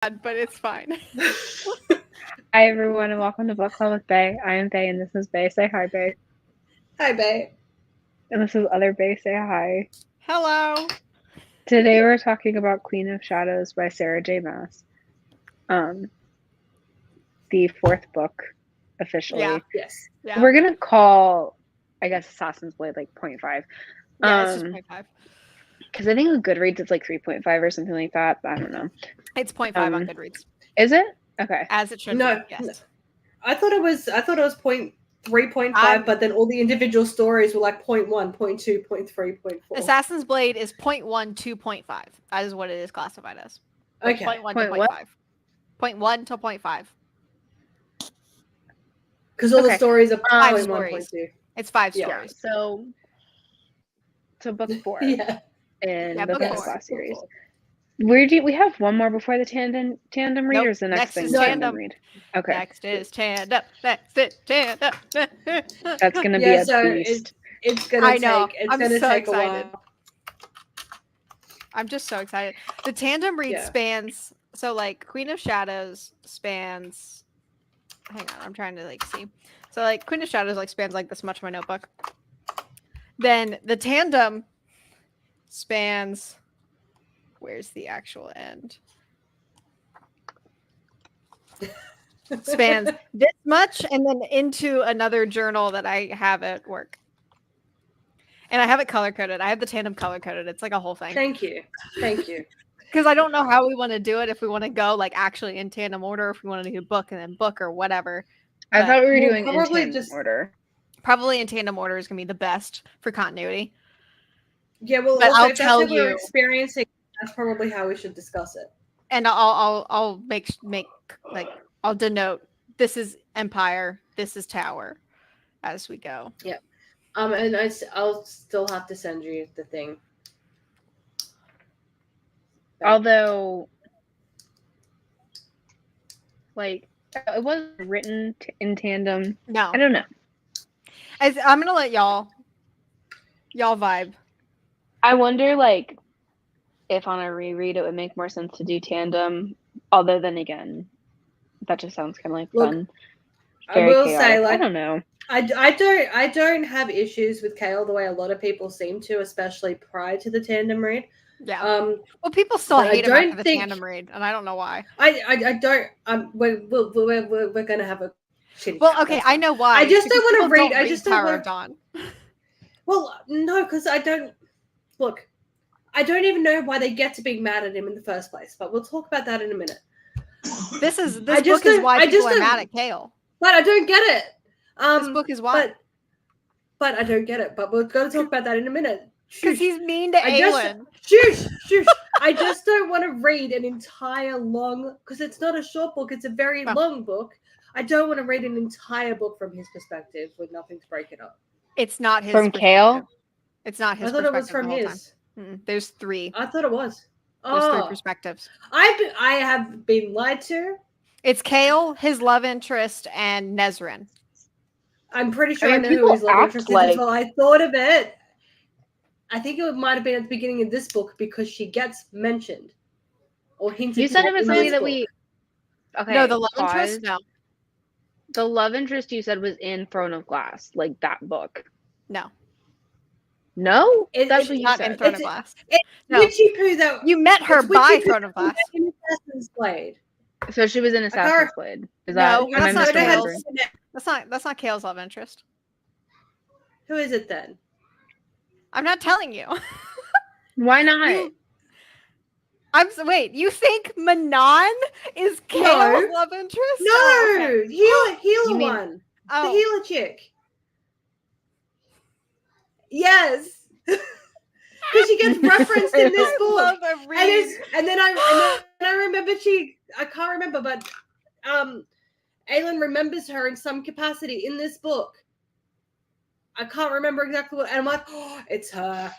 but it's fine. Hi everyone and welcome to Book Club with Bay. I am Bay and this is Bay. Say hi, Bay. Hi, babe. And this is other Bay. Say hi. Hello. Today we're talking about Queen of Shadows by Sarah J. Maas. The fourth book officially. Yeah. Yes. Yeah. We're gonna call, I guess, Assassin's Blade like 0.5. Yeah, it's just 0.5. Because I think with Goodreads it's like 3.5 or something like that. But I don't know. It's 0.5 on Goodreads. Is it? Okay. As it should No, be. Yes. I thought it was 3.5, but then all the individual stories were like 0.1, 0.2, 0.3, 0.4. Assassin's Blade is 0.1 to 0.5. That is what it is classified as. Okay. 0.1 to 0.5. 0.1 to 0.5. Because all the stories are 5 0.1, stories. 0.2. It's 5 Yeah. stories. So book 4 Yeah. in Yeah, the book Fifth four. Class series. We have one more before the tandem read, Nope. or is the next thing is the tandem. read? Okay. Next is tandem. Next is tandem. That's gonna be Yeah, a so beast. it's gonna I know. take it's I'm gonna so take excited. a while. I'm just so excited. The tandem read Yeah. spans, so like Queen of Shadows spans, hang on, I'm trying to like see. So like Queen of Shadows like spans like this much of my notebook. Then the tandem spans, where's the actual end? Spans this much and then into another journal that I have at work. And I have it color coded. I have the tandem color coded. It's like a whole thing. Thank you. Because I don't know how we want to do it. If we want to go like actually in tandem order, if we want to do book and then book or whatever. I thought we were We'll doing in probably tandem just- order. Probably in tandem order is gonna be the best for continuity. Yeah, well, But also, I'll if that's tell what we're you- experiencing, that's probably how we should discuss it. And I'll make like I'll denote this is Empire, this is Tower, as we go. Yeah. And I'll still have to send you the thing. Although, like, it wasn't written in tandem. No, I don't know. I'm gonna let y'all vibe. I wonder, like, if on a reread it would make more sense to do tandem. Although then again, that just sounds kind of like fun. I will chaotic. say, like, I don't know. I don't have issues with Kale the way a lot of people seem to, especially prior to the tandem read. Yeah. Well, people still hate him after the tandem read, and I don't know why. I don't. We're gonna have a shitty. Well, okay, I know why. I just don't want to read. I just don't Tower want of Dawn. Well, no, because I don't. Look, I don't even know why they get to being mad at him in the first place. But we'll talk about that in a minute. This book is why people are mad at Kale. But I don't get it. This book is why. But I don't get it. But we're going to talk about that in a minute. Because he's mean to Aelin. Shush. I just don't want to read an entire long, because it's not a short book, it's a very long book. I don't want to read an entire book from his perspective with nothing to break it up. It's not his from Kale. It's not his. I thought it was from his. There's 3. I thought it was. There's 3 perspectives. I have been lied to. It's Kale, his love interest, and Nezrin. I'm pretty sure I know who his love interest is as well. I thought of it. I think it might have been at the beginning of this book because she gets mentioned or hinted. You said it was something that we. Okay. No, the love interest. No, the love interest you said was in Throne of Glass, like that book. No. No, that's what not in Throne of Glass. No. Witchy Poo, though. You met her by Throne of Glass. In Assassin's Blade. So she was in Assassin's Blade. Is that? No, that's not Kale's love interest. Who is it then? I'm not telling you. Why not? Wait, you think Manon is Kale's love interest? No, okay. Healer one. Oh. The healer chick. Yes. Because she gets referenced in this book. And then I remember I can't remember, but Aelin remembers her in some capacity in this book. I can't remember exactly what, and I'm like, oh, it's her.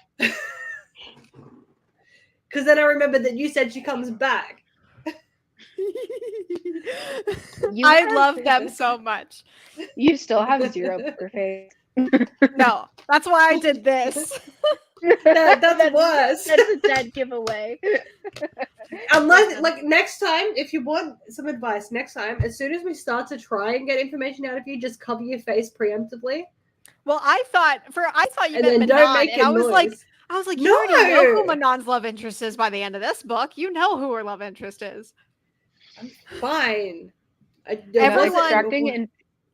Because then I remember that you said she comes back. I love them so much. You still have 0 poker face. No, that's why I did this. That's worse. That's a dead giveaway. Unless, like, next time, if you want some advice, next time, as soon as we start to try and get information out of you, just cover your face preemptively. Well, I thought you And meant then don't Manon, make and a I was like, noise. you already know who No! Manon's love interest is by the end of this book. You know who her love interest is. I'm fine. Everyone- Extracting and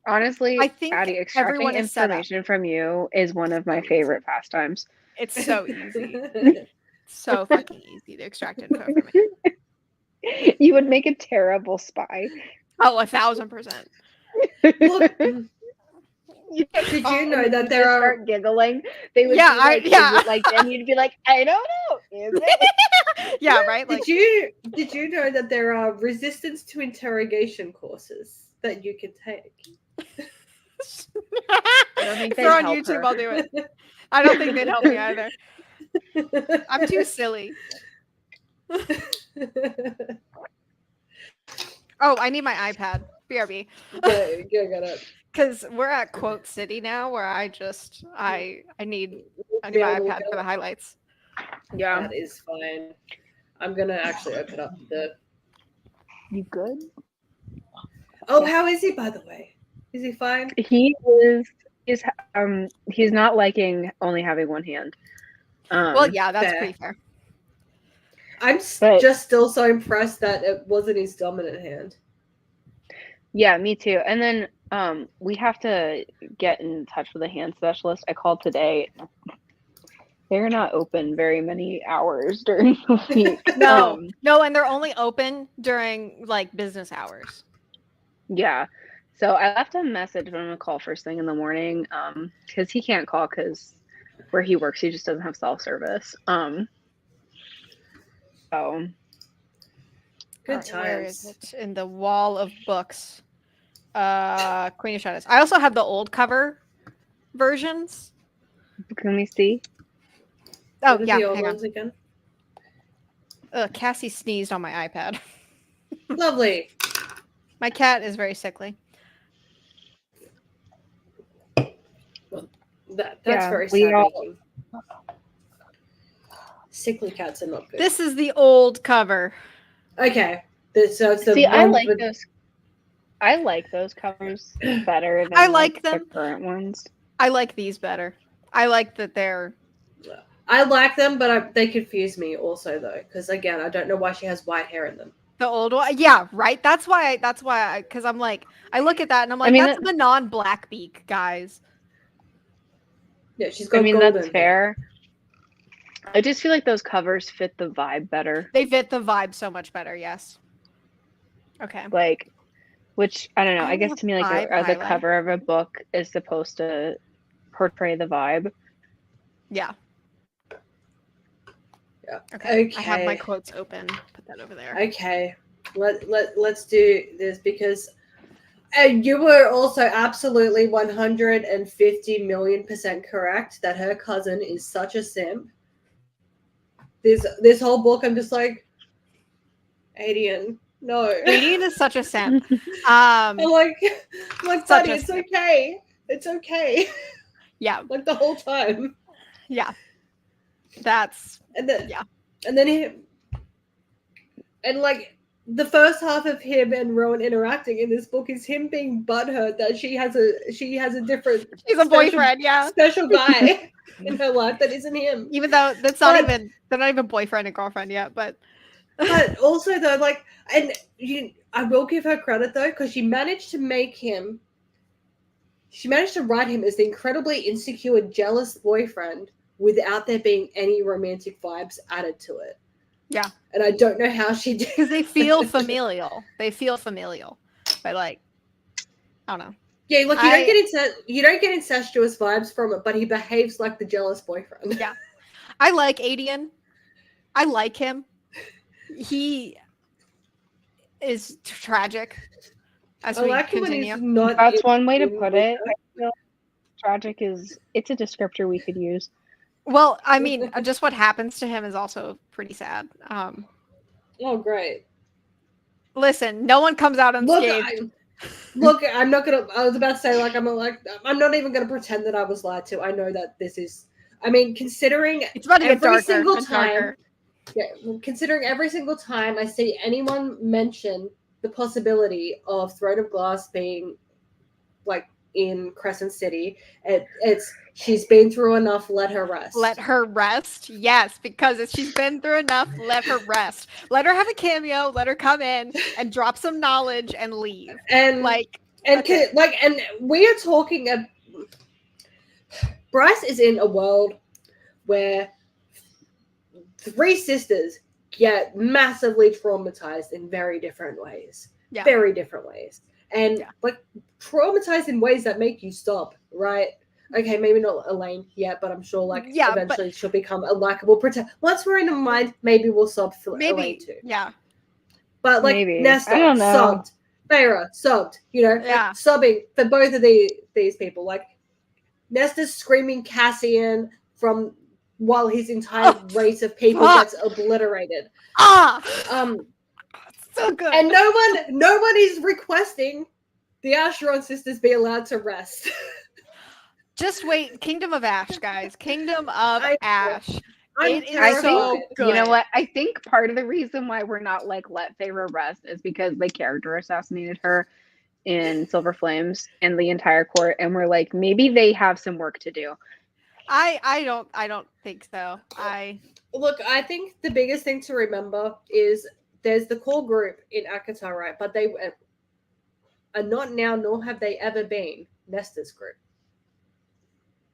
honestly, I think Addie, extracting everyone is set up. information from you is one of my favorite pastimes. It's so easy. So fucking easy to extract info from me. You would make a terrible spy. Oh, 1,000%. Look, Did you know that there are- start giggling? They would Yeah, be like, yeah. is it like, and you'd be like, I don't know. Is it? Yeah, right? Like, did you know that there are resistance to interrogation courses that you can take? I don't think they'd throw on help YouTube, her. I'll do it. I don't think they'd help me either. I'm too silly. Oh, I need my iPad. BRB. Go get it. Because we're at Quote City now, where I need my Be able to iPad go. for the highlights. Yeah. That is fine. I'm gonna actually open up the. You good? Oh, how is he, by the way? Is he fine? He's not liking only having one hand. Well, yeah, that's fair. pretty fair. I'm But- just still so impressed that it wasn't his dominant hand. Yeah, me too. And then we have to get in touch with a hand specialist. I called today. They're not open very many hours during the week. No, and they're only open during like business hours. Yeah. So I left a message, but I'm gonna call first thing in the morning. Because he can't call because where he works, he just doesn't have self-service. So Good Alright, where times. is it? In the wall of books. Queen of Shadows. I also have the old cover versions. can we see? Oh, What are yeah, the old hang on. ones again? Cassie sneezed on my iPad. Lovely. My cat is very sickly. That's Yeah, very we sad. all- making. Sickly cats are not good. This is the old cover. Okay. So it's the See, I one like with- those. I like those covers better than I like the them. current ones. I like these better. I like that they're I like them, but they confuse me also though, because again, I don't know why she has white hair in them. the old one. Yeah, right. That's why. Because I'm like, I look at that and I'm like, I mean, that's the non-black beak, guys. Yeah, she's got I mean, golden. that's fair. I just feel like those covers fit the vibe better. They fit the vibe so much better. Yes. Okay. Like, which I don't know. I I guess love to me, like vibe the highlight. cover of a book is supposed to portray the vibe. Yeah. Yeah. Okay. I have my Okay. quotes open. Put that over there. Okay, let's do this because you were also absolutely 150 million% correct that her cousin is such a simp. This whole book, I'm just like, Adian, no. Radiant is such a simp. I'm like, Such buddy, a it's simp. okay. It's okay. Yeah. Like the whole time. Yeah. That's And then Yeah. and then him, and like the first half of him and Rowan interacting in this book is him being butthurt that she has a different she's a boyfriend. Yeah. special guy in her life that isn't him. Even though they're not even boyfriend and girlfriend yet, but But also though, like, and I will give her credit though, because she managed to write him as the incredibly insecure, jealous boyfriend without there being any romantic vibes added to it. Yeah. And I don't know how she did. because they feel familial. But like, I don't know. Yeah, look, you don't get incestuous vibes from it, but he behaves like the jealous boyfriend. Yeah. I like Adian. I like him. He is tragic. As I we like it when continue. he's not. That's one way to in put with it. her. I feel tragic it's a descriptor we could use. Well, I mean, just what happens to him is also pretty sad. Oh, great. Listen, no one comes out Look, unscathed. I'm not gonna. I was about to say, like, I'm not even gonna pretend that I was lied to. I know that this is I mean, considering It's about to get every darker single and time, darker. yeah, considering every single time I see anyone mention the possibility of Throne of Glass being like in Crescent City, it's she's been through enough. Let her rest. Let her rest. Yes, because if she's been through enough, let her rest. Let her have a cameo. Let her come in and drop some knowledge and leave. And Like, and that's it. like and we are talking. Bryce is in a world where three sisters get massively traumatized in very different ways. Yeah. Very different ways. And Yeah. like traumatized in ways that make you stop, right? Okay, maybe not Elaine yet, but I'm sure like Yeah, eventually she'll become a likable protector. Once we're in the mind, maybe we'll stop for Elaine maybe. too. Yeah. But like Maybe. Nesta I don't know. subbed, Feyre subbed, you know, Yeah. like, subbing for both of these people. Like Nesta's screaming Cassian from while his entire race of people gets obliterated. So good. And no one is requesting the Acheron sisters be allowed to rest. Just wait. Kingdom of Ash, guys. Kingdom of Ash. I'm It is I so think, good. you know what? I think part of the reason why we're not like let Feyre rest is because the character assassinated her in Silver Flames and the entire court, and we're like, maybe they have some work to do. I don't think so. Look, I think the biggest thing to remember is there's the core group in Akatar, right? But they are not now, nor have they ever been Nesta's group.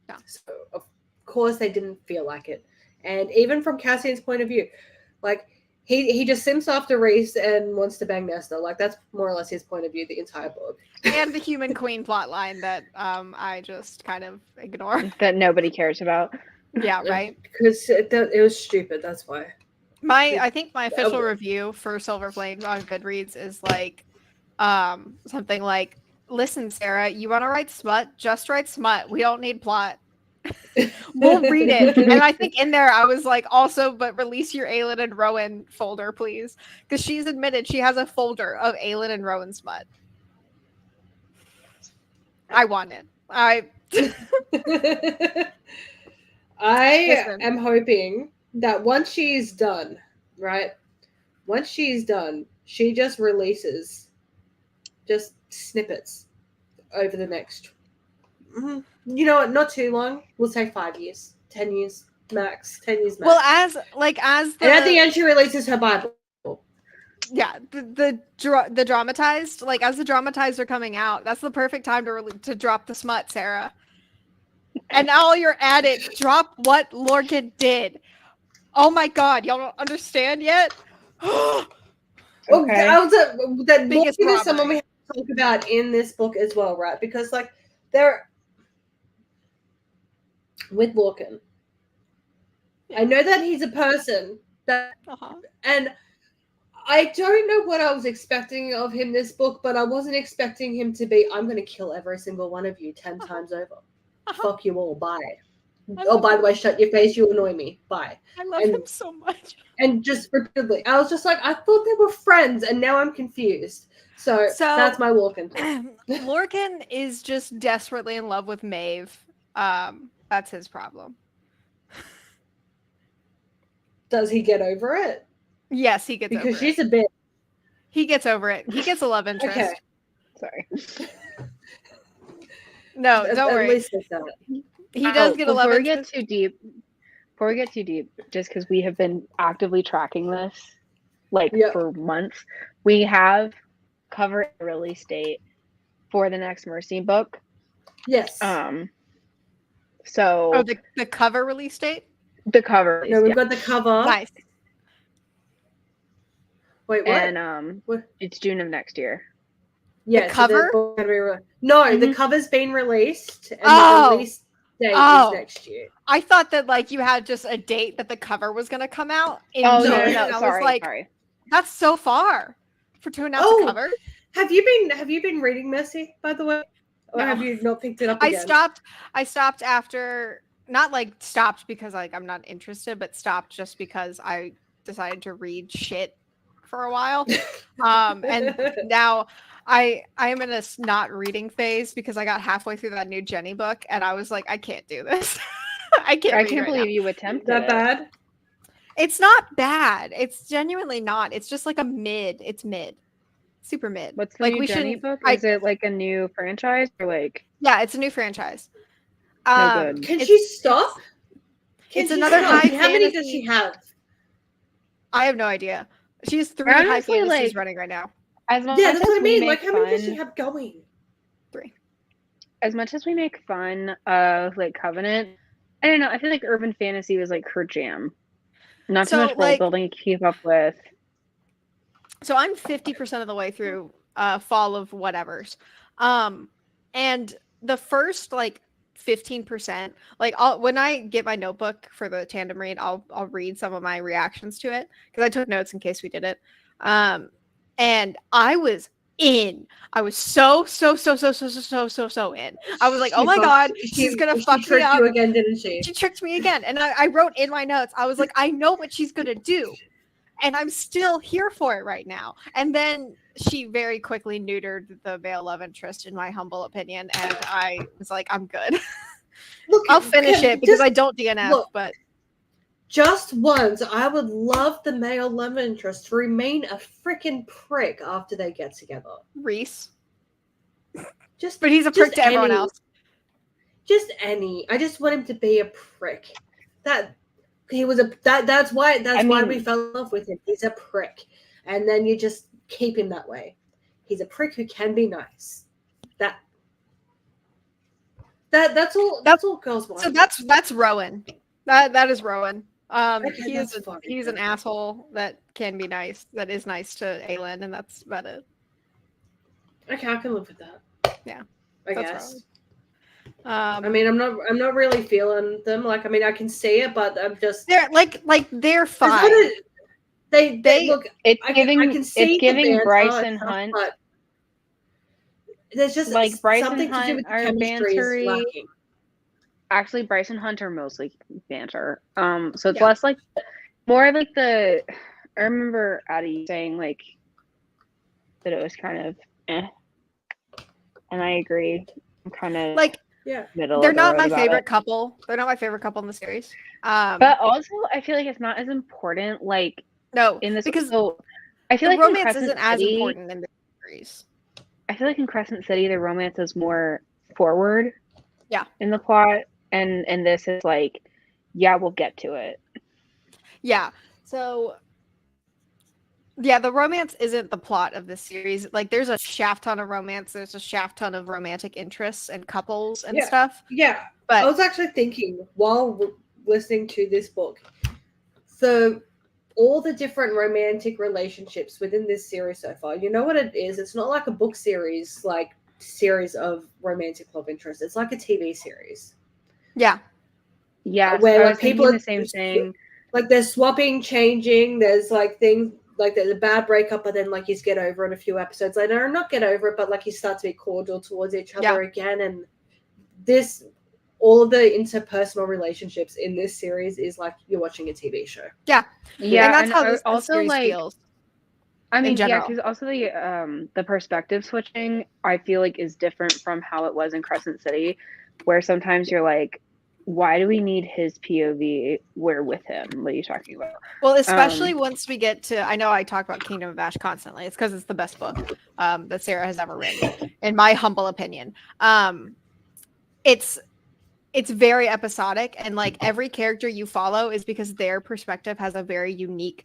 No. So of course they didn't feel like it. And even from Cassian's point of view, like he just simps after Reese and wants to bang Nesta. Like that's more or less his point of view the entire book. And the human queen plotline that I just kind of ignore. That nobody cares about. Yeah, right. Because it was stupid. That's why. I think my official review for Silver Flames on Goodreads is like something like, "Listen, Sarah, you want to write smut? Just write smut. We don't need plot. We'll read it." And I think in there I was like, also, but release your Aelin and Rowan folder, please, because she's admitted she has a folder of Aelin and Rowan smut. I want it. I am hoping that once she's done, right? Once she's done, she just releases just snippets over the next, you know what, not too long. We'll say 5 years, 10 years max, 10 years max. Well, and at the end she releases her Bible. Yeah, the dramatized, like as the dramatized are coming out, that's the perfect time to drop the smut, Sarah. And all you're at it, drop what Lorcan did. Oh my god, y'all don't understand yet? Okay. That biggest Lorcan is someone robbery. we have to talk about in this book as well, right? Because like they're with Lorcan. Yeah. I know that he's a person that and I don't know what I was expecting of him this book, but I wasn't expecting him to be, I'm going to kill every single one of you 10 times over. Fuck you all. Bye. Oh, by the way, shut your face. You annoy me. Bye. I love him so much. And just repeatedly. I was just like, I thought they were friends, and now I'm confused. So that's my Lorcan. Lorcan is just desperately in love with Maeve. That's his problem. Does he get over it? Yes, he gets over it. Because she's a bitch. He gets over it. He gets a love interest. Okay. Sorry. No, don't worry. At least it's that. He does get a love interest. Before we get too deep, just because we have been actively tracking this, for months, we have covered a release date for the next Mercy book. Yes. So. Oh, the cover release date? The cover release. No, we've got the cover. Nice. Wait, what? And it's June of next year. Yeah, the cover? The cover's been released, and the release date is next year. I thought that you had just a date that the cover was going to come out in June. No, I was sorry. That's so far to announce a cover. Have you been reading Mercy, by the way, or have you not picked it up again? I stopped after, not stopped because I'm not interested, but stopped just because I decided to read shit for a while, and now I am in a not reading phase because I got halfway through that new Jenny book and I was like, I can't do this. I can't. I read can't right believe now. you attempted That it. bad? It's not bad. It's genuinely not. It's just like a mid. It's mid, super mid. What's the Like new we Jenny shouldn't. book? Is it like a new franchise or like Yeah, it's a new franchise. no good? Can It's- she stop? Can it's she another stop? high How many does fantasy- she have? I have no idea. She has 3 high Honestly, fantasies like- running right now. As much Yeah, as that's what I we mean. make Like, how many does she fun, have going? 3. as much as we make fun of like Covenant, I don't know. I feel like urban fantasy was like her jam. Not too So, much world like- building to keep up with. So I'm 50% of the way through Fall of Whatevers. And the first like 15%, like when I get my notebook for the tandem read, I'll read some of my reactions to it because I took notes in case we did it. And I was in. I was so in. I was like, oh my god, she's gonna fuck me tricked up. you again, didn't she? She tricked me again. And I wrote in my notes, I was like, I know what she's gonna do. And I'm still here for it right now. And then she very quickly neutered the male love interest, in my humble opinion. And I was like, I'm good. Look, I'll finish it because just I don't DNF, look. but Just once, I would love the male love interest to remain a freaking prick after they get together. Reese. Just, But he's a prick to everyone any. else. Just any. I just want him to be a prick. That he was a that's why why we mean- fell in love with him. He's a prick. And then you just keep him that way. He's a prick who can be nice. That's all girls want. So that's Rowan. That is Rowan. Okay, He's that's fine. an asshole that can be nice, that is nice to Aelin, and that's about it. Okay, I can live with that. Yeah, I that's guess. Wrong. I mean, I'm not really feeling them. Like, I mean, I can see it, but I'm just they're they're it's not fine. a- they look. It's I giving can see it's the giving banter Bryson and stuff, Hunt but there's just like Bryson something to do Hunt with the are chemistry is bantery. lacking. Actually Bryson Hunt are mostly banter. So it's Yeah. less like more like the I remember Addie saying like that it was kind of and I agree. I'm kind of Like Yeah. middle they're of the not road my about favorite it. couple. They're not my favorite couple in the series. But also I feel like it's not as important like No, in this because so I feel the like in romance Crescent isn't as City, important in the series. I feel like in Crescent City the romance is more forward. Yeah. In the plot and this is like yeah, we'll get to it. Yeah. So yeah, the romance isn't the plot of this series. Like there's a shaft ton of romance, there's a shaft ton of romantic interests and couples and Yeah. stuff. Yeah. I But was actually thinking while listening to this book, so all the different romantic relationships within this series so far, you know what it is? It's not like a book series, like series of romantic love interest. It's like a TV series. yeah. Yeah, Where, I like, was thinking people the are same just- thing. Like they're swapping, changing. There's like things like there's a bad breakup, but then like you get over it a few episodes later, or not get over it, but like you start to be cordial towards each other again. And this, all of the interpersonal relationships in this series is like you're watching a TV show. Yeah. Yeah, and that's how this also series like feels. I mean, yeah, general. because also the perspective switching I feel like is different from how it was in Crescent City, where sometimes you're like, why do we need his POV? We're with him. What are you talking about? Well, especially once we get to, I know I talk about Kingdom of Ash constantly. It's because it's the best book that Sarah has ever written, in my humble opinion. It's very episodic, and like every character you follow is because their perspective has a very unique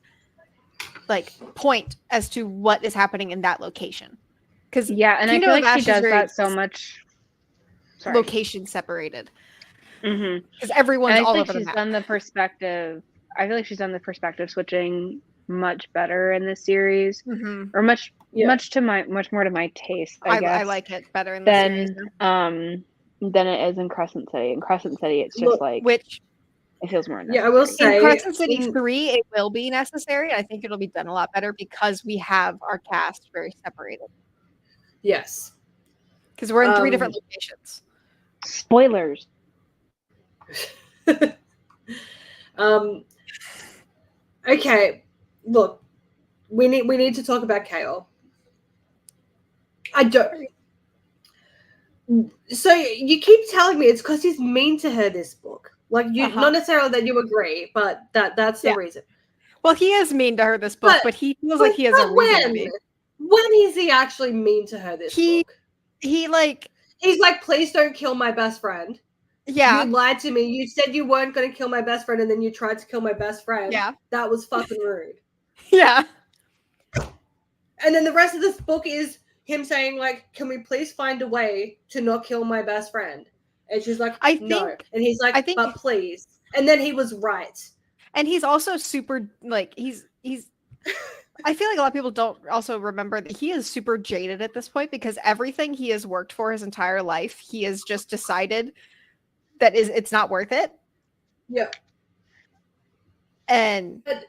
like point as to what is happening in that location. Because Yeah, and Kingdom I of feel like Ash she is does very that so much. Sorry. location separated Mm-hmm. because everyone's And I all feel over like the she's map. done the perspective. I feel like she's done the perspective switching much better in this series, Mhm. or much Yeah. much more to my taste. I guess I like it better in the series. than it is in Crescent City. In Crescent City, it's just Look, like Which it feels more. Yeah, I will necessary. say- in Crescent City in- 3, it will be necessary. I think it'll be done a lot better because we have our cast very separated. Yes. Because we're in 3 different locations. Spoilers. Okay, look, we need to talk about Kale. I don't. So you keep telling me it's because he's mean to her this book. Like you, not necessarily that you agree, but that's the reason. Well, he is mean to her this book, but he feels like he has a reason to be. When is he actually mean to her this book? He's like, please don't kill my best friend. Yeah. You lied to me. You said you weren't going to kill my best friend, and then you tried to kill my best friend. Yeah. That was fucking rude. Yeah. And then the rest of this book is him saying, like, can we please find a way to not kill my best friend? And she's like, no. And he's like, but please. And then he was right. And he's also super, like, he's I feel like a lot of people don't also remember that he is super jaded at this point, because everything he has worked for his entire life, he has just decided that it's not worth it. Yeah. And but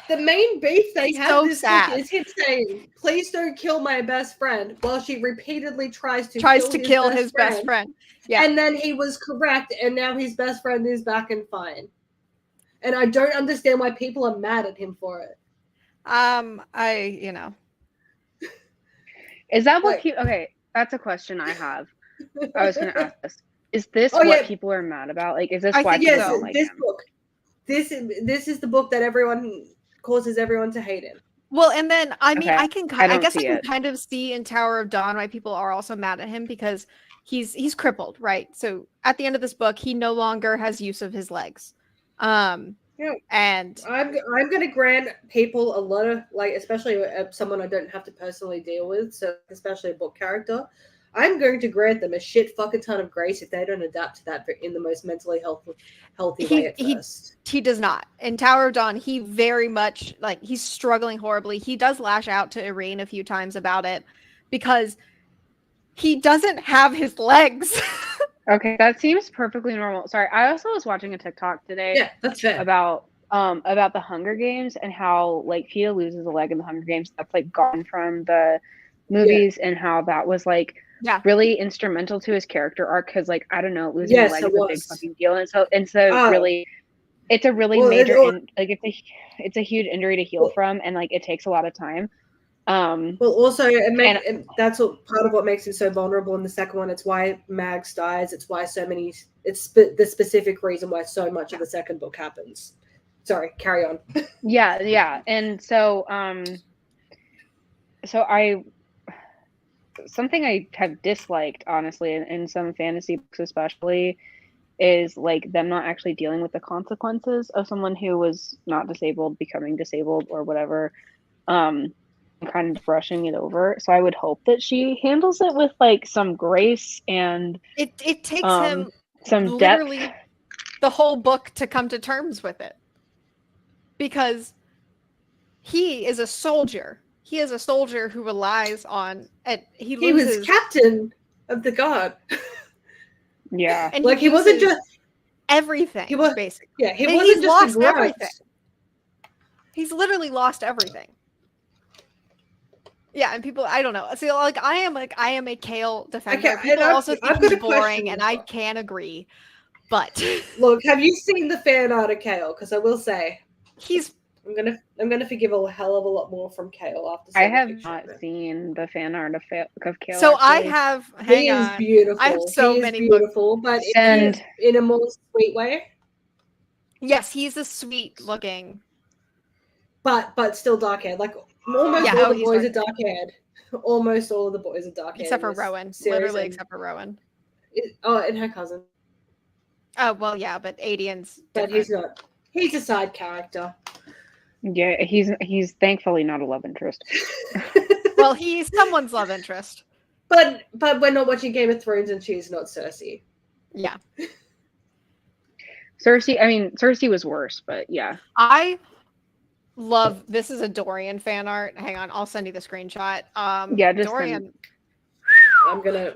the main beef they have this book is him saying, please don't kill my best friend, while she repeatedly tries to kill his best friend. Yeah. And then he was correct, and now his best friend is back and fine. And I don't understand why people are mad at him for it. Is that what okay, that's a question I have. I was going to ask this. Is this what people are mad about? Like, is this why people don't like this him? book? This is the book that everyone causes everyone to hate him. Well, and then I mean, I guess I can it. kind of see in Tower of Dawn why people are also mad at him, because he's crippled, right? So at the end of this book, he no longer has use of his legs. And I'm going to grant people a lot of, like, especially someone I don't have to personally deal with, so especially a book character, I'm going to grant them a shit fucking ton of grace if they don't adapt to that in the most mentally healthy way at first. He does not. In Tower of Dawn, he very much, like, he's struggling horribly. He does lash out to Irene a few times about it, because he doesn't have his legs. Okay, that seems perfectly normal. Sorry, I also was watching a TikTok today. Yeah, that's fair. About the Hunger Games, and how, like, Peeta loses a leg in the Hunger Games. That's, like, gone from the movies, and how that was, like, really instrumental to his character arc, because, like, I don't know, losing a leg is a big fucking deal, and so really, it's a really major, it's a huge injury to heal from, and, like, it takes a lot of time. Well, also, that's part of what makes him so vulnerable in the second one. It's why Mags dies. It's why it's the specific reason why so much of the second book happens. Sorry, carry on. Yeah. And so, something I have disliked, honestly, in some fantasy books especially, is, like, them not actually dealing with the consequences of someone who was not disabled becoming disabled or whatever. Kind of brushing it over. So I would hope that she handles it with, like, some grace, and it takes him some literally depth. The whole book to come to terms with it, because he is a soldier. He is a soldier who relies on, and he was captain of the guard. Yeah, and like he wasn't just everything. He was basically. Yeah, he wasn't just lost everything. He's literally lost everything. Yeah, and people, I don't know. See, I am a Kale defender. People also think he's boring, and I can agree. But look, have you seen the fan art of Kale? Because I will say, I'm gonna forgive a hell of a lot more from Kale after. I have not seen the fan art of Kale. So I have. He is beautiful. I have so many beautiful, but in a more sweet way. Yes, he's a sweet looking, but still dark haired. Like almost all the boys are dark haired. Almost all of the boys are dark haired, except for Rowan. Literally, except for Rowan. And her cousin. Oh well, yeah, but Adian's. But he's not. He's a side character. Yeah, he's thankfully not a love interest. Well, he's someone's love interest. But we're not watching Game of Thrones, and she's not Cersei. Yeah. Cersei was worse, but yeah. I love this is a Dorian fan art. Hang on, I'll send you the screenshot. Yeah, just Dorian. I'm gonna.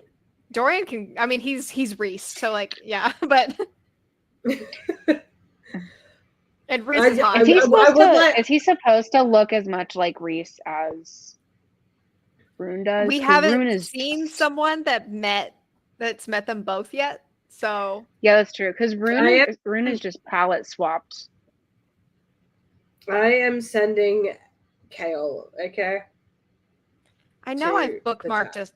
Dorian can. I mean, he's Reese, so like, yeah, but. And Reese is hot. Is he supposed to look as much like Reese as Rune does? We haven't seen someone that's met them both yet. So yeah, that's true. Because Rune is just palette swapped. I am sending Kale. Okay. I know I've bookmarked a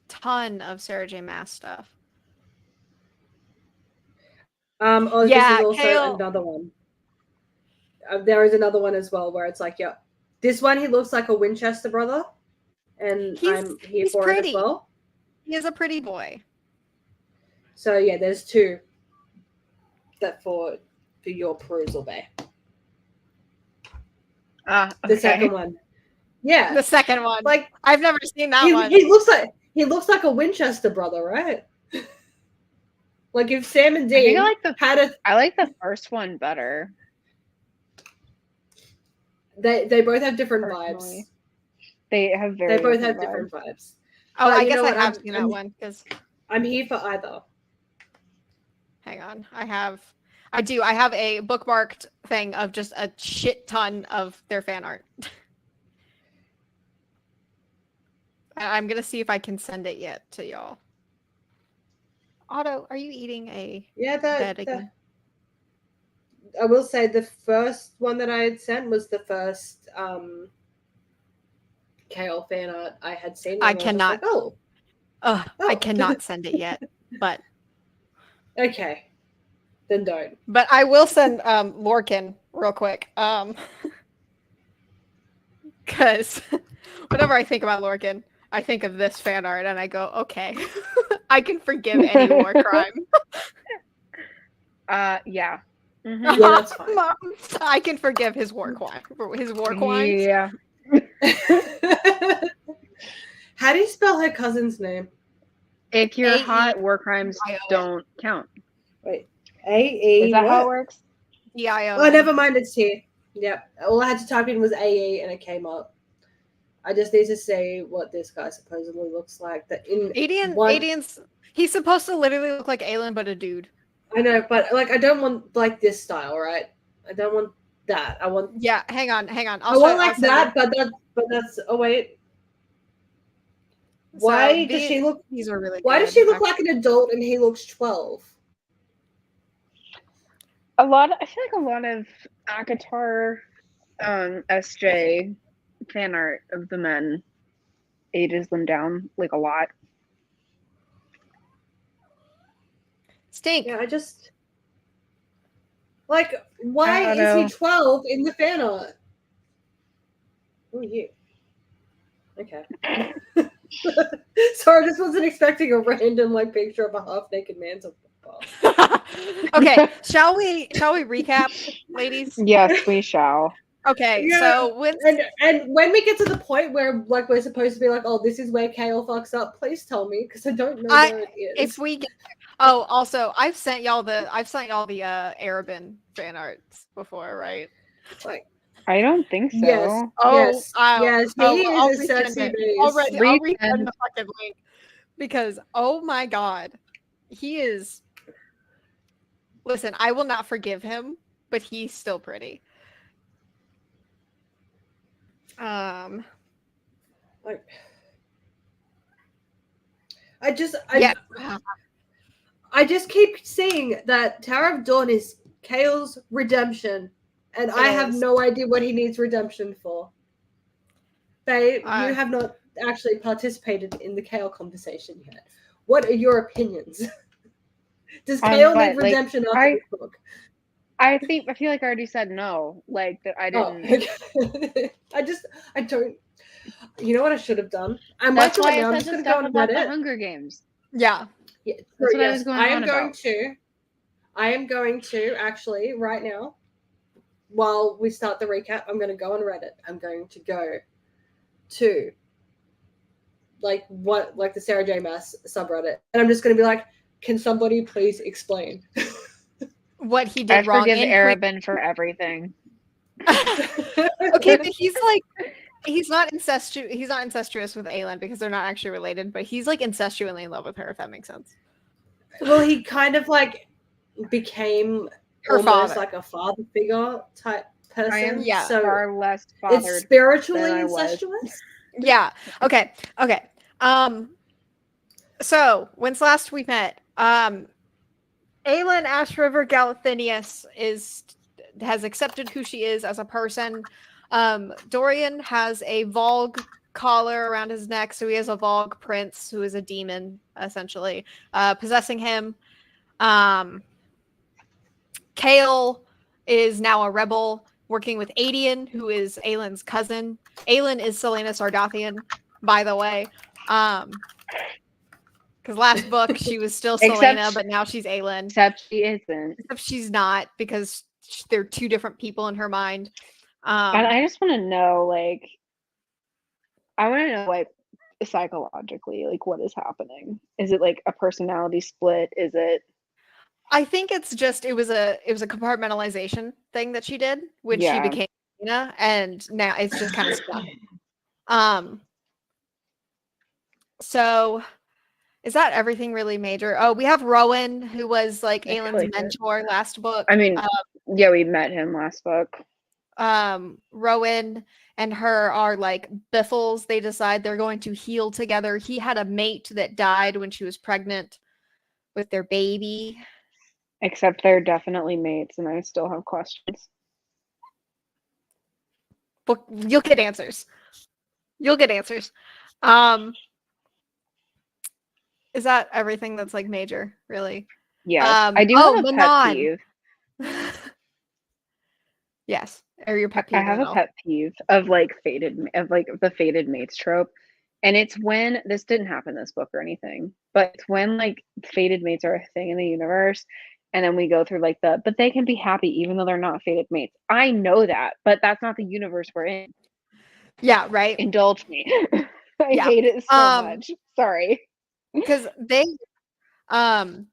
ton of Sarah J. Maas stuff. Oh, this Yeah, is also Kale. another one. There is another one as well where it's like, yeah, this one he looks like a Winchester brother, and I'm here he's for it as pretty. well. He is a pretty boy. So yeah, there's two that for your perusal there. Okay. The second one, yeah, The second one, like I've never seen that one. he looks like a Winchester brother, right? Like if Sam and Dean I like the first one better. They both have different Personally. vibes. They have different vibes. Oh, But I you guess know I what? have seen that one because I'm here for either. hang on, I have a bookmarked thing of just a shit ton of their fan art. I'm gonna see if I can send it yet to y'all. Otto, are you eating a bed again? I will say the first one that I had sent was the first Kale fan art I had seen. I cannot. Like, I cannot send it yet, but okay, then don't. But I will send Lorcan real quick, because whenever I think about Lorcan, I think of this fan art, and I go, okay, I can forgive any war crime. Yeah. Mm-hmm. Yeah, that's fine. I can forgive his war crime. His war crimes. Yeah. How do you spell her cousin's name? If you're hot, war crimes don't count. Wait, A-E. Is that how it works? D-I-O. Oh, never mind. It's here. Yep. All I had to type in was A-E, and it came up. I just need to say what this guy supposedly looks like. That in Adian's he's supposed to literally look like Aelin, but a dude. I know, but like I don't want like this style, right? I don't want that. I want. Yeah, hang on. I want like that, but that's. Oh wait. Why does she look? These are really. Why does she look like an adult and he looks 12? I feel like a lot of ACOTAR, SJ fan art of the men ages them down like a lot. Stink. Yeah, I just like why is he 12 in the fan art? Oh, you. Okay. Sorry, I just wasn't expecting a random like picture of a half-naked man. Okay, shall we recap, ladies? Yes, we shall. Okay, yeah. So when when we get to the point where like we're supposed to be like, oh, this is where Kale fucks up, please tell me because I don't know where it is. If we get, oh, also I've sent y'all the Arabin fan arts before, right? Like I don't think so. Yes. Yes. Yes. He is a sexy beast. I'll resend the fucking link because oh my god, he is. Listen, I will not forgive him, but he's still pretty. Like, I just keep seeing that Tower of Dawn is Kale's redemption, and I have no idea what he needs redemption for. Babe, you have not actually participated in the Kale conversation yet. What are your opinions? Does Kale need redemption after this book? I feel like I already said no. Like that I didn't. Oh, okay. I don't. You know what I should have done? I That's might why do it now. I I'm said just the going to stuff go on about the Reddit. Hunger Games. Yeah. Yeah. That's what I was going on about. I am going to actually right now, while we start the recap, I'm going to go on Reddit. I'm going to go to like the Sarah J. Maas subreddit, and I'm just going to be like, can somebody please explain what he did wrong? I forgive Arabin for everything. Okay, but he's not incestuous with Aelin because they're not actually related, but he's like incestuously in love with her, if that makes sense. Well, he kind of like became her almost father, like a father figure type person. I am so far less bothered. It's spiritually incestuous. Yeah. Okay. So when's last we met? Aelin Ash River Galathinius has accepted who she is as a person. Dorian has a Volg collar around his neck, so he has a Volg prince who is a demon, essentially, possessing him. Kale is now a rebel working with Adian, who is Aelin's cousin. Aelin is Selena Sardathian, by the way. Because last book she was still Selena, but now she's Aelin. Except she isn't. Except she's not, because they're two different people in her mind. And I just want to know, like, psychologically, like, what is happening? Is it like a personality split? Is it? I think it's just it was a compartmentalization thing that she did when she became Selena, and now it's just kind of stuck. So is that everything really major? Oh, we have Rowan, who was like Aelin's mentor last book. I mean, yeah, we met him last book. Rowan and her are like biffles. They decide they're going to heal together. He had a mate that died when she was pregnant with their baby. Except they're definitely mates, and I still have questions. But you'll get answers. You'll get answers. Is that everything that's like major, really? Yeah. I do have a pet peeve. Yes. Or your pet peeve. I have a pet peeve of like the fated mates trope. And it's when this didn't happen this book or anything, but it's when like fated mates are a thing in the universe. And then we go through like but they can be happy even though they're not fated mates. I know that, but that's not the universe we're in. Yeah, right. Indulge me. I hate it so much. Sorry. Because they Aelin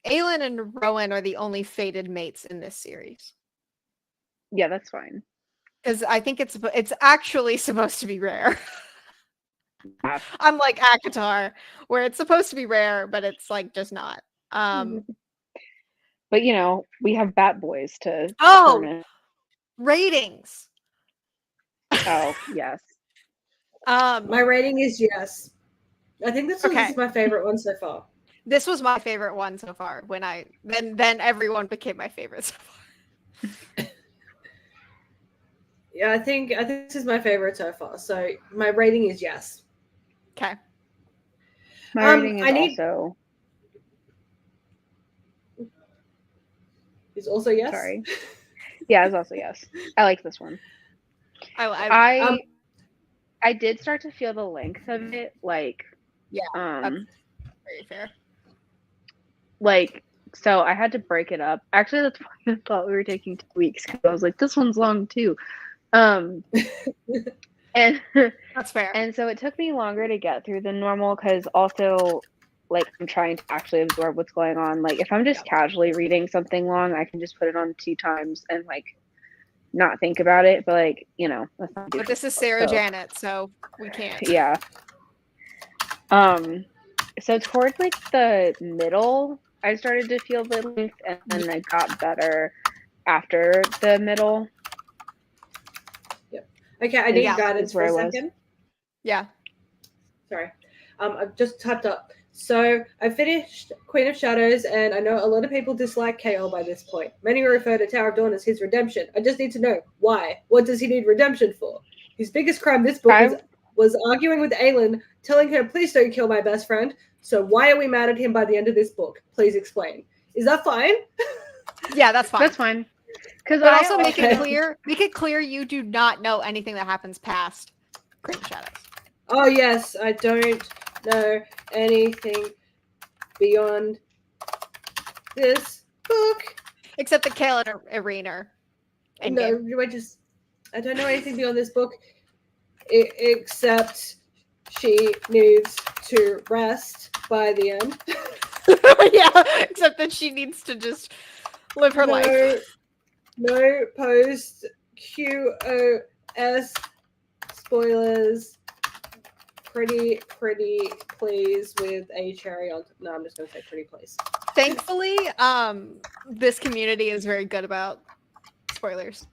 and Rowan are the only fated mates in this series. Yeah, that's fine. Because I think it's actually supposed to be rare. Unlike ACOTAR, where it's supposed to be rare, but it's like just not. But you know, we have Bat Boys to ratings. Oh, yes. My rating is yes. I think this is my favorite one so far. This was my favorite one so far. When then everyone became my favorite so far. Yeah, I think this is my favorite so far. So my rating is yes. Okay. My rating is also. Is also yes. Sorry. Yeah, it's also yes. I like this one. I did start to feel the length of it, like. Yeah. That's very fair. Like, so I had to break it up. Actually, that's why I thought we were taking 2 weeks, because I was like, this one's long too. And that's fair. And so it took me longer to get through than normal, because also, like, I'm trying to actually absorb what's going on. Like, if I'm just casually reading something long, I can just put it on 2 times and like not think about it. But like, you know, that's not. But this is Sarah Janet, so we can't. Yeah. So towards like the middle, I started to feel the length, and then it got better after the middle. Yep. Okay, I need guidance for a second. Yeah. Sorry. I've just typed up. So I finished Queen of Shadows, and I know a lot of people dislike Kale by this point. Many refer to Tower of Dawn as his redemption. I just need to know why. What does he need redemption for? His biggest crime this book was arguing with Aelin, telling her, please don't kill my best friend. So why are we mad at him by the end of this book? Please explain. Is that fine? Yeah, that's fine. That's fine. But also make it clear you do not know anything that happens past Queen of Shadows. Oh yes, I don't know anything beyond this book. Except the Kale and Irene. No, I don't know anything beyond this book. Except she needs to rest by the end. Yeah, except that she needs to just live her life. No post QOS spoilers. Pretty please with a cherry on. No, I'm just gonna say pretty please. Thankfully, this community is very good about spoilers.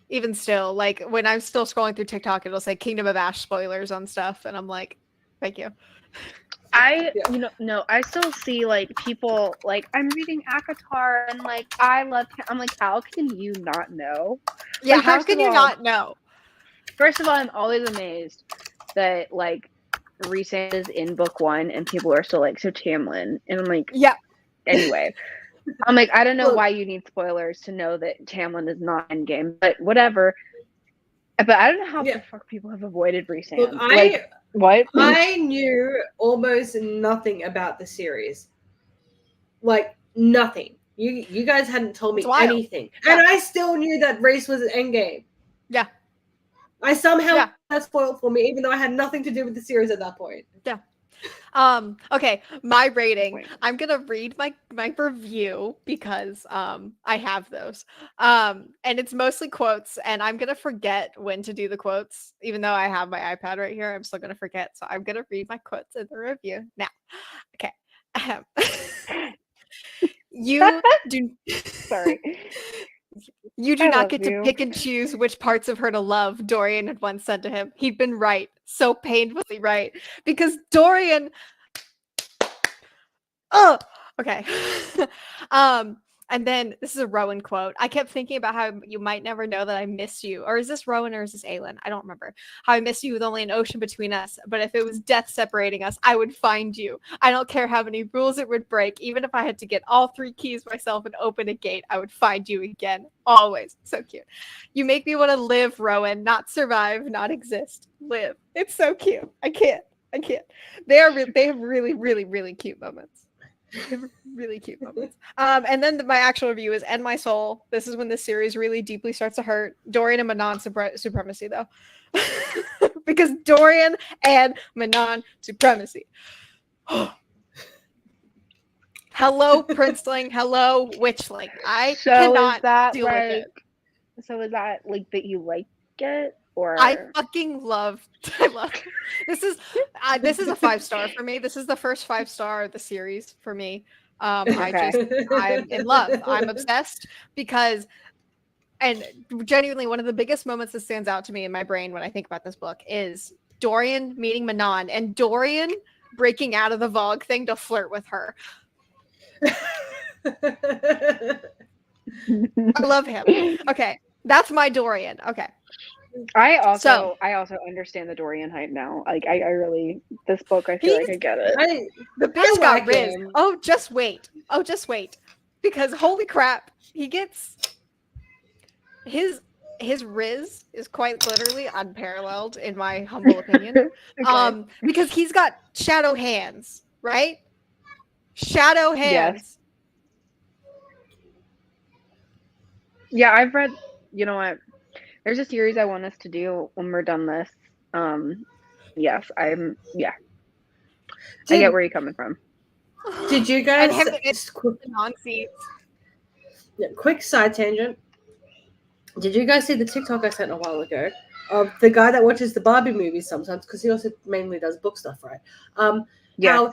Even still, like when I'm still scrolling through TikTok, it'll say Kingdom of Ash spoilers on stuff, and I'm like, thank you. I still see like people like, I'm reading ACOTAR and like I love him. I'm like, how can you not know? Yeah, like, how can you not know? First of all, I'm always amazed that like Rhysand is in book 1 and people are still like, so Tamlin, and I'm like, yeah. Anyway, I'm like, I don't know Look. why you need spoilers to know that Tamlin is not Endgame, but whatever. But I don't know how Yeah. the fuck people have avoided Rhys. Look, Like, what? I knew almost nothing about the series. Like nothing. You guys hadn't told It's me wild. anything, Yeah. and I still knew that Rhys was an Endgame. Yeah. I somehow Yeah. got spoiled for me, even though I had nothing to do with the series at that point. Yeah. Okay, my rating. Wait. I'm gonna read my review because I have those. And it's mostly quotes, and I'm gonna forget when to do the quotes, even though I have my iPad right here. I'm still gonna forget, so I'm gonna read my quotes in the review now. Okay. You do Sorry. You do I not love get you. to pick and choose which parts of her to love, Dorian had once said to him. He'd been right, so painfully right, because Dorian. Oh, okay. And then this is a Rowan quote. I kept thinking about how you might never know that I miss you. Or is this Rowan or is this Aelin? I don't remember. How I miss you with only an ocean between us. But if it was death separating us, I would find you. I don't care how many rules it would break. Even if I had to get all 3 keys myself and open a gate, I would find you again. Always. So cute. You make me want to live, Rowan. Not survive, not exist. Live. It's so cute. I can't. They have really, really, really cute moments. Really cute moments. And then my actual review is End My Soul. This is when this series really deeply starts to hurt. Dorian and Manon supremacy, though. Because Dorian and Manon supremacy. Hello, Princeling. Hello, Witchling. I cannot deal with it. So is that like that you like it? Or I fucking love. This is a 5-star for me. This is the first 5-star of the series for me. I'm in love. I'm obsessed because, and genuinely, one of the biggest moments that stands out to me in my brain when I think about this book is Dorian meeting Manon and Dorian breaking out of the Vogue thing to flirt with her. I love him. Okay, that's my Dorian. Okay. I also understand the Dorian hype now. Like I really, this book, I feel like I get it. The bitch got Riz. Oh, just wait. Because holy crap, he gets his Riz is quite literally unparalleled in my humble opinion. Okay. Because he's got shadow hands, right? Shadow hands. Yes. Yeah, I've read, you know what? There's a series I want us to do when we're done this. Yes, I get where you're coming from. Did you guys quick side tangent? Did you guys see the TikTok I sent a while ago of the guy that watches the Barbie movies sometimes, because he also mainly does book stuff, right? How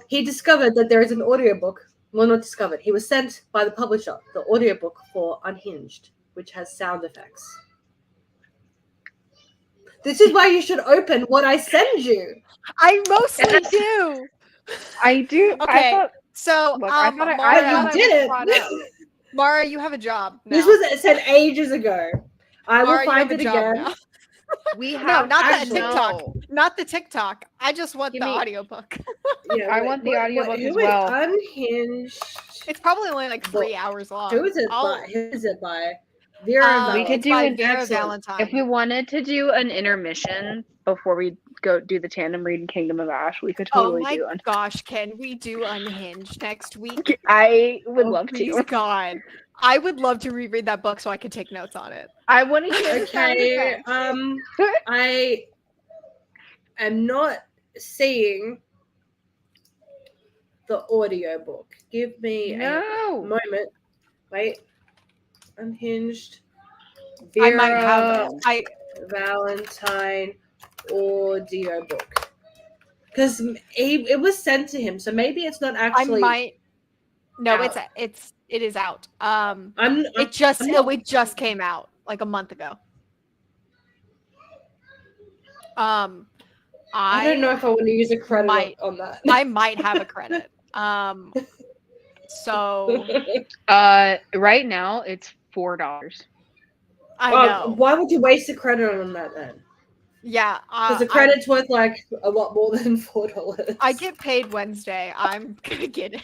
he discovered that there is an audiobook. Well, not discovered. He was sent by the publisher the audiobook for Unhinged, which has sound effects. This is why you should open what I send you. I mostly do. I do. Okay. Mara, you did it. Mara, you have a job now. This was said ages ago. I will find it again. We have not the TikTok. I just want the audiobook. Yeah, I want the audiobook as well. Unhinged. It's probably only like 3 hours long. Who is it by? Vera we could do Vera Valentine. If we wanted to do an intermission before we go do the tandem read in Kingdom of Ash, we could totally do. Oh my gosh, can we do Unhinged next week? I would love to. God, I would love to reread that book so I could take notes on it. I want to hear. Okay, I am not seeing the audiobook. Give me a moment. Wait. Unhinged. Vera I might have Valentine audiobook. Because it was sent to him, so maybe it's not actually. It is out. It just came out like a month ago. I don't know if I want to use a credit on that. I might have a credit. So right now it's $4. I know. Why would you waste a credit on that then? Yeah, because the credit's worth like a lot more than $4. I get paid Wednesday. I'm gonna get it.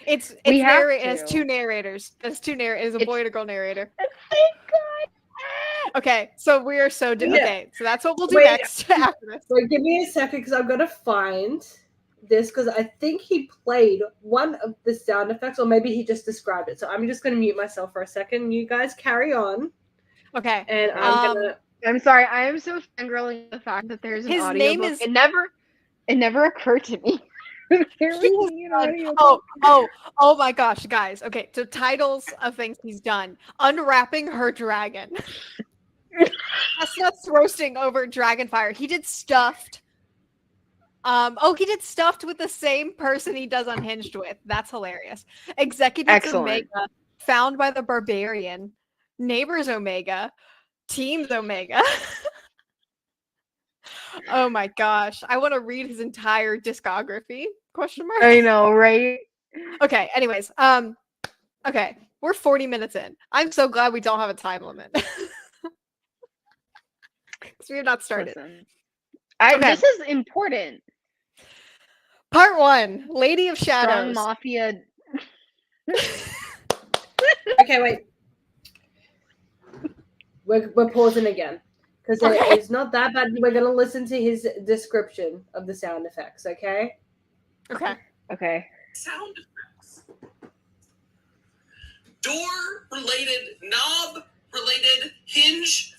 We have It has to. two narrators. It has a boy and a girl narrator. Thank God. Okay, so we are so Yeah. okay. So that's what we'll do Wait. next after this. Wait, give me a second because I'm gonna find this because I think he played one of the sound effects, or maybe he just described it. So I'm just gonna mute myself for a second. You guys carry on, Okay. and I'm gonna. I'm sorry. I am so fangirling the fact that there's an His audiobook. name is- It never occurred to me. Oh my gosh, guys. Okay, so titles of things he's done: Unwrapping Her Dragon, Chestnuts Roasting Over Dragonfire. He did Stuffed. He did Stuffed with the same person he does Unhinged with. That's hilarious. Executives Excellent. Omega, Found by the Barbarian, Neighbors Omega, Teams Omega. Oh my gosh. I want to read his entire discography. Question mark. I know, right? Okay, anyways. Okay. We're 40 minutes in. I'm so glad we don't have a time limit. Because we have not started. Listen, Okay. This is important. Part 1, Lady of Shadows. Strong mafia. Okay, wait. We're pausing again because it's not that bad. We're gonna listen to his description of the sound effects. Okay. Okay. Okay. Sound effects. Door-related, knob-related, hinge,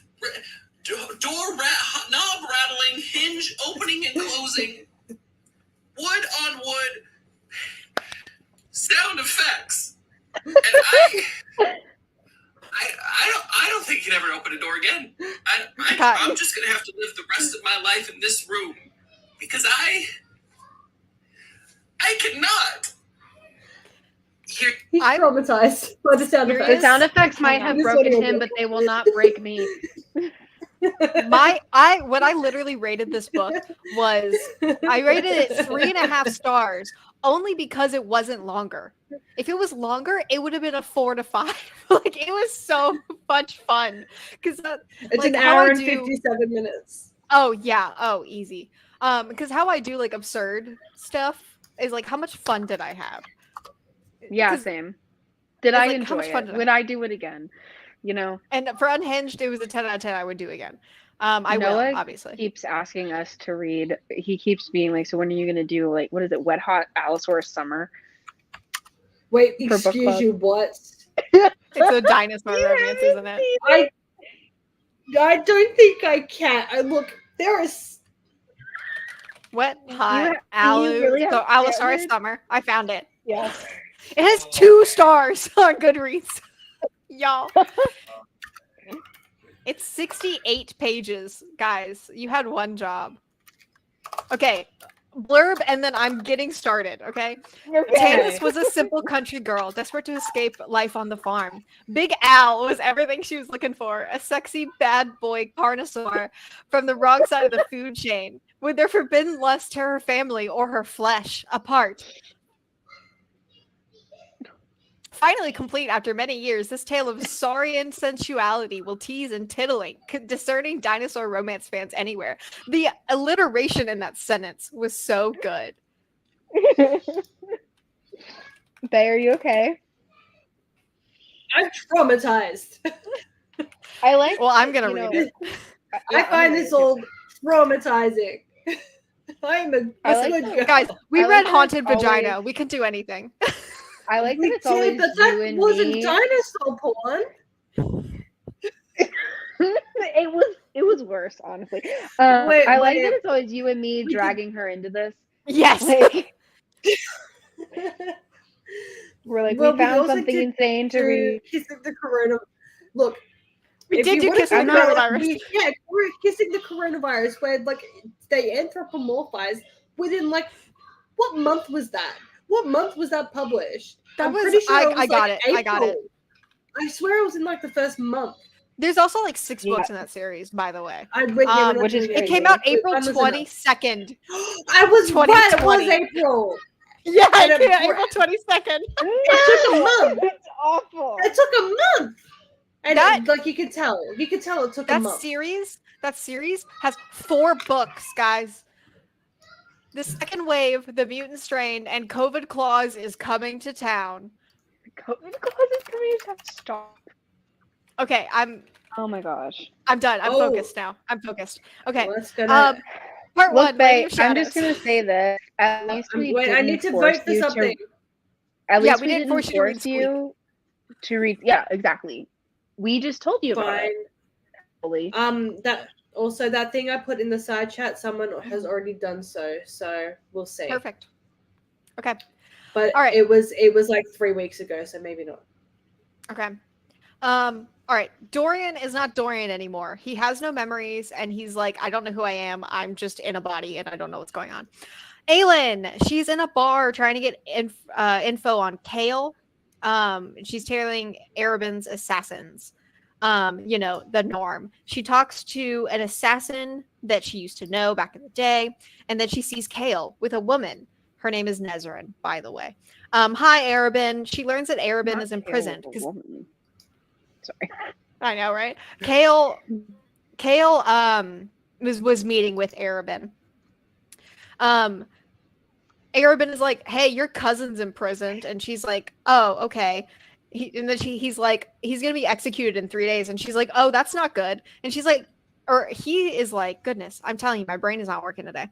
knob rattling, hinge opening and closing, wood on wood, sound effects. And I don't think you can ever open a door again. I'm just gonna have to live the rest of my life in this room because I cannot. He's traumatized by the sound effects. The sound effects might have broken him, but they will not break me. What I literally rated this book was I rated it 3.5 stars only because it wasn't longer. If it was longer, it would have been a 4 to 5. Like it was so much fun because it's an hour and 57 minutes. Oh yeah, easy. Because how I do like absurd stuff is like how much fun did I have? Yeah, same. Did I like, enjoy it? Would I do it again? You know. And for Unhinged, it was a 10 out of 10. I would do again. I Noah will obviously. Keeps asking us to read. He keeps being like, "So when are you gonna do like what is it? Wet Hot Allosaurus Summer?" Wait, excuse you, what? It's a dinosaur romance, isn't it? I don't think I can. Look, there is Wet Hot Allosaurus Summer. I found it. Yeah. It has 2 stars on Goodreads. Y'all. It's 68 pages, guys. You had one job. Okay. Blurb, and then I'm getting started, okay? Tannis was a simple country girl, desperate to escape life on the farm. Big Al was everything she was looking for, a sexy bad boy carnosaur from the wrong side of the food chain. Would their forbidden lust tear her family or her flesh apart? Finally complete after many years, this tale of saurian sensuality will tease and titillate discerning dinosaur romance fans anywhere. The alliteration in that sentence was so good. Bay, are you okay? I'm traumatized. I like. Well, I'm gonna read it. I find this all traumatizing. I'm a good girl. Guys, we read Haunted Vagina. We can do anything. I like that it's always but you that and wasn't me. dinosaur porn. It was worse, honestly. Wait, I like that it's always you and me dragging her into this. Yes. Like, we're like, we found something insane to read. Kissing the corona. Look, we did do kissing the coronavirus. We're kissing the coronavirus where like they anthropomorphize within like what month was that? What month was that published? I'm pretty sure I got it. April. I got it. I swear it was in like the first month. There's also like 6 books in that series, by the way. It came out April 22nd. I was right. It was April. Yeah, it came out April 22nd. It took a month. It's awful. It took a month. And like you could tell it took a month. That series has 4 books, guys. The second wave, the mutant strain, and COVID Claus is coming to town. COVID Claus is coming to town. Stop. Okay, Oh my gosh. I'm done. I'm Oh. focused now. I'm focused. Okay. Let's go. Now. Part Look, one, Lady of Faye, I'm Shadows. just gonna say this. At least we Wait, didn't I need to force vote for you something. At Yeah, least we we didn't didn't force you to read force you to read. Yeah, exactly. We just told you about Fine. it. Fully. That thing I put in the side chat, someone has already done so we'll see. Perfect. Okay. But All right. it was like 3 weeks ago, so maybe not. Okay. All right. Dorian is not Dorian anymore. He has no memories, and he's like, I don't know who I am. I'm just in a body, and I don't know what's going on. Aelin, she's in a bar trying to get info on Kale. She's tailing Arabin's assassins. The norm. She talks to an assassin that she used to know back in the day, and then she sees Kale with a woman. Her name is Nezrin, by the way. Hi, Arabin. She learns that Arabin is imprisoned. Sorry. I know, right? Kale was meeting with Arabin. Arabin is like, hey, your cousin's imprisoned. And she's like, oh, okay. He's like, he's going to be executed in 3 days. And she's like, oh, that's not good. And she's like, or he is like, goodness, I'm telling you, my brain is not working today.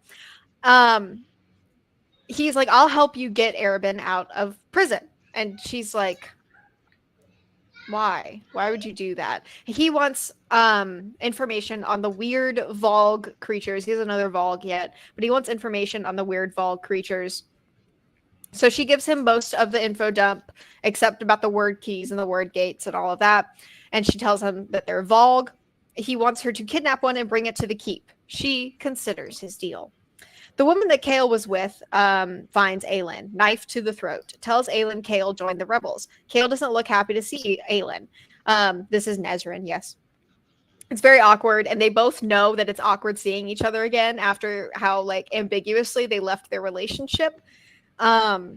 He's like, I'll help you get Arabin out of prison. And she's like, why would you do that? He wants information on the weird Vogue creatures. He has another Vogue yet, but he wants information on the weird Vogue creatures. So she gives him most of the info dump except about the word keys and the word gates and all of that, and she tells him that they're Vogue. He wants her to kidnap one and bring it to the keep. She considers his deal. The woman that Kale was with finds Aelin, knife to the throat, tells Aelin Kale joined the rebels. Kale doesn't look happy to see Aelin. This is Nezrin, yes. It's very awkward, and they both know that it's awkward seeing each other again after how ambiguously they left their relationship. They're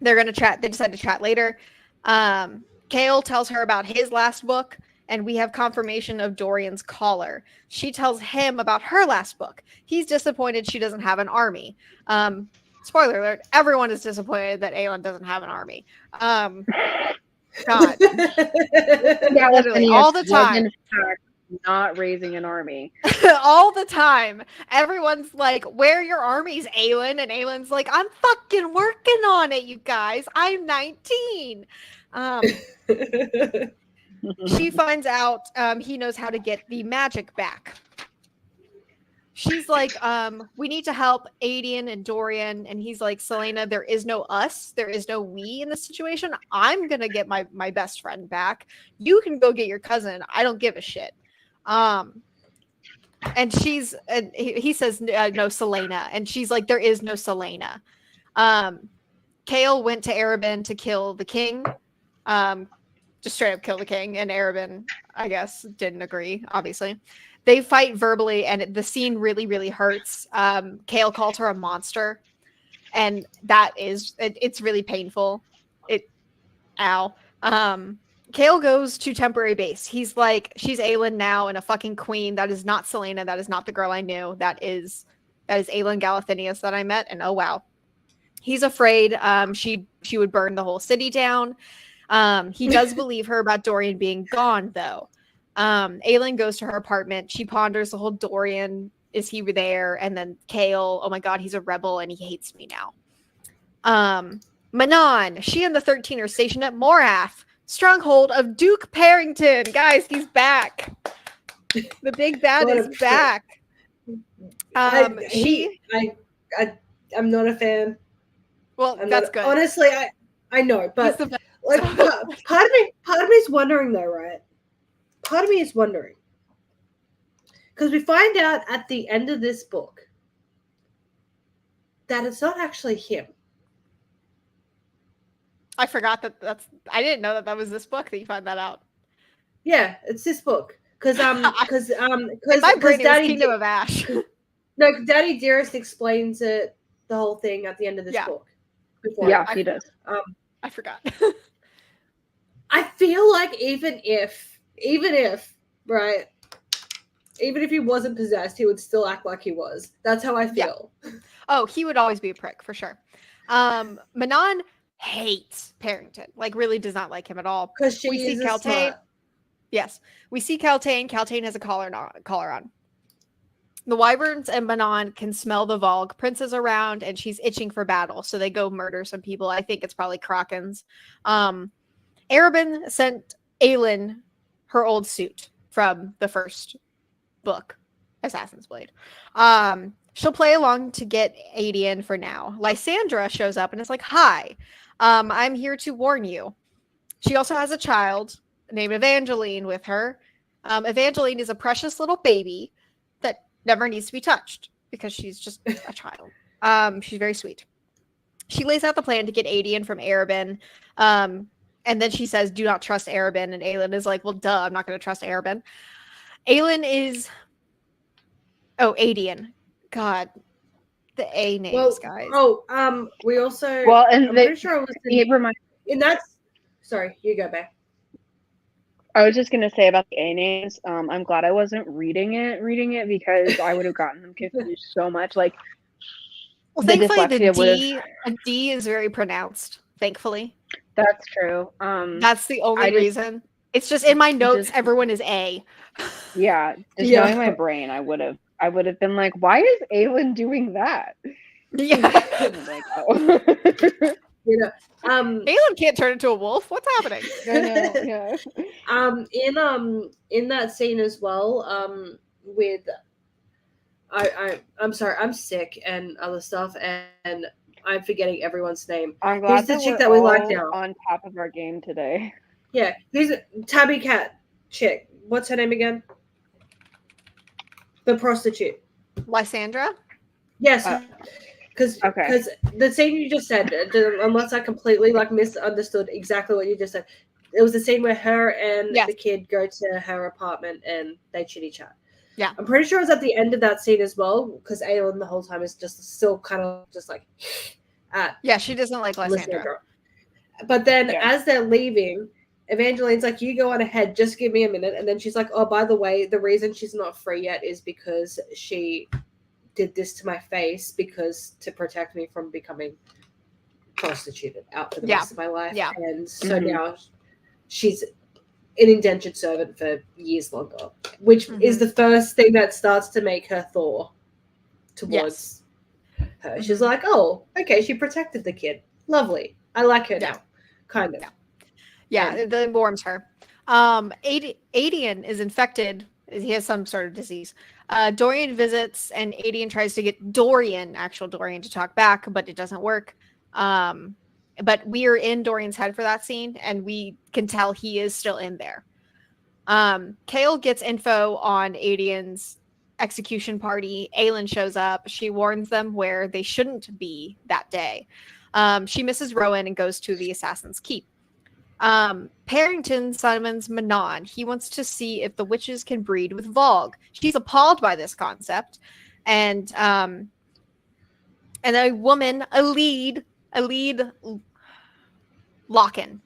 gonna chat. They decide to chat later. Kale tells her about his last book, and we have confirmation of Dorian's collar. She tells him about her last book. He's disappointed she doesn't have an army. Spoiler alert, everyone is disappointed that Aelin doesn't have an army. God. Literally, all the time. In fact, not raising an army. All the time. Everyone's like, where are your armies, Aelin? And Aelin's like, I'm fucking working on it, you guys. I'm 19. She finds out he knows how to get the magic back. She's like, we need to help Adian and Dorian. And he's like, Selena, there is no us. There is no we in this situation. I'm going to get my best friend back. You can go get your cousin. I don't give a shit. And he says, no, Selena. And she's like, there is no Selena. Kale went to Arabin to kill the king. Just straight up kill the king, and Arabin, I guess, didn't agree, obviously. They fight verbally, and the scene really, really hurts. Kale calls her a monster, and it's really painful. Ow. Kale goes to temporary base. He's like, she's Aelin now and a fucking queen. That is not Selena. That is not the girl I knew. That is Aelin Galathinius that I met, and oh wow. He's afraid she would burn the whole city down. He does believe her about Dorian being gone, though. Aelin goes to her apartment. She ponders the whole Dorian, is he there? And then Kale, oh my god, he's a rebel and he hates me now. Manon, she and the 13 are stationed at Morath, stronghold of Duke Parrington. Guys, he's back. The big bad is back. I'm not a fan. Well, that's good. Honestly, I know, but like part of me is wondering though, right? Part of me is wondering because we find out at the end of this book that it's not actually him. I forgot I didn't know that was this book that you found that out. Yeah, it's this book because my brain is Kingdom of Ash. No, Daddy Dearest explains the whole thing at the end of this book. He does. I forgot. I feel like even if right, even if he wasn't possessed, he would still act like he was. That's how I feel. Yeah. Oh, he would always be a prick for sure. Manon hates Parrington, like really does not like him at all. Because she We see is a Caltaine. smart. Yes, we see Caltaine. Caltaine has a collar on. The Wyverns and Manon can smell the Vogue. Prince is around, and she's itching for battle, so they go murder some people. I think it's probably Krakens. Arabin sent Aelin her old suit from the first book, Assassin's Blade. She'll play along to get Adian for now. Lysandra shows up and is like, "Hi, I'm here to warn you." She also has a child named Evangeline with her. Evangeline is a precious little baby that never needs to be touched because she's just a child. She's very sweet. She lays out the plan to get Adian from Arabin. And then she says, "Do not trust Arabin." And Aelin is like, "Well, duh, I'm not going to trust Arabin." Aelin is... Oh, Adian. God. The A names, guys. We also... Well, and I'm pretty sure it was in that... Sorry, you go back. I was just gonna say about the A names. I'm glad I wasn't reading it because I would have gotten them confused so much. Like, well, thankfully the D is very pronounced. Thankfully, that's true. That's the only reason. It's just in my notes. Everyone is A. Yeah, just knowing my brain, I would have been like, why is Aelin doing that? Yeah. Like, oh. You know, Aelin can't turn into a wolf. What's happening? I know, yeah. In that scene as well, with I'm sorry, I'm sick and other stuff, and I'm forgetting everyone's name. I'm glad who's the chick we're that we all like now? On top of our game today. Yeah, who's Tabby Cat chick? What's her name again? The prostitute. Lysandra? Yes. Because the scene you just said, unless I completely misunderstood exactly what you just said, it was the scene where her and the kid go to her apartment and they chitty chat. Yeah, I'm pretty sure it was at the end of that scene as well, because Aelin the whole time is just still kind of just like yeah, she doesn't like Lysandra. But then as they're leaving, Evangeline's like, "You go on ahead, just give me a minute." And then she's like, "Oh, by the way, the reason she's not free yet is because she did this to my face to protect me from becoming prostituted out for the rest of my life." Yeah. And so now she's an indentured servant for years longer, which is the first thing that starts to make her thaw towards her. She's like, "Oh, okay, she protected the kid. Lovely. I like her now." Kind of. Yeah, it warms her. Adian is infected. He has some sort of disease. Dorian visits, and Adian tries to get actual Dorian, to talk back, but it doesn't work. But we are in Dorian's head for that scene, and we can tell he is still in there. Kale gets info on Adian's execution party. Aelin shows up. She warns them where they shouldn't be that day. She misses Rowan and goes to the Assassin's Keep. Parrington summons Manon. He wants to see if the witches can breed with Vogue. She's appalled by this concept. And a woman, a lead Locken.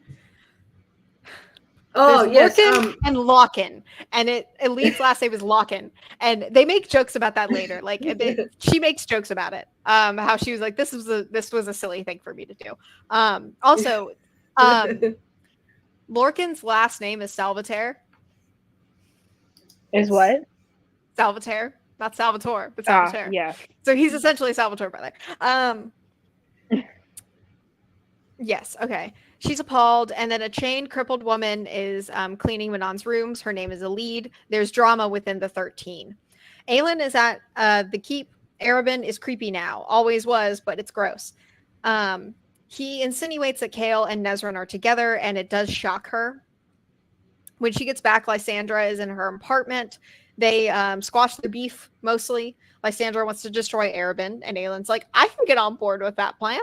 Oh, yes. And Locken. And Lead's last name is Locken. And they make jokes about that later. Like she makes jokes about it. How she was like, this was a silly thing for me to do. Also, Lorcan's last name is Salvatore. Is what? Salvatore. Not Salvatore, but Salvatore. Yeah. So he's essentially Salvatore brother. Yes, okay. She's appalled, and then a chained, crippled woman is cleaning Manon's rooms. Her name is Alid. There's drama within the 13. Aelin is at the keep. Arabin is creepy now. Always was, but it's gross. He insinuates that Kale and Nezran are together, and it does shock her. When she gets back, Lysandra is in her apartment. They squash their beef, mostly. Lysandra wants to destroy Arabin, and Aelin's like, I can get on board with that plan.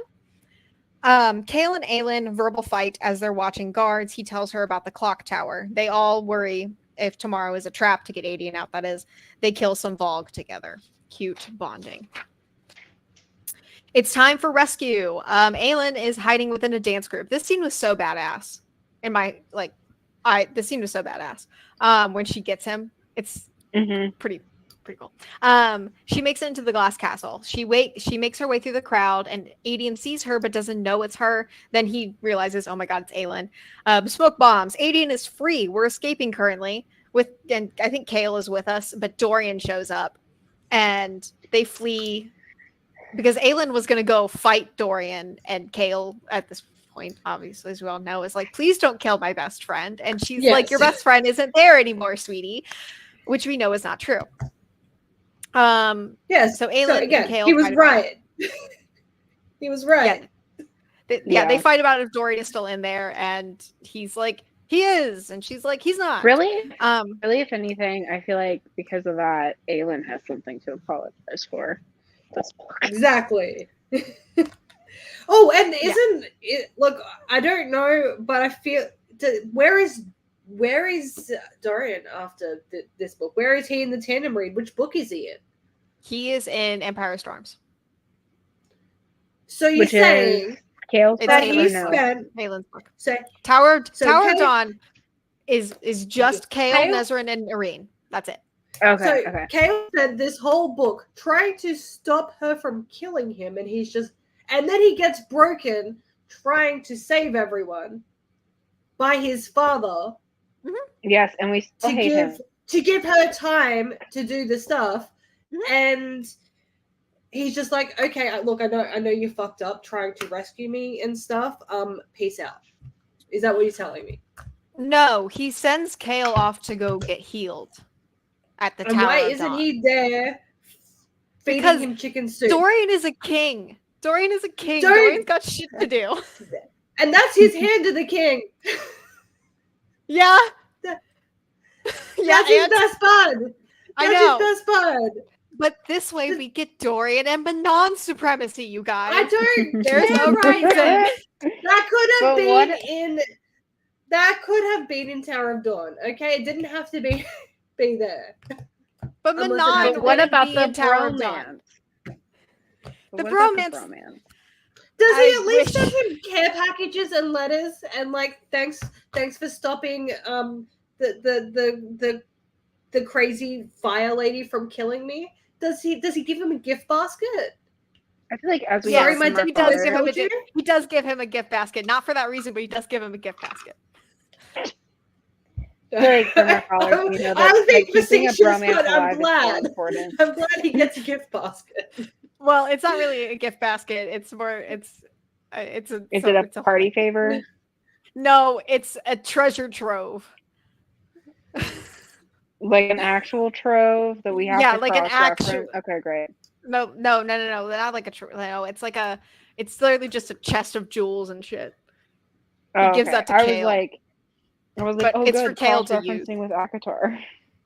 Kale and Aelin verbal fight as they're watching guards. He tells her about the clock tower. They all worry if tomorrow is a trap to get Adian out, that is. They kill some Vogue together. Cute bonding. It's time for rescue. Aelin is hiding within a dance group. This scene was so badass. This scene was so badass. When she gets him, it's Pretty cool. She makes it into the glass castle. She makes her way through the crowd, and Adian sees her but doesn't know it's her. Then he realizes, oh my god, it's Aelin. Smoke bombs. Adian is free. We're escaping currently. And I think Kale is with us, but Dorian shows up, and they flee because Aelin was going to go fight Dorian, and Kale at this point, obviously, as we all know, is like, please don't kill my best friend. And she's like, your best friend isn't there anymore, sweetie, which we know is not true. Yes. So Aelin So again, and Kale he was right. He was right. Yeah. They fight about if Dorian is still in there, and he's like, he is, and she's like, he's not. Really? Really, if anything, I feel like because of that, Aelin has something to apologize for. Exactly. Oh, and isn't it? Look, I don't know, but I feel where is Dorian after this book? Where is he in the tandem read? Which book is he in? He is in Empire Storms. So you're saying Kale's that he spent Aelin's book. So Tower Kale, of Dawn is just Kale, Nezrin, and Irene. That's it. Okay. So Kale spent this whole book trying to stop her from killing him, and and then he gets broken trying to save everyone by his father. Mm-hmm. Yes, and we still hate him. To give her time to do the stuff, and he's just like, okay, look, I know you fucked up trying to rescue me and stuff. Peace out. Is that what you're telling me? No, he sends Kale off to go get healed at the Tower. And why isn't he there feeding him chicken soup? Dorian is a king. Dorian's got shit to do. And that's his hand to the king. Yeah. That's his best bud. I know. His best bud. But this way we get Dorian and Manon supremacy, you guys. I don't. There's no reason. That could have been in Tower of Dawn. Okay, it didn't have to be there. But Manon, what about the bromance? The bromance. Does he at least send him care packages and letters and like thanks for stopping the crazy fire lady from killing me? Does he give him a gift basket? I feel like as we he does give him a gift basket, not for that reason, but he does give him a gift basket. Like from our college, you know, I was being facetious, but I'm glad he gets a gift basket. Well, it's not really a gift basket. It's more. Is it a party favor? No, it's a treasure trove. Like an actual trove that we have. Yeah, to like an actual. Okay, great. No, not like a trove. No, it's like a. It's literally just a chest of jewels and shit. He gives that to Kale. I was like, but it's for Kale to use. With Akatar.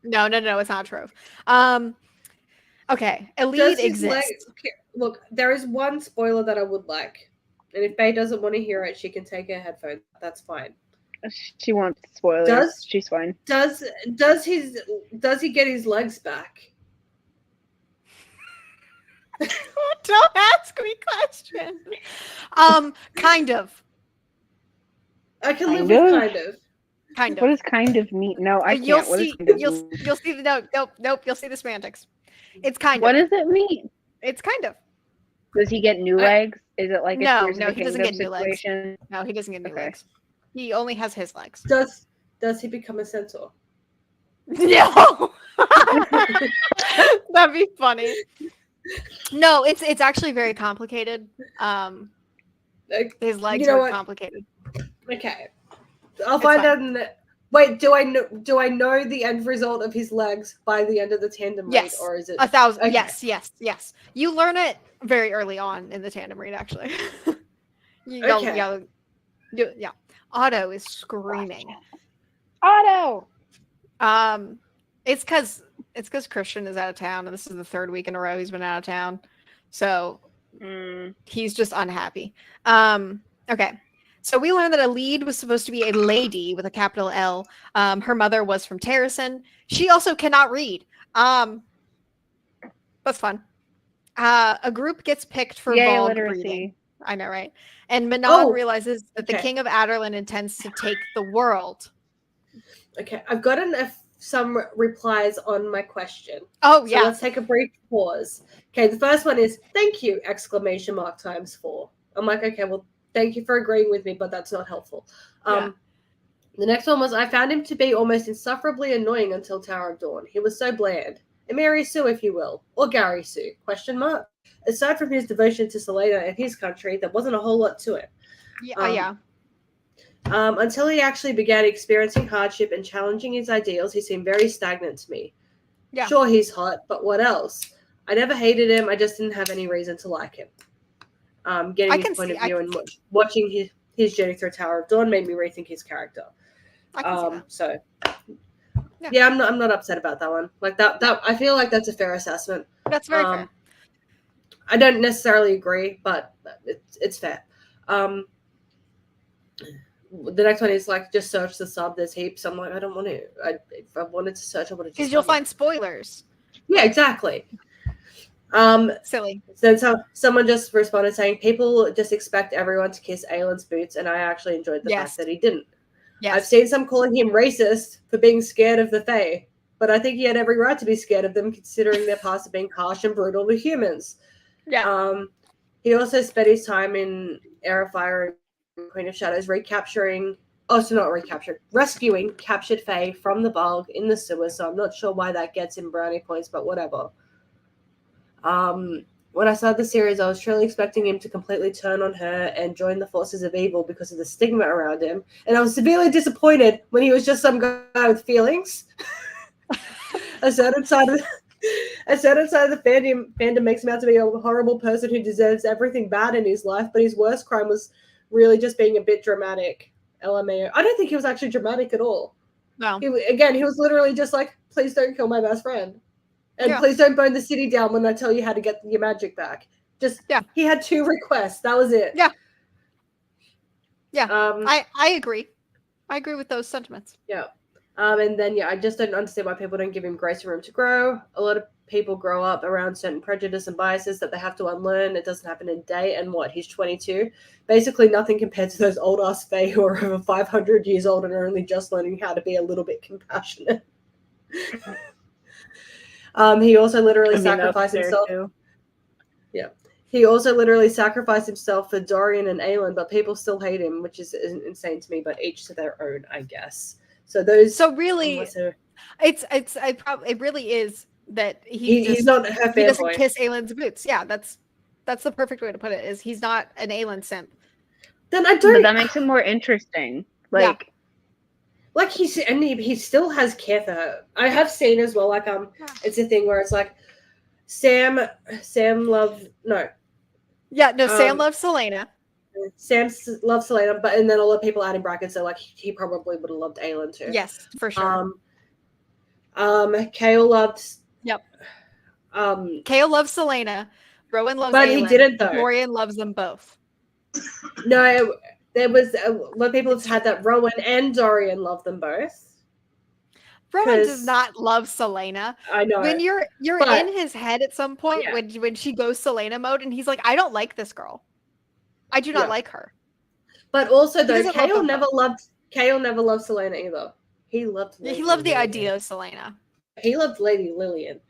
No, it's not a trove. Okay, Elite exists. Look, there is one spoiler that I would like, and if Faye doesn't want to hear it, she can take her headphones. That's fine. She wants spoilers. She's fine. Does he get his legs back? Don't ask me questions. Kind of. I can live with kind of. Kind of. What does kind of mean? No, I can't. You'll see the nope. You'll see the semantics. It's kind of. What does it mean? It's kind of. Does he get new legs? Is it like no? He doesn't get new legs. No, he doesn't get new legs. He only has his legs. Does he become a centaur? No. That'd be funny. No, it's actually very complicated. His legs are complicated. Okay. I'll find out in the... Wait, do I know the end result of his legs by the end of the tandem read, or is it 1,000? Okay. Yes. You learn it very early on in the tandem read, actually. Yeah. Otto is screaming. Otto. It's because Christian is out of town, and this is the third week in a row he's been out of town, so he's just unhappy. Okay. So we learned that Elide was supposed to be a lady with a capital L. Her mother was from Terrason. She also cannot read. That's fun. A group gets picked for Vogue reading. I know, right? And Manon realizes that the king of Adarlan intends to take the world. Okay, I've got some replies on my question. Oh, So yeah. let's take a brief pause. Okay, the first one is thank you, exclamation mark ×4. I'm like, okay, well, thank you for agreeing with me, but that's not helpful. Yeah. The next one was I found him to be almost insufferably annoying until Tower of Dawn. He was so bland. A Mary Sue, if you will. Or Gary Sue, ? Aside from his devotion to Selena and his country, there wasn't a whole lot to it. Yeah. Until he actually began experiencing hardship and challenging his ideals, he seemed very stagnant to me. Yeah. Sure, he's hot, but what else? I never hated him. I just didn't have any reason to like him. Getting his point of view and watching his journey through Tower of Dawn made me rethink his character. I can see that. So, yeah, I'm not upset about that one. Like that I feel like that's a fair assessment. That's very fair. I don't necessarily agree, but it's fair. The next one is like just search the sub. There's heaps. I'm like, I don't want to. If I wanted to search, I would have just. Because you'll find spoilers. Yeah, exactly. Silly. So someone just responded saying people just expect everyone to kiss Aylin's boots, and I actually enjoyed the fact that he didn't. Yes. I've seen some calling him racist for being scared of the Fae, but I think he had every right to be scared of them, considering their past of being harsh and brutal to humans. Yeah. He also spent his time in Air of Fire and Queen of Shadows rescuing captured Fae from the Bulg in the sewer, so I'm not sure why that gets him brownie points, but whatever. When I started the series, I was truly expecting him to completely turn on her and join the forces of evil because of the stigma around him, and I was severely disappointed when he was just some guy with feelings. A certain side of the fandom makes him out to be a horrible person who deserves everything bad in his life, but his worst crime was really just being a bit dramatic. LMAO. I don't think he was actually dramatic at all. No. He was literally just like, please don't kill my best friend. And please don't burn the city down when I tell you how to get your magic back. He had 2 requests. That was it. Yeah. Yeah. I agree. I agree with those sentiments. Yeah. And then, I just don't understand why people don't give him grace and room to grow. A lot of people grow up around certain prejudice and biases that they have to unlearn. It doesn't happen in a day. And he's 22. Basically nothing compared to those old-ass Fae who are over 500 years old and are only just learning how to be a little bit compassionate. He also literally sacrificed himself. Yeah. He also literally sacrificed himself for Dorian and Aelin, but people still hate him, which is insane to me, but each to their own, I guess. So really it really is that he's not her he doesn't kiss Aylin's boots. Yeah, that's the perfect way to put it, is he's not an Aelin simp. Then I don't. But that makes it more interesting. Like he still has care for her. I have seen as well, it's a thing where it's like Sam loves Sam loves Selena. Sam loves Selena, and then a lot of people add in brackets, so he probably would have loved Aelin too. Yes, for sure. Kale loved. Yep. Kale loves Selena. Rowan loves but Aelin. He didn't though. Dorian loves them both. No. There was a lot of people have had that Rowan and Dorian love them both. Rowan does not love Selena. I know. When you're in his head at some point when she goes Selena mode and he's like, I don't like this girl. I do not like her. But also though, Kale never loved Selena either. He loved the idea of Selena. He loved Lady Lillian.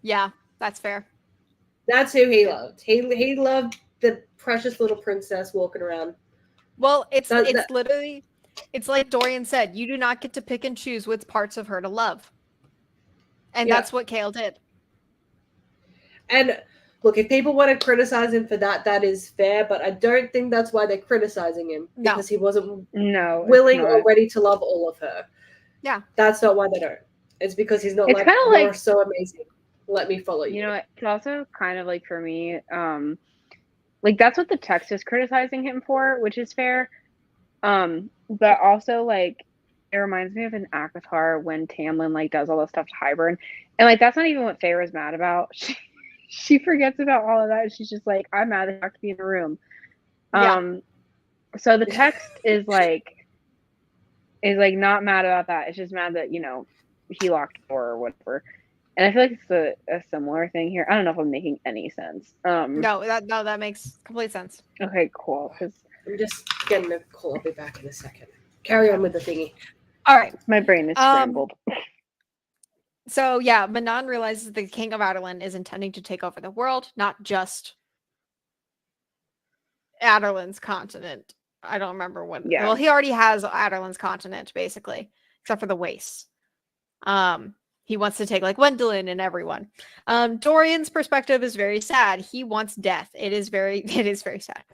Yeah, that's fair. That's who he loved. He loved the precious little princess walking around. Well, it's literally, it's like Dorian said, you do not get to pick and choose which parts of her to love. And that's what Kale did. And look, if people want to criticize him for that, that is fair, but I don't think that's why they're criticizing him. Because he wasn't willing or ready to love all of her. Yeah. That's not why they don't. It's because he's not you're so amazing. Let me follow you. You know, it's also kind of like for me, that's what the text is criticizing him for, which is fair. But also it reminds me of an ACOTAR when Tamlin does all this stuff to Hybern, and that's not even what Feyre's mad about. She forgets about all of that. She's just like, I'm mad that I have to be in the room. So the text is not mad about that. It's just mad that he locked the door or whatever. And I feel like it's a similar thing here. I don't know if I'm making any sense. No, that makes complete sense. Okay, cool. I'm just getting a call. I'll be back in a second. Carry on with the thingy. All right. My brain is scrambled. So yeah, Manon realizes the king of Adarlan is intending to take over the world, not just Adarlan's continent. I don't remember what. Yeah. Well, he already has Adarlan's continent, basically, except for the wastes. He wants to take like Gwendolyn and everyone. Dorian's perspective is very sad. He wants death. It is very sad.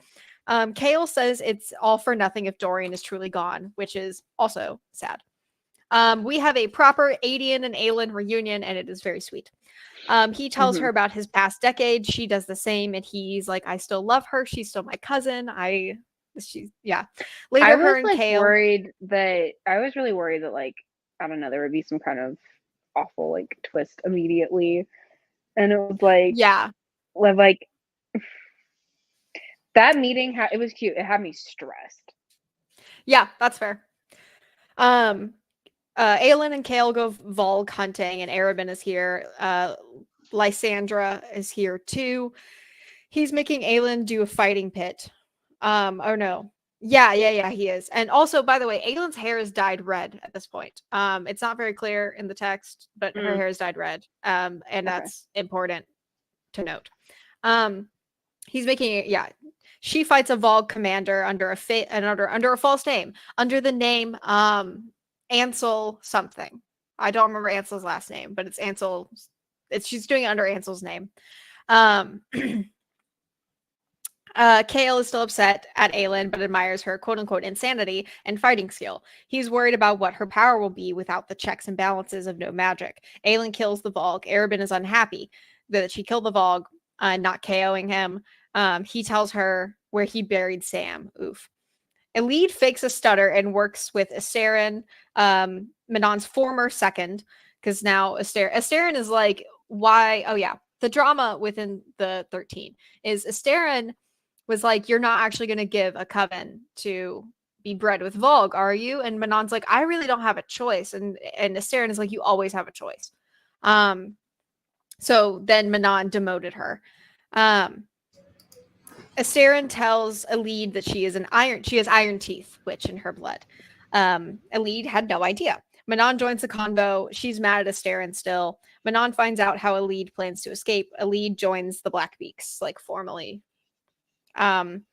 Kale says it's all for nothing if Dorian is truly gone, which is also sad. We have a proper Adian and Aelin reunion, and it is very sweet. He tells her about his past decade. She does the same, and he's like, "I still love her. She's still my cousin. Yeah." Later, I was her and like Kale. I was really worried that like I don't know there would be some kind of awful like twist immediately, and it was like like that meeting. It was cute. It had me stressed. Yeah, that's fair. Aelin and Kale go Volg hunting, and Arabin is here. Lysandra is here too. He's making Aelin do a fighting pit. Oh no. Yeah, he is. And also, by the way, Aelin's hair is dyed red at this point. It's not very clear in the text, but her hair is dyed red. And that's important to note. He's making it, She fights a Volg commander under a false name, under the name Ansel something. I don't remember Ansel's last name, but it's Ansel. She's doing it under Ansel's name. Kale is still upset at Aelin, but admires her quote-unquote insanity and fighting skill. He's worried about what her power will be without the checks and balances of no magic. Aelin kills the Volg. Arabin is unhappy that she killed the Volg, not KOing him. He tells her where he buried Sam. Oof. Elide fakes a stutter and works with Asterin, Manon's former second, because now Asterin is like, why? Oh yeah, the drama within the 13 is Asterin was like, you're not actually going to give a coven to be bred with Volg, are you? And Manon's like, I really don't have a choice. And Asterin is like, you always have a choice. So then Manon demoted her. Asterin tells Elide that she has iron teeth, which in her blood. Elide had no idea. Manon joins the convo. She's mad at Asterin still. Manon finds out how Elide plans to escape. Elide joins the Blackbeaks, like formally. Adian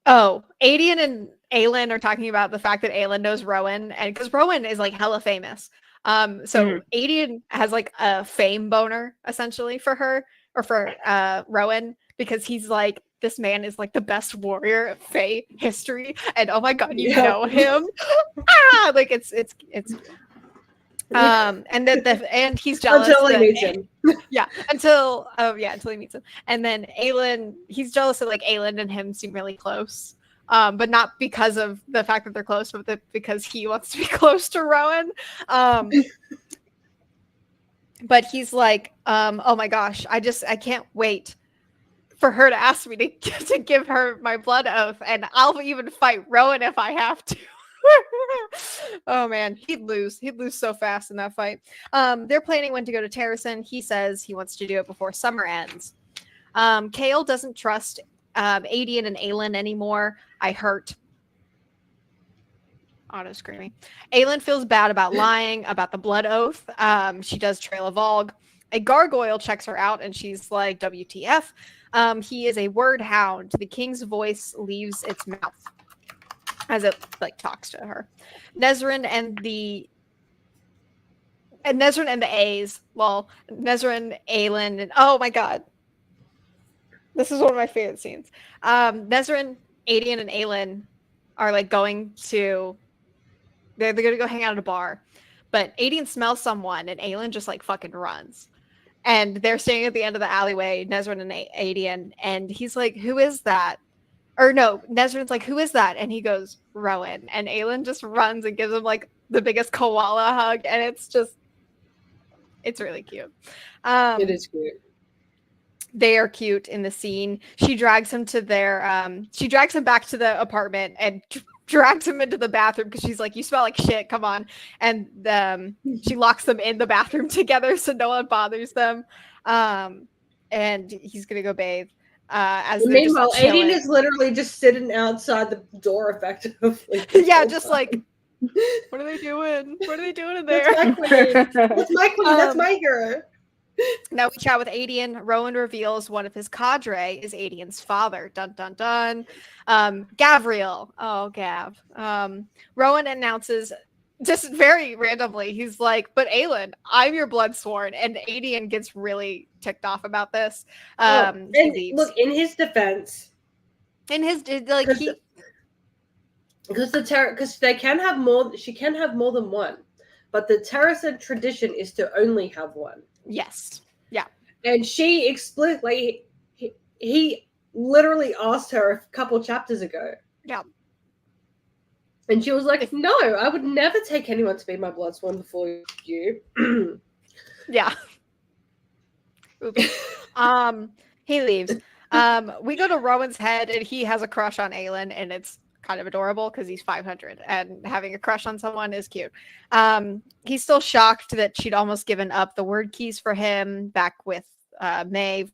and Aelin are talking about the fact that Aelin knows Rowan, and because Rowan is like hella famous. Adian has like a fame boner essentially for her, or for Rowan, because he's like, this man is like the best warrior of Fae history, and oh my god, you know him. Like it's and then and he's jealous until he meets him. until he meets him. And then Aelin, he's jealous that like Aelin and him seem really close. But not because of the fact that they're close, but because he wants to be close to Rowan. But he's like, oh my gosh, I can't wait for her to ask me to give her my blood oath, and I'll even fight Rowan if I have to. Oh man, he'd lose so fast in that fight. They're planning when to go to Terrason. He says he wants to do it before summer ends. Kale doesn't trust Adian and Aelin anymore. I hurt. Auto screaming. Aelin feels bad about lying about the blood oath. She does trail a Volg. A gargoyle checks her out, and she's like, WTF. He is a word hound. The king's voice leaves its mouth as it like talks to her. Nezrin and the A's. Well, Nezrin, Aelin, and oh my god. This is one of my favorite scenes. Nezrin, Adian, and Aelin are like going to they're gonna go hang out at a bar. But Adian smells someone and Aelin just like fucking runs. And they're standing at the end of the alleyway, Nezrin and Adian, and he's like, who is that? Or no, Nezrin's like, who is that? And he goes, Rowan. And Aelin just runs and gives him like the biggest koala hug, and it's really cute. It is cute. They are cute in the scene. She drags him to she drags him back to the apartment and drags him into the bathroom because she's like, you smell like shit, come on. And she locks them in the bathroom together so no one bothers them. And he's gonna go bathe. as they're Meanwhile, just Aiden chilling. is literally just sitting outside the door, effectively. Yeah, just like, what are they doing? What are they doing in there? That's my queen. That's my queen. That's my hero. Now we chat with Adian. Rowan reveals one of his cadre is Adian's father. Dun dun dun. Gavriel. Oh, Gav. Rowan announces just very randomly. He's like, "But Aelin, I'm your bloodsworn," and Adian gets really ticked off about this. He And leaves. look, in his defense, In his like he because they can have more. She can have more than one, but the Terrace tradition is to only have one. yes. Yeah. And she explicitly, he literally asked her a couple chapters ago. Yeah. And she was like, "No, I would never take anyone to be my bloodsworn before you." Yeah. He leaves. We go to Rowan's head, and he has a crush on Aelin, and it's kind of adorable because he's 500, and having a crush on someone is cute. He's still shocked that she'd almost given up the word keys for him back with Maeve.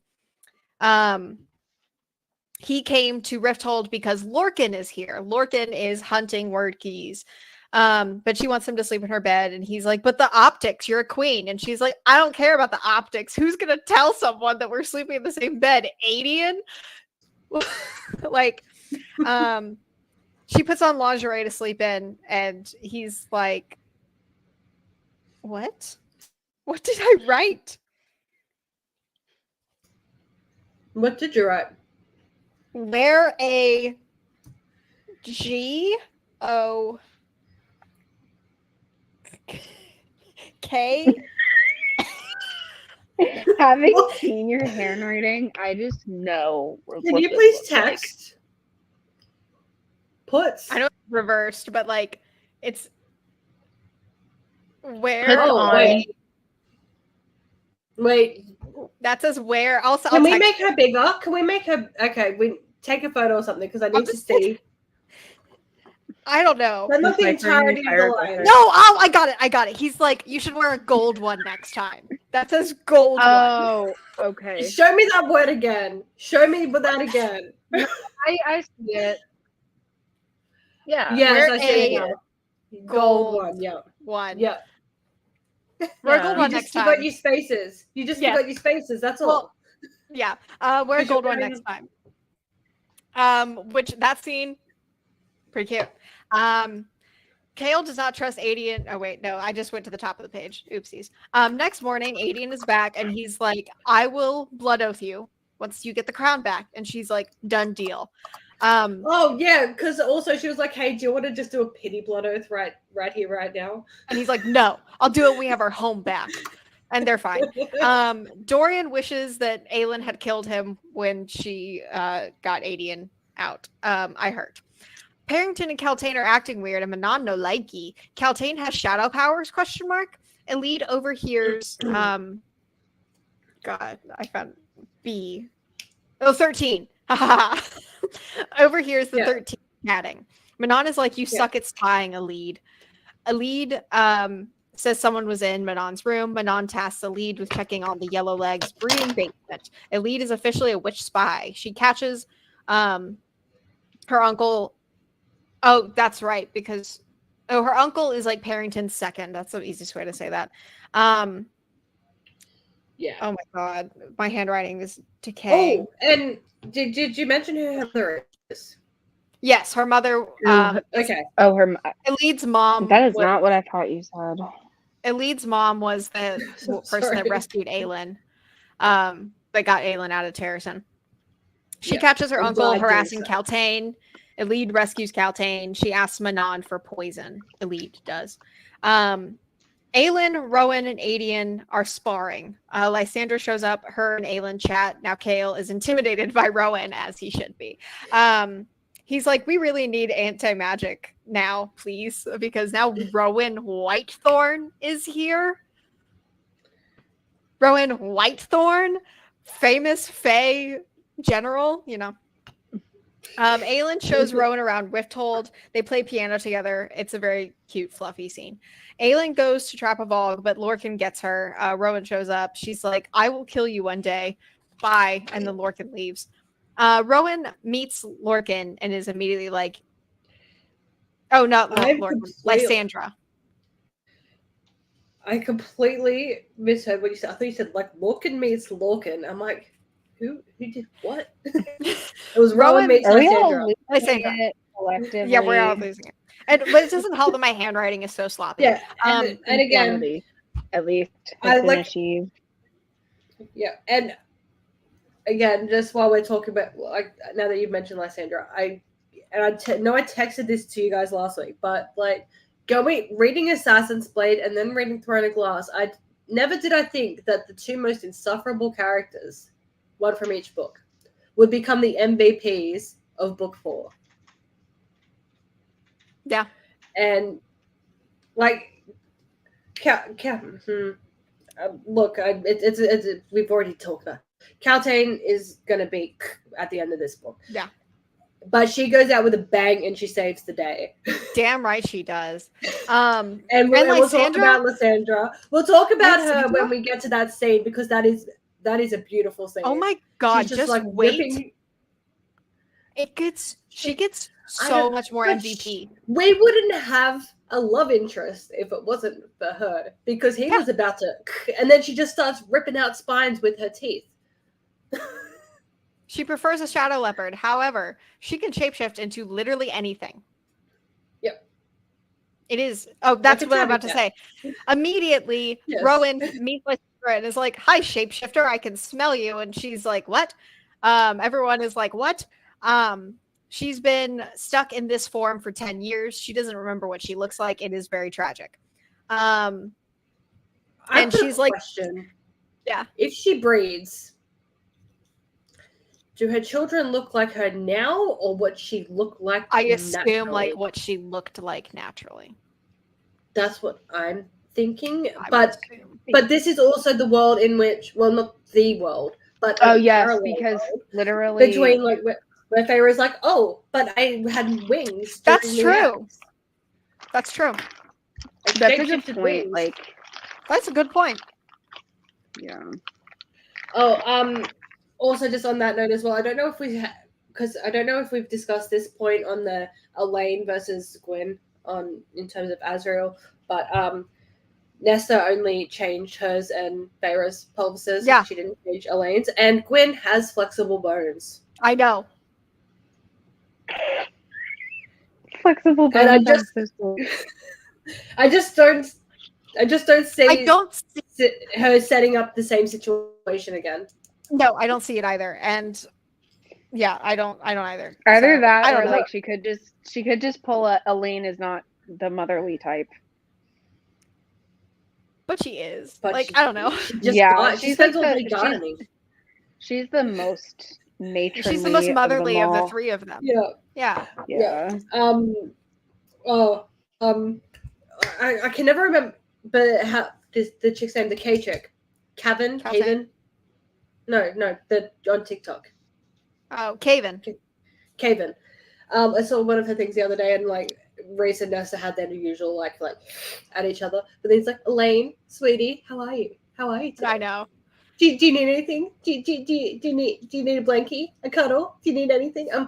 He came to Rifthold because Lorcan is here. Lorcan is hunting word keys. But she wants him to sleep in her bed, and he's like, "But the optics, you're a queen." And she's like, "I don't care about the optics. Who's gonna tell someone that we're sleeping in the same bed? Adian?" Like, she puts on lingerie to sleep in, and he's like, "What? What did I write?" What did you write? Wear a G-O K. Having seen your handwriting, I just know. Can you please text? Puts. I know it's reversed, but like it's where. Puts Oh, on. Wait. That says where. Also, Can we make her bigger? Can we make her? Okay, we take a photo or something because I need to see. I don't know. But not the entirety of the line. No, oh, I got it. I got it. He's like, you should wear a gold one next time. That says gold one. Oh, okay. Show me that word again. Show me that again. I see it. Yeah. Yes, Wear I see it a now. Gold one. Yeah. One. Yeah. Wear a gold You one just next time. forgot your spaces. You just Yeah. forgot your spaces. That's all. Well, yeah. Wear a 'Cause you're gold one wearing- next time. Which that scene, pretty cute. Kale does not trust Adian. Oh wait, no, I just went to the top of the page. Oopsies. Next morning, Adian is back, and he's like, "I will blood oath you once you get the crown back." And she's like, "Done deal." Oh yeah, because also she was like, "Hey, do you want to just do a pity blood oath right here, right now?" And he's like, "No, I'll do it when we have our home back." And they're fine. Dorian wishes that Aelin had killed him when she got Adian out. I heard. Parrington and Kaltane are acting weird, and Manon no likey. Kaltane has shadow powers? ? Elide overhears. God, I found B. Oh, 13. Overhears the 13 chatting. Manon is like, "You suck at spying, Elide." Elide says someone was in Manon's room. Manon tasks Elide with checking on the Yellow Legs breeding basement. Elide is officially a witch spy. She catches her uncle. Oh, that's right, because her uncle is like Parrington's second. That's the easiest way to say that. Yeah. Oh my god, my handwriting is decaying. Oh, and did you mention who her mother is? Yes, her mother. Okay. Oh, her. Elide's mom. That is not what I thought you said. Elide's mom was the person that rescued Aelin. That got Aelin out of Terrason. She catches her uncle harassing Kaltane. Elide rescues Kaltane. She asks Manon for poison. Elide does. Aelin, Rowan, and Adian are sparring. Lysandra shows up. Her and Aelin chat. Now Kale is intimidated by Rowan, as he should be. He's like, "We really need anti-magic now, please, because now Rowan Whitethorn is here." Rowan Whitethorn, famous Fae general, you know. Aelin shows Rowan around Rifthold. They play piano together. It's a very cute, fluffy scene. Aelin goes to trap a Vogue, but Lorcan gets her. Rowan shows up. She's like, "I will kill you one day. Bye." And then Lorcan leaves. Rowan meets Lorcan and is immediately like, oh, not Lorcan, Lysandra. I completely misheard what you said. I thought you said like Lorcan meets Lorcan. I'm like, who did what? It was Rowan meets Lysandra. Collectively. Yeah, we're all losing it. But it doesn't help that my handwriting is so sloppy. Yeah, and again, at least has been achieved. Yeah, and again, just while we're talking about, like, now that you've mentioned Lysandra, I texted this to you guys last week, but like reading Assassin's Blade and then reading Throne of Glass, I never did I think that the two most insufferable characters, one from each book, would become the MVPs of book 4. Yeah, and like, look, we've already talked about. Kaltain is gonna be at the end of this book. Yeah. But she goes out with a bang and she saves the day. Damn right she does. And we'll talk about Lysandra. We'll talk about her when we get to that scene, because that is a beautiful scene. Oh my god, She's just like wait. She gets so much more MVP. We wouldn't have a love interest if it wasn't for her, because he was about to, and then she just starts ripping out spines with her teeth. She prefers a shadow leopard. However, she can shapeshift into literally anything. Yep. It is. Oh, that's what I'm about to say. Immediately, Rowan meets Lysandra and is like, "Hi, shapeshifter. I can smell you." And she's like, "What?" Everyone is like, "What?" She's been stuck in this form for 10 years. She doesn't remember what she looks like. It is very tragic. And she's like, question. Yeah. If she breeds, do her children look like her now, or what she looked like? I assume like what she looked like naturally. That's what I'm thinking. But this is also the world in which, well, not the world, but because literally between like where Feyre's like, oh, but I had wings. That's true. That's true. That's a good point. Wings. Like, that's a good point. Yeah. Oh, also, just on that note as well, I don't know if we've discussed this point on the Elaine versus Gwyn in terms of Azrael, but Nesta only changed hers and Feyre's pelvises. Yeah. She didn't change Elaine's, and Gwyn has flexible bones. I know. Flexible bones. And I just don't see her setting up the same situation again. No, I don't see it either. And yeah, I don't either. Either that, I don't know. Like she could just pull Elaine is not the motherly type. But she is. But I don't know. She's like gardening. She's the most matronly. She's the most motherly of the three of them. Yeah. I can never remember, but how the chick's name, the K chick, Caven. No, on TikTok. Oh, Caven. I saw one of her things the other day, and like Reese and Nesta had their usual like at each other, but then it's like, Elaine, sweetie, how are you? Today? I know. Do you need anything? Do you need a blankie, a cuddle? Do you need anything? I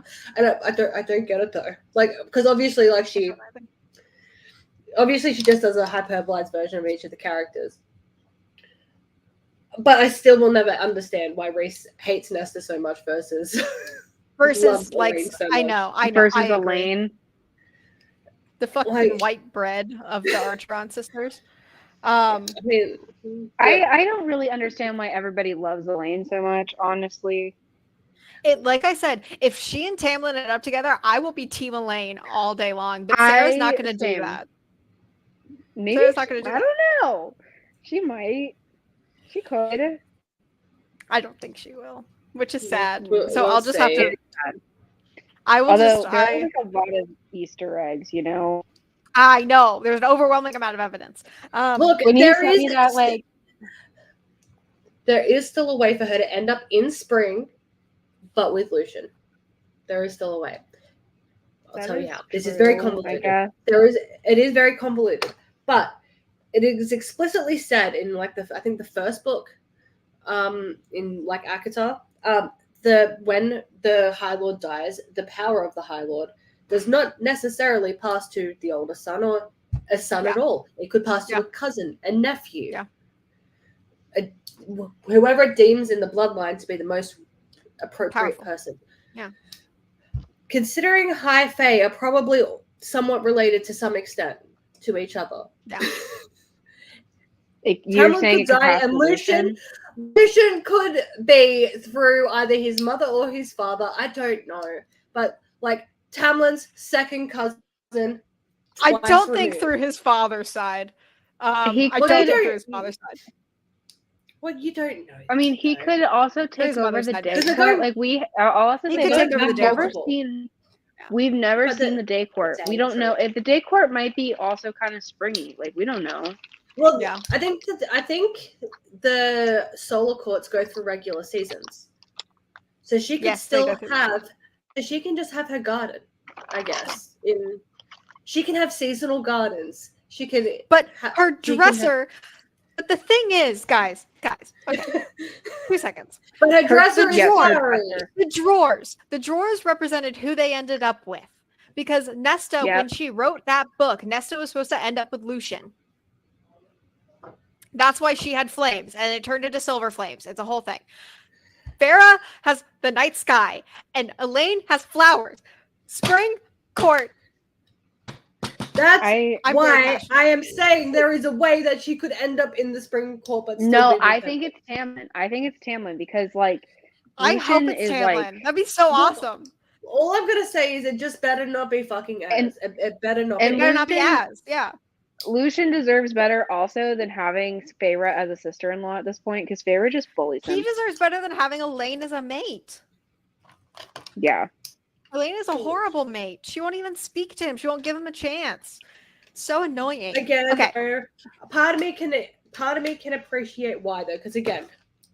don't get it though. Like, because obviously she just does a hyperbolized version of each of the characters. But I still will never understand why Reese hates Nesta so much versus like so I know versus Elaine. The fucking white bread of the Archeron sisters. I mean, I don't really understand why everybody loves Elaine so much, honestly. Like I said, if she and Tamlin end up together, I will be Team Elaine all day long. But Sarah's not going to do that. Maybe Sarah's not going to do that. I don't know. She might. She could. I don't think she will, which is sad. So I'll just have to. I will Although there's like a lot of Easter eggs, you know. I know there's an overwhelming amount of evidence. Look, when you tell me that, like, there is still a way for her to end up in spring, but with Lucian. There is still a way. I'll tell you how. This is very convoluted. It is very convoluted, but it is explicitly said in like I think the first book, in like ACOTAR, when the High Lord dies, the power of the High Lord does not necessarily pass to the older son or a son at all. It could pass to a cousin, a nephew, whoever it deems in the bloodline to be the most appropriate person. Yeah. Considering High Fae are probably somewhat related to some extent to each other. Yeah. You're saying it could die, pass and to Lucian? Lucian could be through either his mother or his father. I don't know, but like Tamlin's second cousin. I don't think through his father's side. I don't think through his father's side. Well, you don't know. I mean, he could also take over the day court. Like I'll also say, we've never seen the day court. We don't know if the day court might be also kind of springy. Like we don't know. Well, yeah, I think the solar courts go through regular seasons, so she could still have. She can just have her garden, I guess. She can have seasonal gardens. She can, but her dresser. But the thing is, guys, okay, 2 seconds. But her dresser is the drawers represented who they ended up with, because Nesta, when she wrote that book, Nesta was supposed to end up with Lucian. That's why she had flames, and it turned into silver flames. It's a whole thing. Farah has the night sky, and Elaine has flowers. Spring court. That's why I am saying there is a way that she could end up in the spring court, but no, I think it's Tamlin. I think it's Tamlin because, like, I hope it's Tamlin. That'd be so awesome. All I'm gonna say is it just better not be fucking Az. It better not. It better not be Az. Yeah. Lucian deserves better also than having Feyre as a sister-in-law at this point, because Feyre just bullies him. He deserves better than having Elaine as a mate. Yeah. Elaine is a horrible mate. She won't even speak to him. She won't give him a chance. So annoying. Again, part of me can appreciate why though, because again,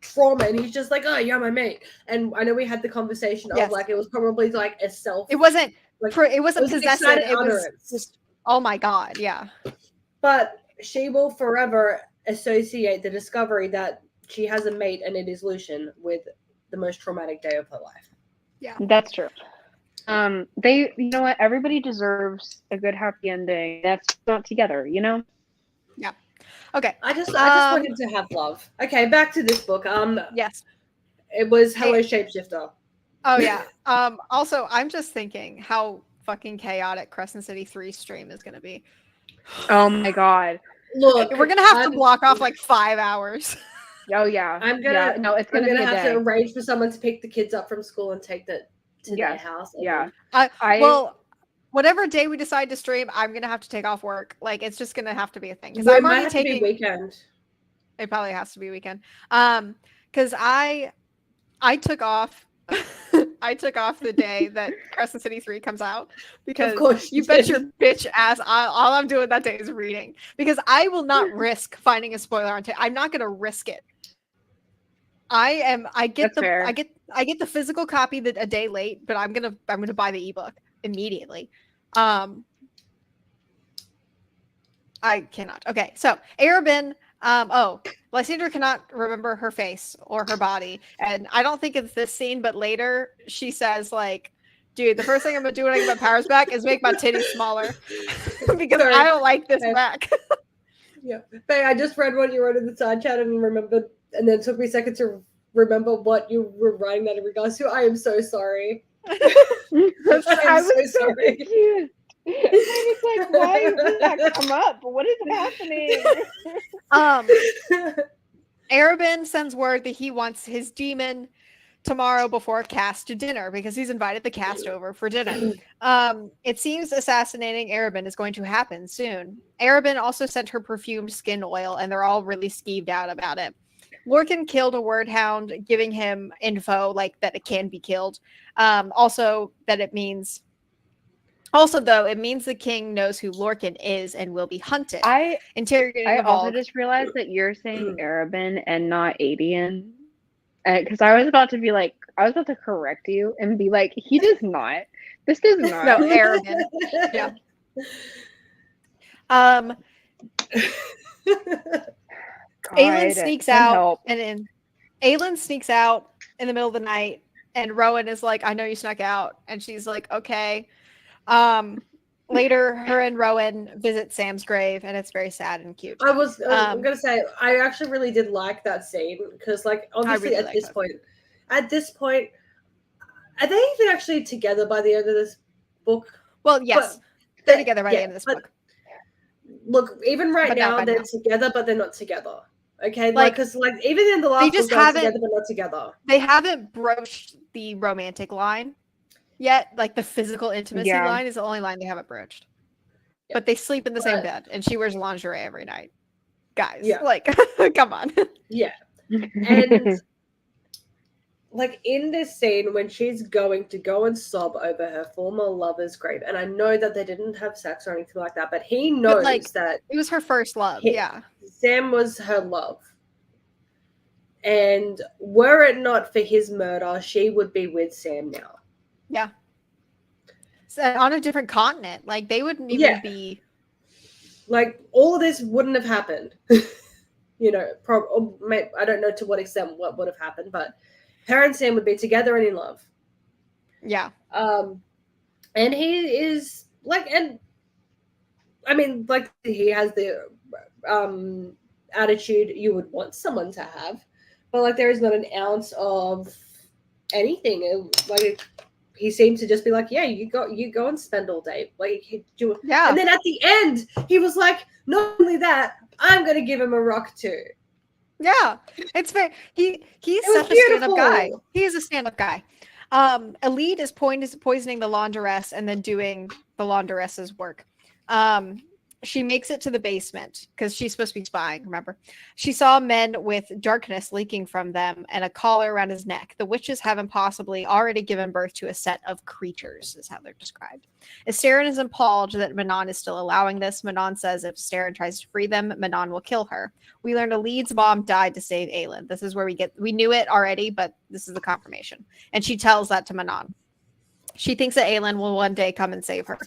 trauma, and he's just like, oh, you're my mate. And I know we had the conversation of like it was probably like a self. It wasn't. It wasn't possessive. It was just. Oh my god. Yeah. But she will forever associate the discovery that she has a mate and it is Lucian with the most traumatic day of her life. Yeah, that's true. You know what? Everybody deserves a good happy ending. That's not together, you know? Yeah. Okay. I just wanted to have love. Okay, back to this book. Yes. It was Hello Shapeshifter. Oh yeah. Also, I'm just thinking how fucking chaotic Crescent City 3 stream is gonna be. Oh my god. Look, we're gonna have to block off like 5 hours. Oh yeah. I'm gonna it's gonna have to arrange for someone to pick the kids up from school and take that to their house. Yeah. Well, whatever day we decide to stream, I'm gonna have to take off work. Like it's just gonna have to be a thing. Because I'm already taking weekend. It probably has to be weekend. Because I took off I took off the day that Crescent City 3 comes out because you bet your bitch ass all I'm doing that day is reading, because I will not risk finding a spoiler on I'm not gonna risk it. I get the physical copy a day late, but I'm gonna buy the ebook immediately. I cannot. Okay, so Arabin, Lysandra cannot remember her face or her body, and I don't think it's this scene, but later she says like, dude, the first thing I'm gonna do when I get my powers back is make my titties smaller because I don't like this back. Yeah, Faye, I just read what you wrote in the side chat and remembered, and then it took me a second to remember what you were writing that in regards to. I am so sorry. I was so confused. It's like, why did that come up? What is happening? Arabin sends word that he wants his demon tomorrow before cast to dinner because he's invited the cast over for dinner. It seems assassinating Arabin is going to happen soon. Arabin also sent her perfumed skin oil, and they're all really skeeved out about it. Lorcan killed a word hound, giving him info like that it can be killed. Also, it means the king knows who Lorcan is and will be hunted. I also just realized that you're saying Arabin and not Adian. Because I was about to correct you and be like, he does not. This does not. No, Arabin. Yeah. Aelin sneaks out in the middle of the night And Rowan is like, I know you snuck out. And she's like, okay. Later, her and Rowan visit Sam's grave, and it's very sad and cute. I'm gonna say I actually really did like that scene because, like, obviously really at this point, are they even actually together by the end of this book? Well, yes, they're together by the end of this book. Look, even right now they're together, but they're not together. Okay, like because even in the last book, they're together but not together. They haven't broached the romantic line yet. Like the physical intimacy line is the only line they haven't broached. Yeah. But they sleep in the same bed, and she wears lingerie every night. Guys, like, come on. Yeah, and like in this scene when she's going to go and sob over her former lover's grave, and I know that they didn't have sex or anything like that, but he knows that it was her first love. Sam was her love, and were it not for his murder, she would be with Sam now. Yeah. So on a different continent, like they wouldn't even be. Like all of this wouldn't have happened. You know, I don't know to what extent what would have happened, but her and Sam would be together and in love. Yeah. And he is like, and I mean, like he has the attitude you would want someone to have, but like there is not an ounce of anything. Like he seems to just be like, yeah, you go and spend all day. Like and then at the end, he was like, not only that, I'm gonna give him a rock too. Yeah, it's very he's such a stand-up guy. He is a stand-up guy. Elite is poisoning the laundress and then doing the laundress's work. She makes it to the basement because she's supposed to be spying, remember? She saw men with darkness leaking from them and a collar around his neck. The witches have possibly already given birth to a set of creatures, is how they're described. Esterin is appalled that Manon is still allowing this. Manon says if Esterin tries to free them, Manon will kill her. We learned Elid's mom died to save Aelin. This is where we knew it already, but this is the confirmation. And she tells that to Manon. She thinks that Aelin will one day come and save her.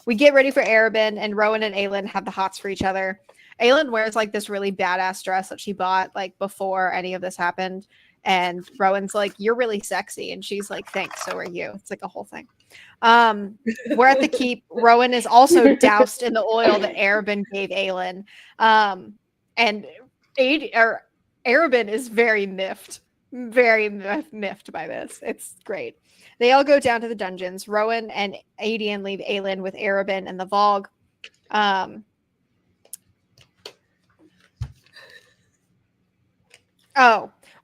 We get ready for Arabin, and Rowan and Aelin have the hots for each other. Aelin wears like this really badass dress that she bought like before any of this happened. And Rowan's like, you're really sexy. And she's like, thanks, so are you. It's like a whole thing. We're at the keep. Rowan is also doused in the oil that Arabin gave Aelin. And Arabin is very miffed by this. It's great. They all go down to the dungeons. Rowan and Adian leave Aelin with Arabin and the Vogue.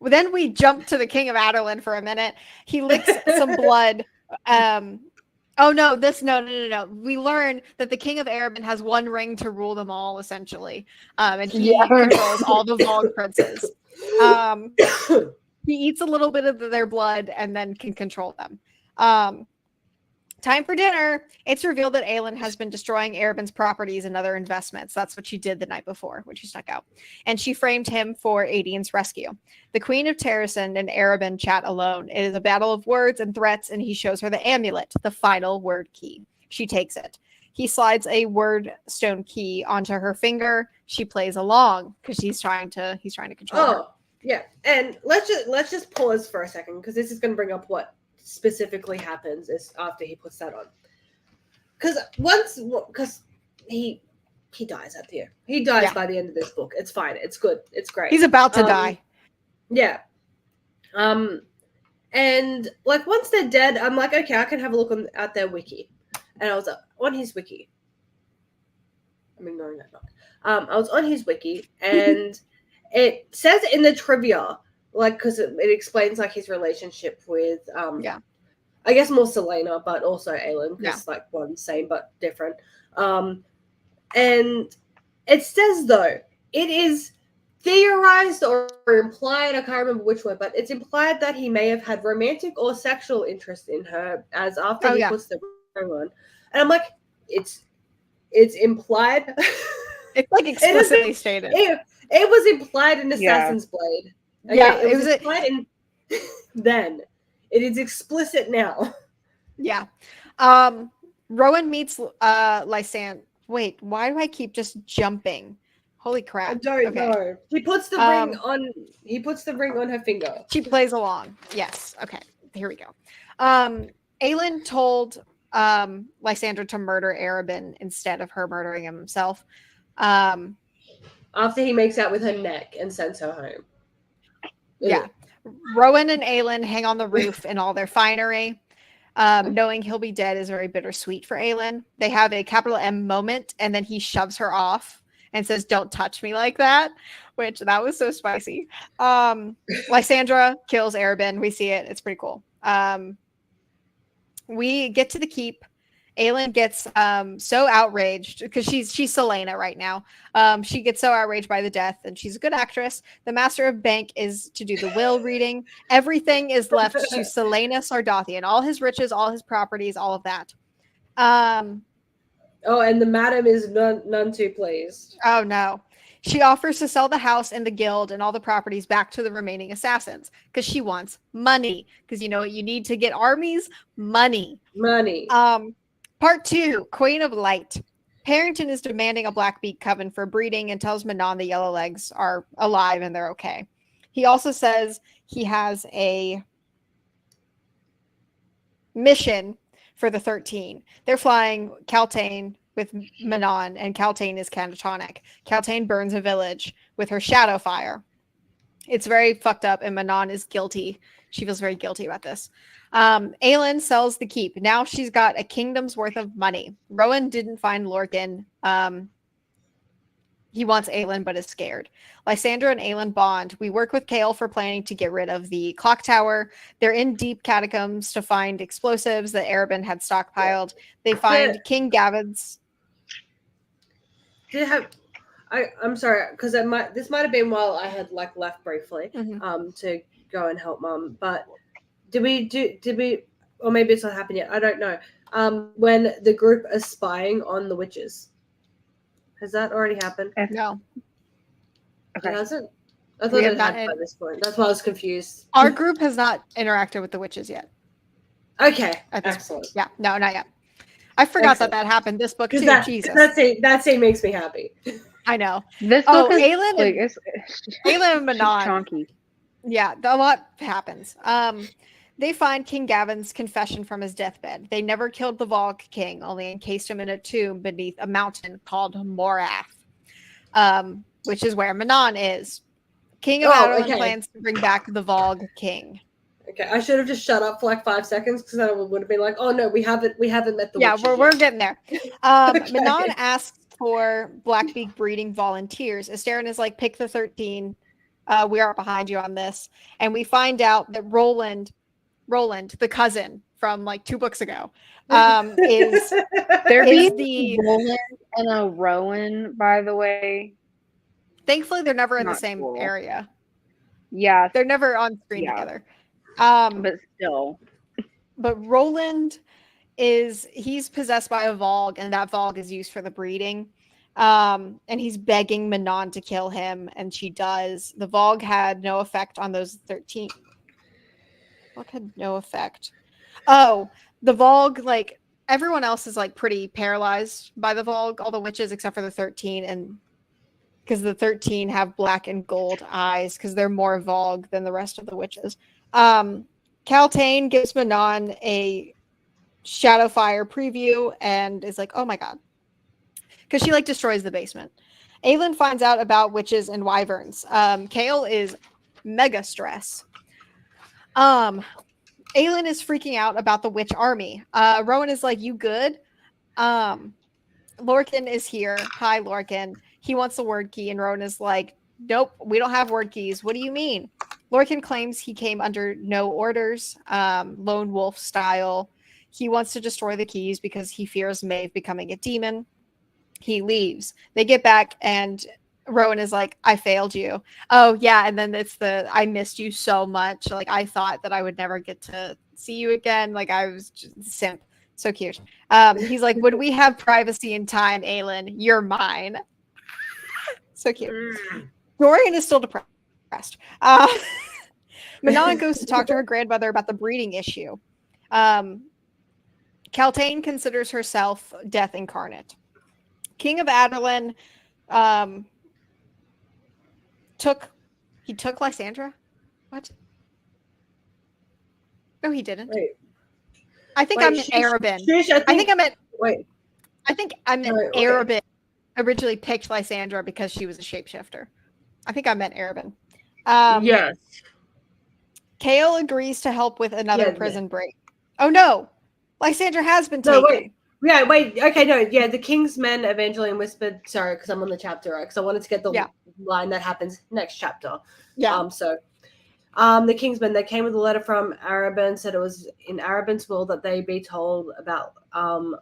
Then we jump to the King of Adarlan for a minute. He licks some blood. No. We learn that the King of Arabin has one ring to rule them all, essentially. And he controls all the Vogue princes. He eats a little bit of their blood and then can control them. Time for dinner. It's revealed that Aelin has been destroying Arabin's properties and other investments. That's what she did the night before when she snuck out. And she framed him for Adian's rescue. The Queen of Terrasen and Arabin chat alone. It is a battle of words and threats, and he shows her the amulet, the final word key. She takes it. He slides a word stone key onto her finger. She plays along because he's trying to control her. Yeah, and let's just pause for a second because this is going to bring up what specifically happens is after he puts that on. Because he dies at the end. He dies by the end of this book. It's fine. It's good. It's great. He's about to die. Yeah. And like once they're dead, I'm like, okay, I can have a look at their wiki, and I was on his wiki. I'm ignoring that knock. I was on his wiki and. It says in the trivia, like, because it explains like his relationship with, I guess more Selena, but also Aelin, because like one same but different. And it says though it is theorized or implied, I can't remember which one, but it's implied that he may have had romantic or sexual interest in her as after he puts the ring on. And I'm like, it's implied. It's like explicitly stated. It was implied in Assassin's Blade. Okay? Yeah, it was implied in then. It is explicit now. Yeah. Rowan meets Lysandre. Wait, why do I keep just jumping? Holy crap. I don't know. He puts the ring on her finger. She plays along. Yes. Okay. here we go. Aelin told Lysandra to murder Arabin instead of her murdering himself. After he makes out with her neck and sends her home. Yeah. Rowan and Aelin hang on the roof in all their finery. Knowing he'll be dead is very bittersweet for Aelin. They have a capital M moment, and then he shoves her off and says, "Don't touch me like that," which that was so spicy. Lysandra kills Arabin. We see it. It's pretty cool. We get to the keep. Aelin gets so outraged because she's Selena right now. She gets so outraged by the death, and she's a good actress. The master of bank is to do the will reading. Everything is left to Selena Sardothian, all his riches, all his properties, all of that. Oh, and the madam is none too pleased. Oh no. She offers to sell the house and the guild and all the properties back to the remaining assassins because she wants money. Because you know what you need to get armies? Money. Money. Part 2, Queen of Light. Harrington is demanding a Blackbeak coven for breeding and tells Manon the Yellowlegs are alive and they're okay. He also says he has a mission for the 13. They're flying Kaltane with Manon, and Kaltane is catatonic. Kaltane burns a village with her shadow fire. It's very fucked up, and Manon is guilty. She feels very guilty about this. Aelin sells the keep. Now she's got a kingdom's worth of money. Rowan didn't find Lorcan. He wants Aelin, but is scared. Lysandra and Aelin bond. We work with Kale for planning to get rid of the clock tower. They're in deep catacombs to find explosives that Arabin had stockpiled. They find King Gavin's. I'm sorry, because this might have been while I had left briefly to go and help Mum. But did we or maybe it's not happened yet? I don't know. When the group is spying on the witches. Has that already happened? No. Okay. It hasn't? I thought it had by this point. That's why I was confused. Our group has not interacted with the witches yet. Okay. Excellent. Yeah. No, not yet. I forgot that happened. This book too. Jesus. That scene makes me happy. I know. This book is Aelin and Manon. Chonky. Yeah, a lot happens. They find King Gavin's confession from his deathbed. They never killed the Volk king, only encased him in a tomb beneath a mountain called Morath, which is where Manon is. King of Adarlan plans to bring back the Volk king. Okay, I should have just shut up for 5 seconds because I would have been like, "Oh no, we haven't met the witches yet." We're getting there." Manon asks for Blackbeak breeding volunteers. Asterin is like, "Pick the 13. We are behind you on this." And we find out that Roland, the cousin from 2 books ago, is the Roland and a Rowan, by the way. Thankfully, they're never in the same area. Yeah, they're never on screen together. But still. But Roland he's possessed by a Volg, and that Volg is used for the breeding. And he's begging Manon to kill him, and she does. The Volg had no effect on those 13. Volg had no effect. Oh, the Volg, everyone else is pretty paralyzed by the Volg, all the witches except for the 13, and because the 13 have black and gold eyes because they're more Volg than the rest of the witches. Kaltane gives Manon a Shadowfire preview and is like, "Oh my god," because she destroys the basement. Aelin finds out about witches and wyverns. Kale is mega stress. Aelin is freaking out about the witch army. Rowan is like, "You good?" Lorcan is here. Hi, Lorcan. He wants the word key, and Rowan is like, "Nope, we don't have word keys. What do you mean?" Lorcan claims he came under no orders, lone wolf style. He wants to destroy the keys because he fears Maeve becoming a demon. He leaves. They get back, and Rowan is like, "I failed you." Oh, yeah, and then it's I missed you so much. I thought that I would never get to see you again. I was just simp. So cute. He's like, "Would we have privacy and time, Aelin? You're mine." So cute. Dorian is still depressed. Manon goes to talk to her grandmother about the breeding issue. Kaltane considers herself death incarnate. King of Adarlan took Lysandra? What? No, he didn't. Wait. I think I meant Arabin. I think I meant. Wait. I think I meant Arabin originally picked Lysandra because she was a shapeshifter. I think I meant Arabin. Yes. Kale agrees to help with another prison break. Oh no, Lysandra has been taken. No, wait. Yeah, wait. Okay, no. Yeah, the King's Men, Evangeline whispered. Sorry, because I'm on the chapter, right? Because I wanted to get the line that happens next chapter. Yeah. The Kingsmen, they came with a letter from Arabin, said it was in Arabin's will that they be told about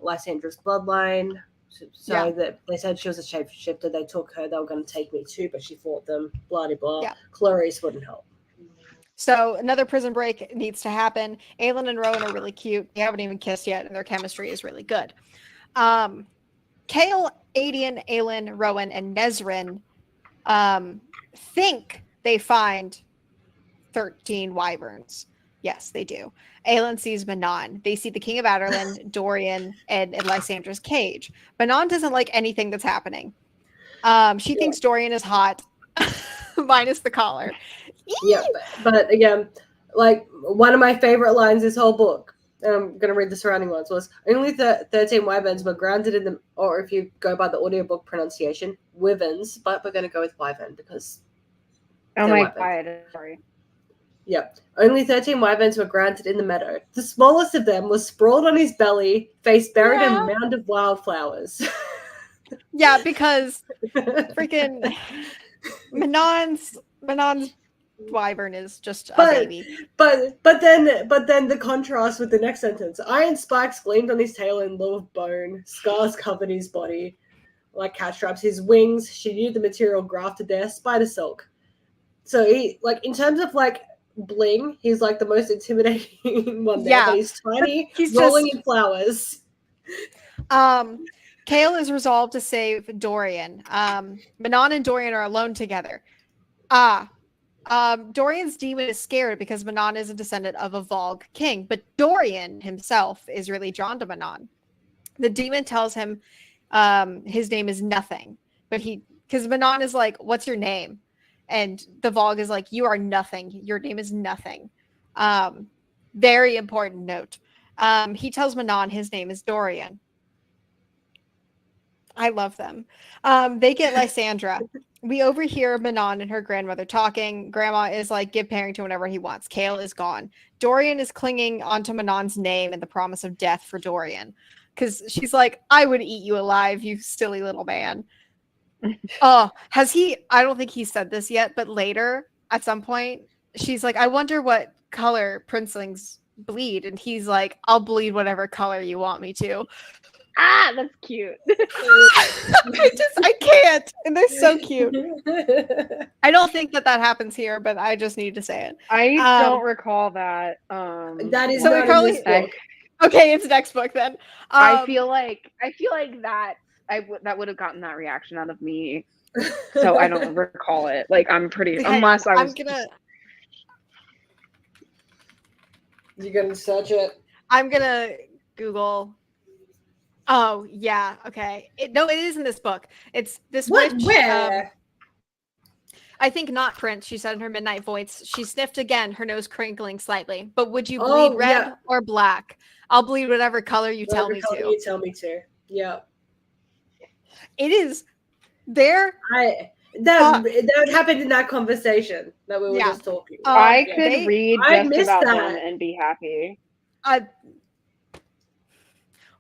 Lysandra's bloodline. So that they said she was a shapeshifter. They took her. They were going to take me too, but she fought them. Blah, blah, blah. Yeah. Clarice wouldn't help. So another prison break needs to happen. Aelin and Rowan are really cute. They haven't even kissed yet, and their chemistry is really good. Kale, Adian, Aelin, Rowan, and Nezrin think they find 13 wyverns. Yes, they do. Aelin sees Manon. They see the King of Adarlan, Dorian, and Lysandra's cage. Manon doesn't like anything that's happening. She thinks Dorian is hot, minus the collar. Yeah, but again, like one of my favorite lines this whole book, and I'm going to read the surrounding ones, was only 13 wyverns were grounded in the, or if you go by the audiobook pronunciation, wyverns, but we're going to go with wyvern because. Oh my god, sorry. Yep. Only 13 wyverns were granted in the meadow. The smallest of them was sprawled on his belly, face buried in a mound of wildflowers. Yeah, because freaking Manon's wyvern is just a baby. But then the contrast with the next sentence. Iron spikes gleamed on his tail in lieu of bone. Scars covered his body like cat straps. His wings, she knew the material grafted there, spider silk. So he, like, in terms of like bling, he's like the most intimidating one there. But he's tiny, he's rolling in flowers. Kale is resolved to save Dorian. Manon and Dorian are alone together. Dorian's demon is scared because Manon is a descendant of a Vogue king, but Dorian himself is really drawn to Manon. The demon tells him his name is nothing, but because Manon is like, "What's your name?" And the Vogue is like, "You are nothing. Your name is nothing." Very important note. He tells Manon his name is Dorian. I love them. They get Lysandra. We overhear Manon and her grandmother talking. Grandma is like, give Parrington whatever he wants. Kale is gone. Dorian is clinging onto Manon's name and the promise of death for Dorian. Because she's like, I would eat you alive, you silly little man. Has he? I don't think he said this yet, but later, at some point, she's like, I wonder what color princelings bleed. And he's like, I'll bleed whatever color you want me to. That's cute. I can't. And they're so cute. I don't think that happens here, but I just need to say it. I don't recall that. That is so not probably, in this book. Okay, it's next book then. I feel like that that would have gotten that reaction out of me. So I don't recall it. Like I'm pretty unless I was. You're gonna search it. I'm gonna Google. Oh yeah, okay. It is in this book. It's this what? witch. Where? I think not Prince. She said in her midnight voice. She sniffed again, her nose crinkling slightly. But would you bleed red or black? I'll bleed whatever color you tell me to. You tell me to. Yeah. It is there. That would happen in that conversation that we were just talking. I could read just about them and be happy.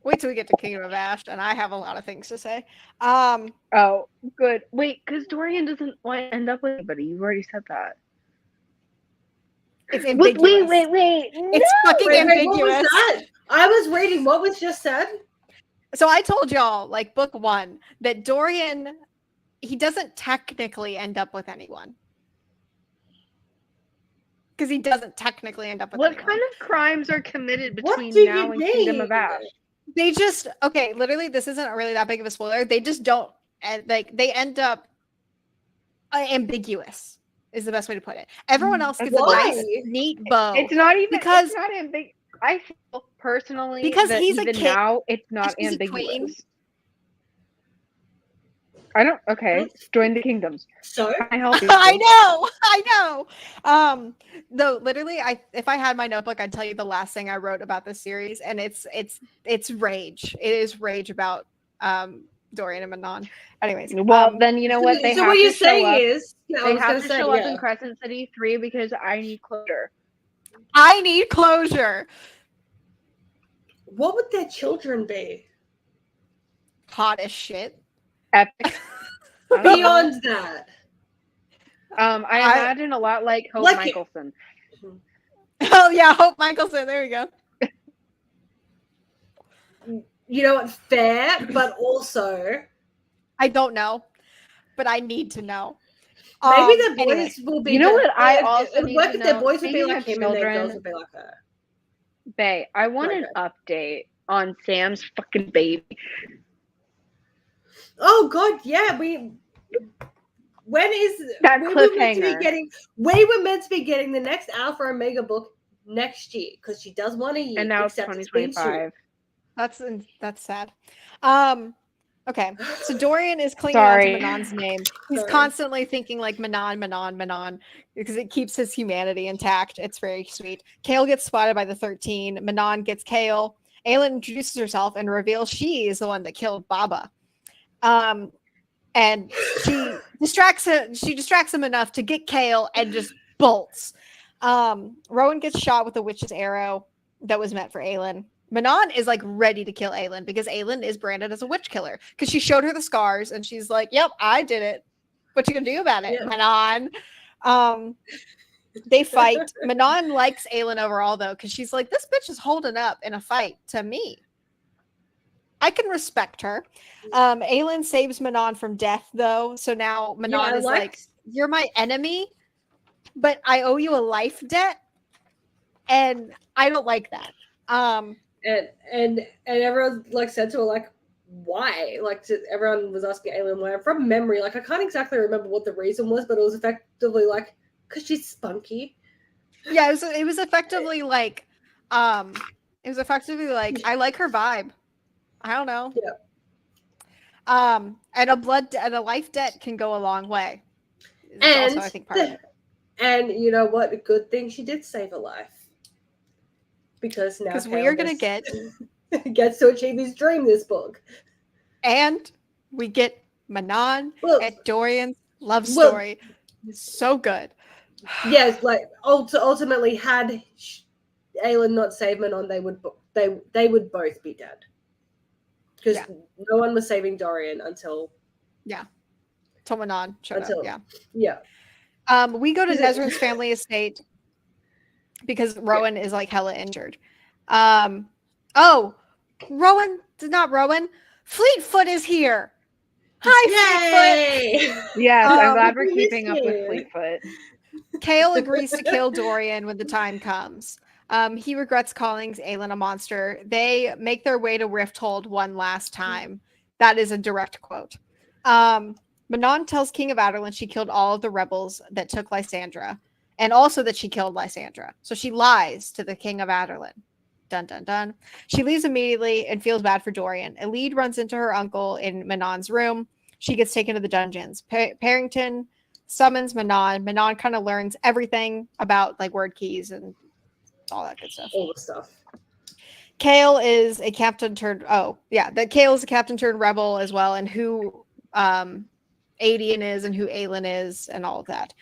Wait till we get to Kingdom of Ash, and I have a lot of things to say. Oh, good. Wait, because Dorian doesn't want to end up with anybody. You already said that. It's ambiguous. Wait. It's fucking ambiguous. What was that? I was reading what was just said. So I told y'all, like book 1, that Dorian, he doesn't technically end up with anyone. Because he doesn't technically end up with anyone. What kind of crimes are committed between now and Kingdom of Ash? They just, literally, this isn't really that big of a spoiler. They just don't, they end up ambiguous, is the best way to put it. Everyone else gets a nice, neat bow. It's not even, it's not ambiguous. I feel personally because that he's even a king, now, it's not ambiguous. I don't. Okay, join the kingdoms. So Can I help you? I know. Though literally, if I had my notebook, I'd tell you the last thing I wrote about this series, and it's rage. It is rage about Dorian and Manon. Anyways, Well, then you know what? They so have what to you're show saying up. is, They have to show up in Crescent City 3 because I need closure. I need closure. What would their children be? Hot as shit. Epic. Beyond that, I imagine a lot like Hope Michelson. Oh yeah, Hope Michelson. There we go. You know what? Fair, but also I don't know, but I need to know. maybe their boys anyway. will be. You know what? I also it would need work to if their know. boys would be Speaking like of him and their girls children, would be like her. Bae, I want an update on Sam's fucking baby. Oh God, yeah. When is That we were meant to cliffhanger? be getting? We were meant to be getting the next Alpha Omega book next year because she does one a year. And now it's except it's been 2025. That's sad. Okay, so Dorian is clinging Sorry. onto Manon's name. He's Sorry. constantly thinking like Manon, because it keeps his humanity intact. It's very sweet. Kale gets spotted by the 13. Manon gets Kale. Aelin introduces herself and reveals she is the one that killed Baba. And she distracts him enough to get Kale and just bolts. Rowan gets shot with a witch's arrow that was meant for Aelin. Manon is like ready to kill Aelin because Aelin is branded as a witch killer because she showed her the scars and she's like, "Yep, I did it. What you gonna do about it, Manon?" They fight. Manon likes Aelin overall though because she's like, "This bitch is holding up in a fight to me. I can respect her." Aelin saves Manon from death though, so now Manon is like, "You're my enemy, but I owe you a life debt," and I don't like that. And everyone like said to her like, why? Like everyone was asking Aelin why. From memory, like I can't exactly remember what the reason was, but it was effectively like because she's spunky. Yeah, it was effectively like I like her vibe. I don't know. Yeah. And a life debt can go a long way. And also, I think part of it. And you know what? A good thing she did save a life. Because we are gonna gets to achieve his dream this book. And we get Manon and Dorian's love story. So good. Yes, like ultimately had Aelin not saved Manon, they would both be dead. Because no one was saving Dorian until Manon showed up. We go to Nezrin's family estate because Rowan is like hella injured. Rowan. Fleetfoot is here. Hi, Fleetfoot. Yes, I'm glad we're keeping up with Fleetfoot. Kale agrees to kill Dorian when the time comes. He regrets calling Aelin a monster. They make their way to Rifthold one last time. That is a direct quote. Manon tells King of Adarlan she killed all of the rebels that took Lysandra, and also that she killed Lysandra. So she lies to the King of Adarlan. Dun, dun, dun. She leaves immediately and feels bad for Dorian. Elide runs into her uncle in Manon's room. She gets taken to the dungeons. Parrington summons Manon. Manon kind of learns everything about like word keys and all that good stuff. All the stuff. Kale is a captain turned Kale is a captain turned rebel as well, and who Adian is and who Aelin is and all of that.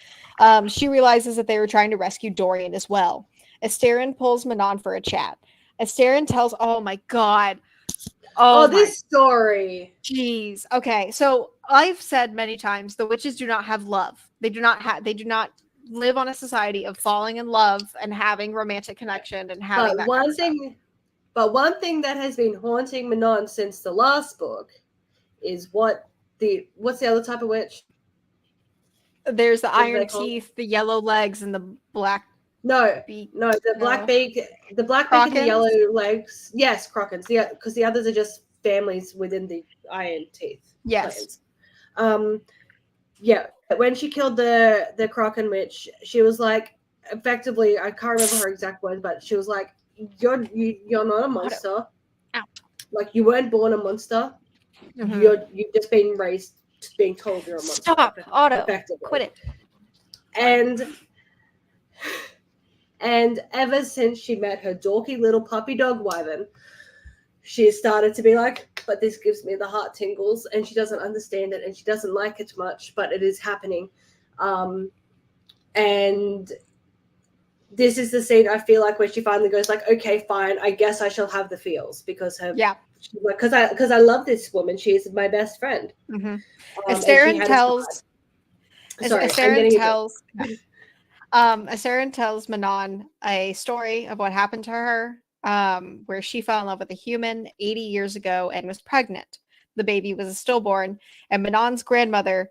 She realizes that they were trying to rescue Dorian as well. Asterin pulls Manon for a chat. Asterin tells, oh my god. This story. Jeez. Okay, so I've said many times the witches do not have love. They do not live on a society of falling in love and having romantic connection and having that kind of stuff. But one thing that has been haunting Manon since the last book is what's the other type of witch? There's the iron teeth, the yellow legs, and the black beak. The black beak and the yellow legs. Yes, Krokens. Yeah, because the others are just families within the iron teeth. Yes. Clans. When she killed the Kraken witch, she was like, effectively, I can't remember her exact words, but she was like, You're not a monster. Ow. Like you weren't born a monster. Mm-hmm. You've just been raised being told you're a monster. Stop, Otto. Effectively. Quit it. And ever since she met her dorky little puppy dog Wyvern, she started to be like, but this gives me the heart tingles, and she doesn't understand it, and she doesn't like it much, but it is happening. And this is the scene I feel like where she finally goes like, okay, fine, I guess I shall have the feels, because because I love this woman. She is my best friend. Mm-hmm. Astarion tells Manon a story of what happened to her, where she fell in love with a human 80 years ago and was pregnant. The baby was a stillborn, and Manon's grandmother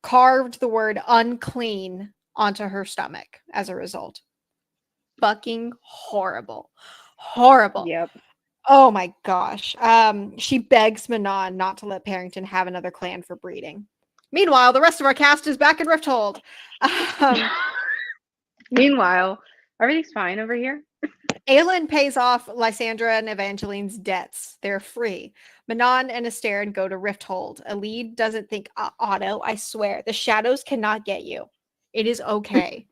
carved the word unclean onto her stomach as a result. Fucking horrible. Yep. Oh my gosh. She begs Manon not to let Parrington have another clan for breeding. Meanwhile, the rest of our cast is back in Rifthold. Meanwhile, everything's fine over here. Aelin pays off Lysandra and Evangeline's debts. They're free. Manon and Astarion go to Rifthold. Elide doesn't think, Otto, I swear, the shadows cannot get you. It is okay.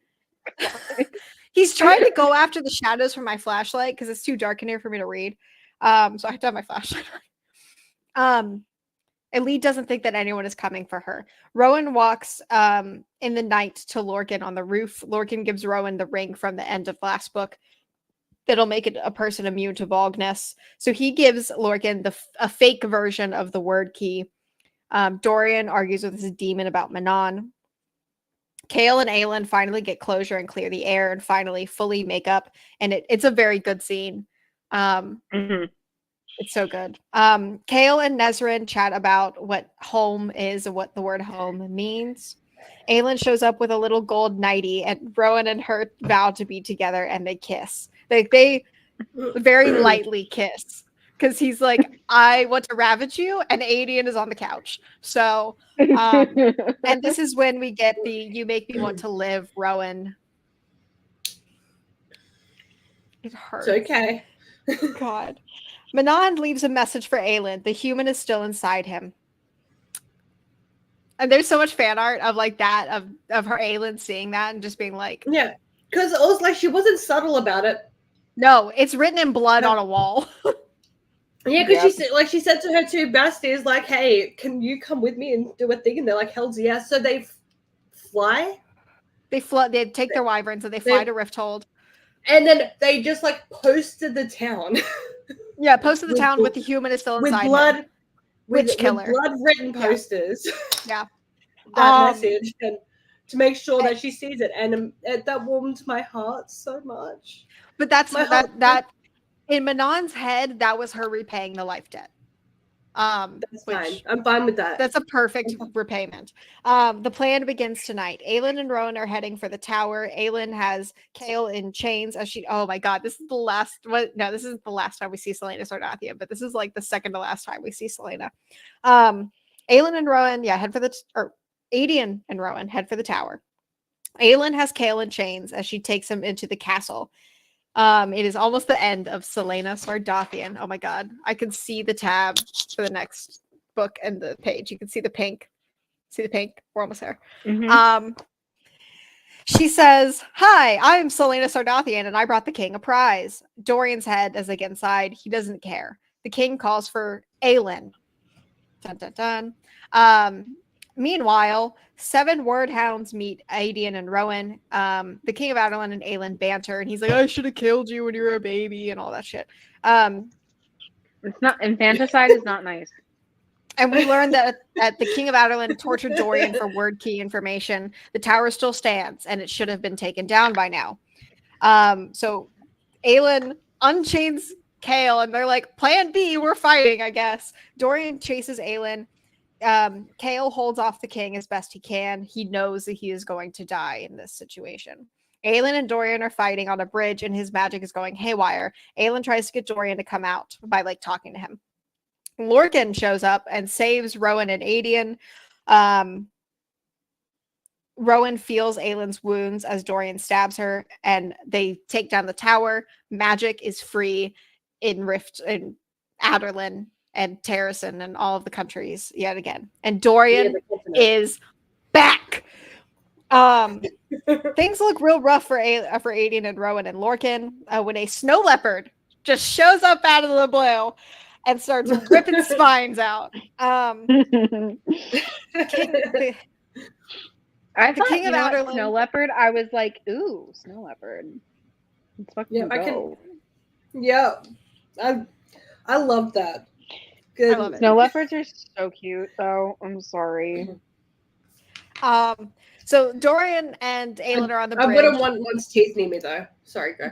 He's trying to go after the shadows from my flashlight because it's too dark in here for me to read. So I have to have my flashlight on. Elide doesn't think that anyone is coming for her. Rowan walks in the night to Lorcan on the roof. Lorcan gives Rowan the ring from the end of last book that'll make it a person immune to Vogness. So he gives Lorcan a fake version of the word key. Dorian argues with his demon about Manon. Kale and Aelin finally get closure and clear the air and finally fully make up. And it's a very good scene. It's so good. Kale and Nezrin chat about what home is and what the word home means. Aelin shows up with a little gold nightie, and Rowan and her vow to be together, and they kiss. They very lightly kiss because he's like, I want to ravage you, and Adian is on the couch. So, and this is when we get the you make me want to live, Rowan. It hurts. It's okay. God. Manon leaves a message for Aelin. The human is still inside him. And there's so much fan art of like that, of her Aelin seeing that and just being like... Yeah, because it was like she wasn't subtle about it. No, it's written in blood on a wall. Yeah, because she said to her two besties, like, hey, can you come with me and do a thing? And they're like, hell's yes. So they fly? They take their wyverns and they fly to Rifthold. And then they just like posted the town. Yeah, posted the town with the human is still inside with blood, him. Witch killer. With blood-written posters. Yeah. That message, and to make sure that she sees it. And that warmed my heart so much. But that in Manon's head, that was her repaying the life debt. That's fine. I'm fine with that. That's a perfect repayment. The plan begins tonight. Aelin and Rowan are heading for the tower. Aelin has Kale in chains as she. Oh my God, this is the last. No, this isn't the last time we see Selena Sardathia, but this is like the second to last time we see Selena. Aelin and Rowan, head for Adian and Rowan head for the tower. Aelin has Kale in chains as she takes him into the castle. It is almost the end of Selena Sardathian. Oh my God. I can see the tab for the next book and the page. You can see the pink. See the pink? We're almost there. Mm-hmm. She says, "Hi, I'm Selena Sardathian, and I brought the king a prize." Dorian's head as they get inside. He doesn't care. The king calls for Aelin. Dun, dun, dun. Meanwhile, 7 word hounds meet Adian and Rowan. The king of Adarlan and Aelin banter, and he's like, I should have killed you when you were a baby and all that shit. It's not infanticide is not nice. And we learned that the king of Adarlan tortured Dorian for word key information. The tower still stands, and it should have been taken down by now. So Aelin unchains Kale, and they're like, plan B, we're fighting, I guess. Dorian chases Aelin. Kale holds off the king as best he can. He knows that he is going to die in this situation. Aelin and Dorian are fighting on a bridge, and his magic is going haywire. Aelin tries to get Dorian to come out by like talking to him. Lorcan shows up and saves Rowan and Adian. Rowan feels Aelin's wounds as Dorian stabs her, and they take down the tower. Magic is free in Adarlan. and Terrasen and all of the countries yet again. And Dorian is back. Things look real rough for Aiden and Rowan and Lorcan when a snow leopard just shows up out of the blue and starts ripping spines out. I thought, King of Outerland. Snow leopard. I was like, ooh, snow leopard. Let's fucking go. I love that. Good. I love it. Snow leopards are so cute, though. I'm sorry. So Dorian and Aelin are on the bridge. I wouldn't want one's teeth near me though. Sorry, girl.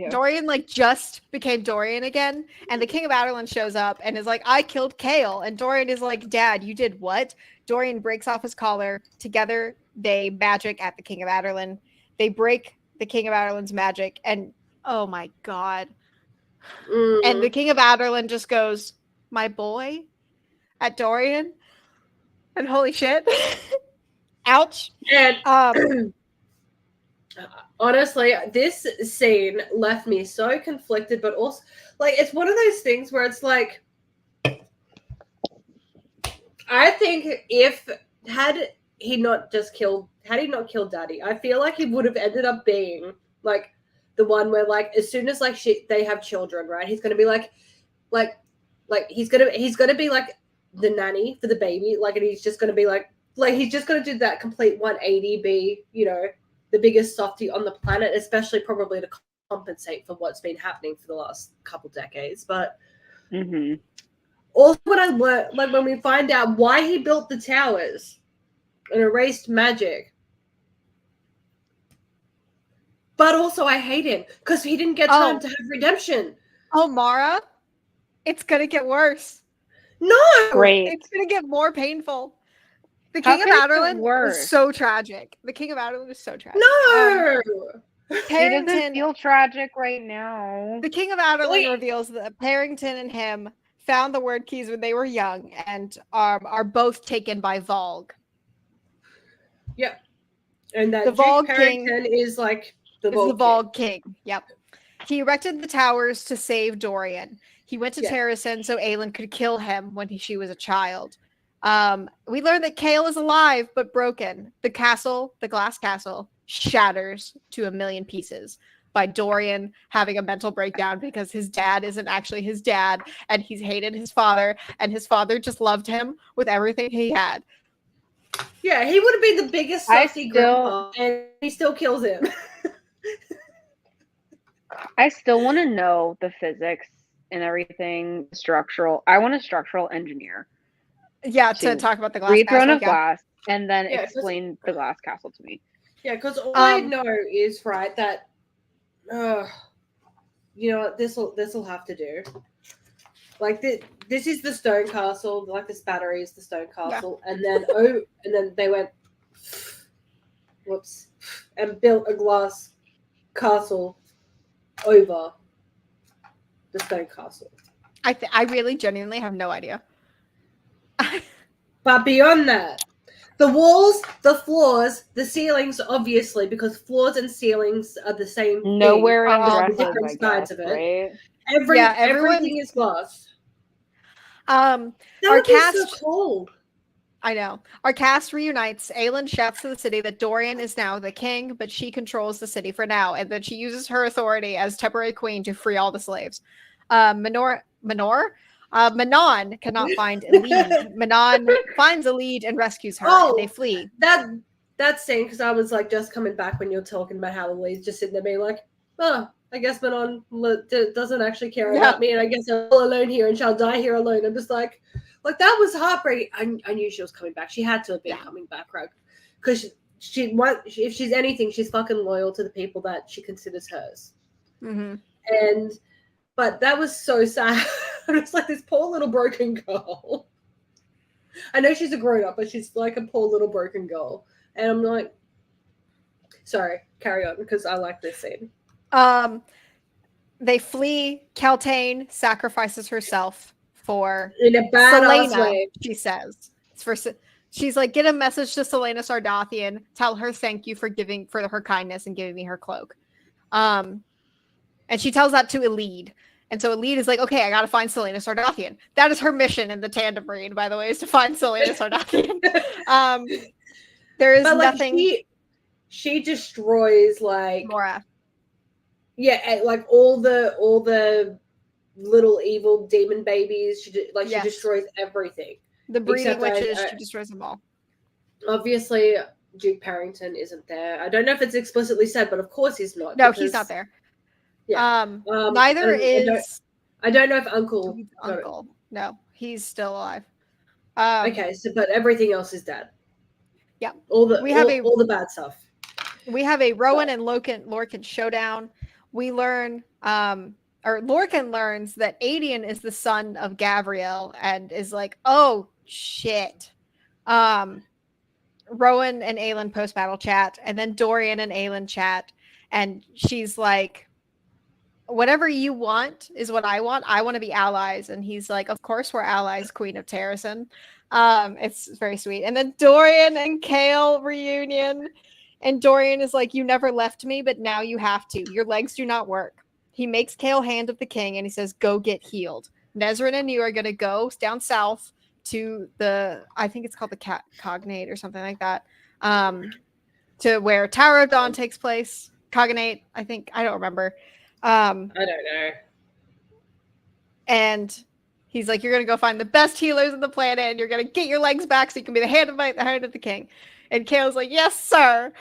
Dorian like just became Dorian again, and the King of Outerland shows up and is like, "I killed Kale," and Dorian is like, "Dad, you did what?" Dorian breaks off his collar. Together, they magic at the King of Outerland. They break the King of Outerland's magic, and oh my god! And the King of Outerland just goes, "My boy," at Dorian, and holy shit. Ouch. And honestly, this scene left me so conflicted, but also like it's one of those things where it's like I think had he not killed Daddy, I feel like he would have ended up being like the one where like as soon as like they have children, right? He's gonna be like he's gonna be like the nanny for the baby, like, and he's just gonna be like he's just going to do that complete 180, be, the biggest softie on the planet, especially probably to compensate for what's been happening for the last couple decades. But also when I learned, like when we find out why he built the towers and erased magic, but also I hate him because he didn't get time to have redemption. Oh, Mara, it's going to get worse. No! Great. It's going to get more painful. The King of Outerland is so tragic. The King of Outerland is so tragic. No! He doesn't feel tragic right now. The King of Outerland reveals that Parrington and him found the word keys when they were young and are both taken by Volg. Yep. And that the Volg Parrington is like the Volg King. Yep. He erected the towers to save Dorian. He went to Terrasen so Aelin could kill him when she was a child. We learned that Kale is alive but broken. The glass castle, shatters to a million pieces by Dorian having a mental breakdown because his dad isn't actually his dad and he's hated his father and his father just loved him with everything he had. Yeah, he would have been the biggest saucy grandpa and he still kills him. I still want to know the physics and everything structural. I want a structural engineer. Yeah, to talk about the glass castle. Throne of glass, and then explain the glass castle to me. Yeah, because all I know is that, this will have to do. Like this is the stone castle. Like this battery is the stone castle, and then they went, whoops, and built a glass castle over the stone castle. I really genuinely have no idea. But beyond that, the walls, the floors, the ceilings, obviously, because floors and ceilings are the same thing. Nowhere in the different sides of it. Right? Everything is glass. Our cast so cool. I know. Our cast reunites. Aelin shouts to the city that Dorian is now the king, but she controls the city for now, and that she uses her authority as temporary queen to free all the slaves. Manon cannot find a lead. Manon finds a lead and rescues her. And they flee. That scene, because I was like just coming back when you were talking about how the lead's just sitting there being like, I guess Manon doesn't actually care about me, and I guess I'm all alone here and shall die here alone. I'm just like that was heartbreaking. I knew she was coming back. She had to have been coming back, right? Because if she's anything, she's fucking loyal to the people that she considers hers. Mm-hmm. But that was so sad. I'm just like this poor little broken girl. I know she's a grown up, but she's like a poor little broken girl. And I'm like, sorry, carry on, because I like this scene. They flee. Keltane sacrifices herself for in a badass Selena, way. she says. She's like, get a message to Selena Sardathian. Tell her thank you for her kindness and giving me her cloak. And she tells that to Elide. And so Elite is like, okay, I gotta find Selena Sardathian. That is her mission in the tandem read, by the way, is to find Selena Sardathian. There is nothing. She destroys like Mora. Yeah, like all the little evil demon babies. She destroys everything. The breeding witches, she destroys them all. Obviously, Duke Parrington isn't there. I don't know if it's explicitly said, but of course he's not. No, he's not there. Yeah. Neither is. I don't know if Uncle. No, he's still alive. Okay, but everything else is dead. Yeah. All the bad stuff. We have a Rowan and Lorcan showdown. We learn, or Lorcan learns that Adian is the son of Gavriel and is like, oh shit. Rowan and Aelin post-battle chat, and then Dorian and Aelin chat, and she's like, whatever you want is what I want. I want to be allies. And he's like, of course we're allies, Queen of Terrasen. It's very sweet. And then Dorian and Kale reunion. And Dorian is like, you never left me, but now you have to. Your legs do not work. He makes Kale hand of the king and he says, go get healed. Nezrin and you are going to go down south to I think it's called the Cognate or something like that, to where Tower of Dawn takes place. Cognate, I think. I don't remember. I don't know. And he's like, you're going to go find the best healers on the planet and you're going to get your legs back so you can be the hand of the king. And Kale's like, yes, sir.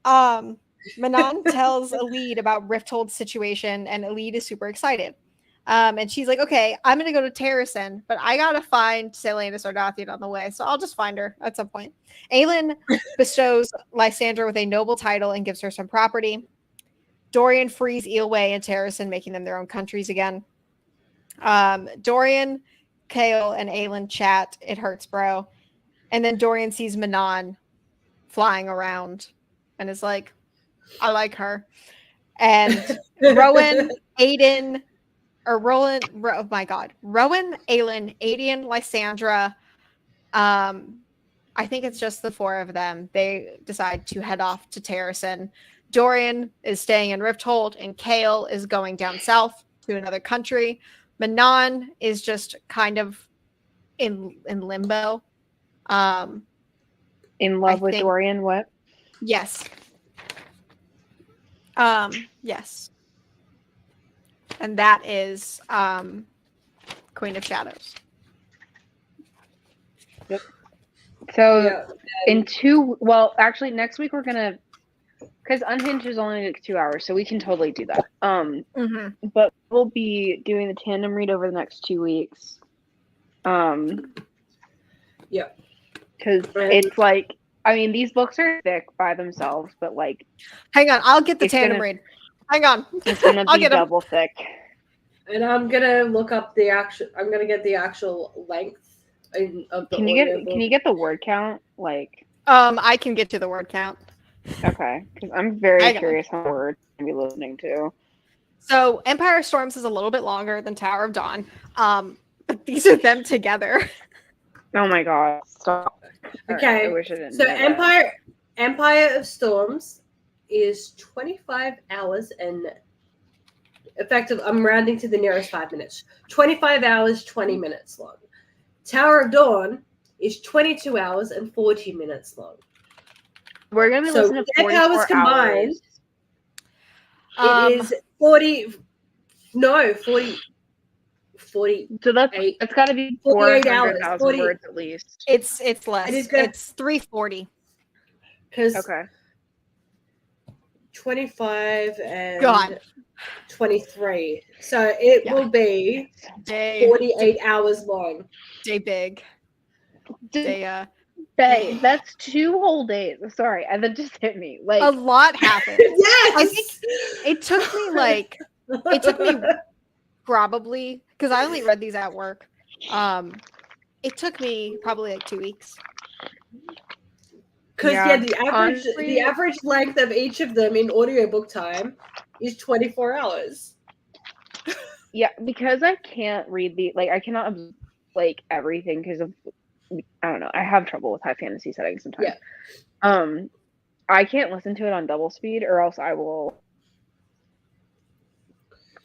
Manon tells Elide about Rifthold's situation, and Elide is super excited. And she's like, okay, I'm going to go to Terrasen, but I got to find Selena Sardathian on the way, so I'll just find her at some point. Aelin bestows Lysandra with a noble title and gives her some property. Dorian frees Eelway and Terrasen, making them their own countries again. Dorian, Kale, and Aelin chat. It hurts, bro. And then Dorian sees Manon flying around and is like, I like her. And Rowan, Aiden, or Rowan, oh my God, Rowan, Aelin, Aiden, Lysandra. I think it's just the four of them. They decide to head off to Terrasen. Dorian is staying in Rifthold, and Kale is going down south to another country. Manon is just kind of in limbo. In love with Dorian, what? Yes. Yes. And that is Queen of Shadows. Yep. So actually next week we're gonna, because Unhinged is only like 2 hours, so we can totally do that. But we'll be doing the tandem read over the next 2 weeks. Yeah. Because it's like, I mean, these books are thick by themselves, but like, hang on, I'll get the tandem read. Hang on, it's gonna be double thick. And I'm gonna look up the actual. I'm gonna get the actual length of the. Can you get the word count? Like, I can get to the word count. Okay, because I'm very curious how we're gonna be listening to. So, Empire Storms is a little bit longer than Tower of Dawn. But these are them together. Oh my God! Stop. Okay, right, I wish I didn't. So Empire of Storms is 25 hours and effective. I'm rounding to the nearest 5 minutes. 25 hours, 20 minutes long. Tower of Dawn is 22 hours and 40 minutes long. We're gonna be listening to 44 hours combined. Hours. It is 40. No, 40. 40. So that's got to be 400,000 words at least. It's less. It's 340. Because okay. 25 and 23. So it will be 48 hours long. Day big. That's 2 whole days. Sorry, and that just hit me. Like, a lot happened. Yes. I think it took me probably, because I only read these at work. It took me probably like 2 weeks. Because the average length of each of them in audiobook time is 24 hours. Yeah, because I can't read I cannot like everything because of, I don't know, I have trouble with high fantasy settings sometimes. Yeah. I can't listen to it on double speed or else I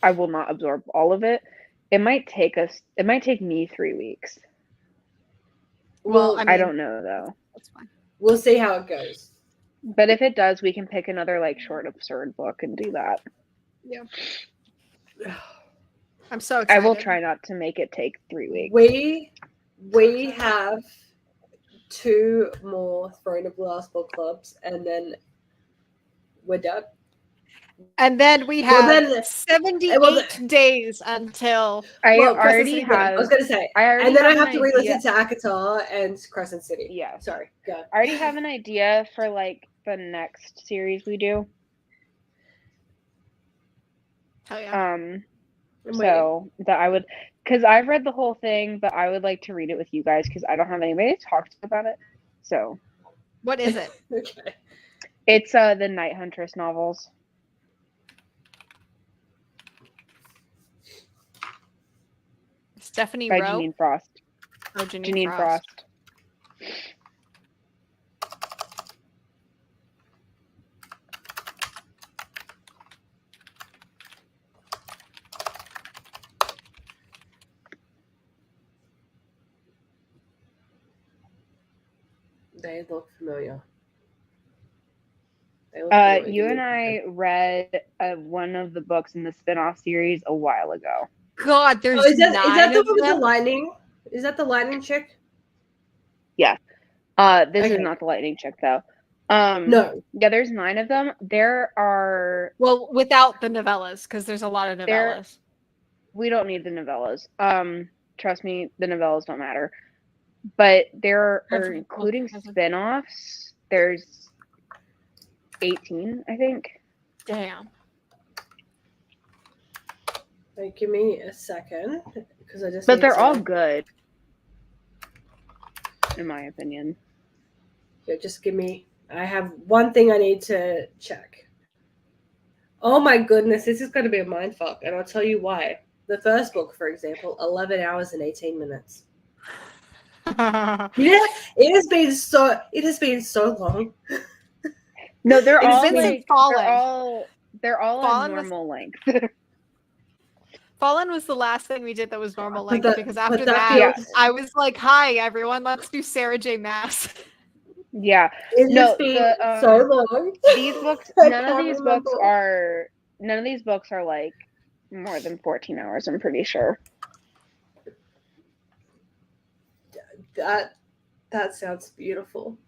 I will not absorb all of it. It might take me 3 weeks. Well, I don't know though. That's fine. We'll see how it goes. But if it does, we can pick another like short absurd book and do that. Yeah. I'm so excited. I will try not to make it take 3 weeks. We have 2 more Throne of Glass book clubs, and then we're done. And then we have 78 days until. I was going to say. And then I have to re-listen to ACOTAR and Crescent City. Yeah. Sorry. Go. I already have an idea for like the next series we do. Hell yeah. So that I would, because I've read the whole thing, but I would like to read it with you guys because I don't have anybody to talk to about it. So. What is it? Okay. It's the Night Huntress novels. Stephanie by Rowe? Janine Frost. Oh, Janine Frost. They look familiar. You and I read one of the books in the spin-off series a while ago. God, there's is that the of one with them? the lightning? Is that the lightning chick? Yeah. This is not the lightning chick though. No. Yeah, there's 9 of them. There are without the novellas, because there's a lot of novellas. We don't need the novellas. Trust me, the novellas don't matter. But there are, including spin-offs, there's 18, I think. Damn. Like, give me a second, because I just. But they're all good, in my opinion. Yeah, just give me. I have one thing I need to check. Oh my goodness, this is going to be a mindfuck, and I'll tell you why. The first book, for example, 11 hours and 18 minutes. Yeah, it has been so long. No, they're all Fallen normal length. Fallen was the last thing we did that was normal length, because after that I was like, "Hi everyone, let's do Sarah J. Maas." Yeah, it has been so long. These books, none of these books are like more than 14 hours. I'm pretty sure. That sounds beautiful.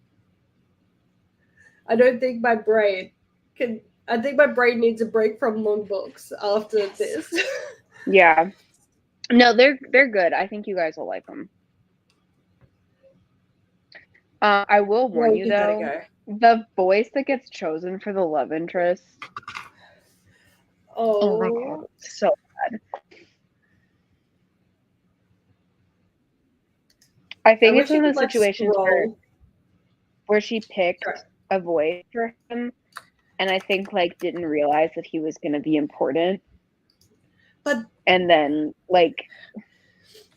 I don't think my brain can. I think my brain needs a break from long books after this. Yeah. No, they're good. I think you guys will like them. I will warn you though, the voice that gets chosen for the love interest. Oh my God, so bad. I think it's one of those situations where she picked a voice for him, and I think like didn't realize that he was going to be important. And then like,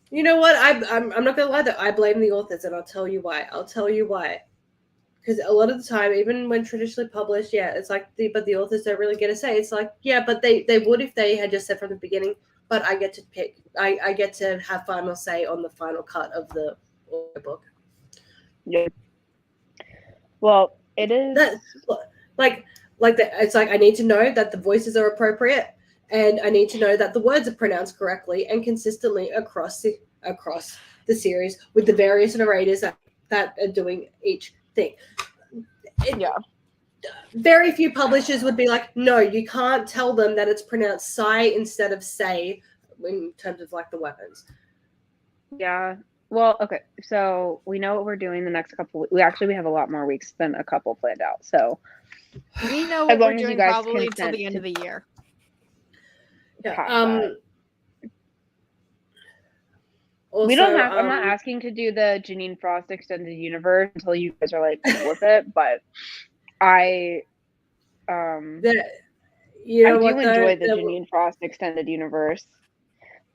you know what? I'm not gonna lie though. I blame the authors, and I'll tell you why. Because a lot of the time, even when traditionally published, yeah, it's like but the authors don't really get a say. It's like, yeah, but they would if they had just said from the beginning. But I get to pick. I get to have final say on the final cut of the book. Yeah. Well, it is it's like I need to know that the voices are appropriate, and I need to know that the words are pronounced correctly and consistently across the series with the various narrators that are doing each thing. Very few publishers would be like, no, you can't tell them that it's pronounced "sai" instead of "say" in terms of like the weapons. Yeah. Well, okay. So we know what we're doing the next couple. We have a lot more weeks than a couple planned out. So we know what we're doing probably until the end of the year. Yeah. Also, we don't have. I'm not asking to do the Janine Frost extended universe until you guys are like cool with it, but I do enjoy the Janine Frost extended universe.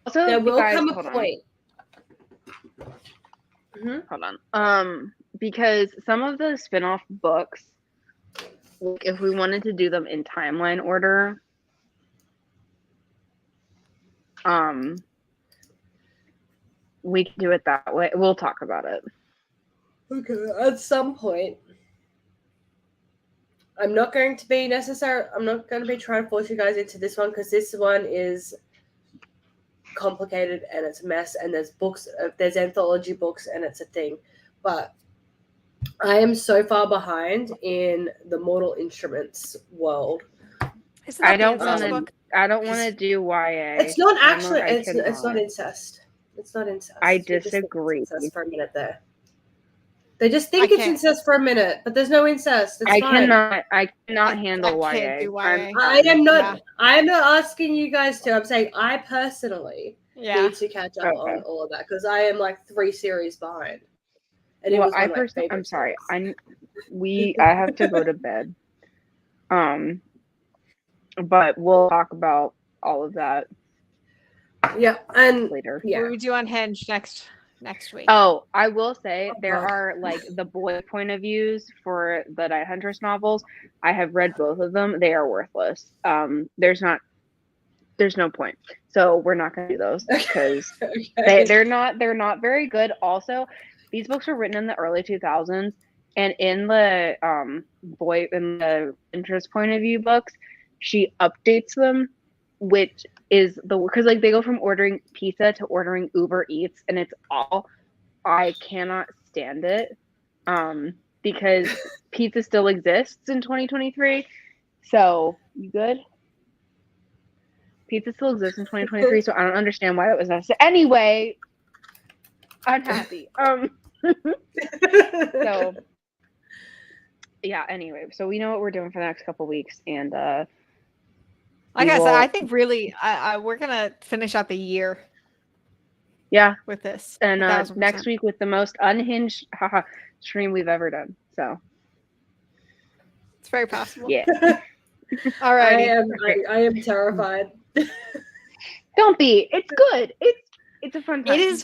Also, there will come a point. Hold on. Because some of the spin-off books, like if we wanted to do them in timeline order, we can do it that way. We'll talk about it. Okay, at some point. I'm not going to be trying to force you guys into this one because this one is complicated and it's a mess and there's books, there's anthology books and it's a thing. But I am so far behind in the Mortal Instruments world. I don't want to do YA. It's not actually. It's not incest. It's not incest. I disagree. Incest for a minute there. They just think it's incest for a minute, but there's no incest. It's fine. I cannot handle YA. I am not asking you guys to. I'm saying I personally need to catch up on all of that because I am like 3 series behind. And it was I'm sorry. I have to go to bed. But we'll talk about all of that. Yeah, and later. Yeah, what do we do on Hinge next week? Oh, I will say there are like the boy point of views for the Night Huntress novels. I have read both of them. They are worthless. There's no point. So we're not going to do those because they're not very good. Also, these books were written in the early 2000s, and in the interest point of view books, she updates them, which is because like they go from ordering pizza to ordering Uber Eats, and it's all I cannot stand it because pizza still exists in 2023. So you good? Pizza still exists in 2023, so I don't understand why that was necessary. Anyway, unhappy. So yeah. Anyway, so we know what we're doing for the next couple weeks, and like I said, I think really, we're gonna finish out the year. Yeah, with this, and next week with the most unhinged stream we've ever done. So it's very possible. Yeah. All right. I am terrified. Don't be. It's good. It's a fun time. It is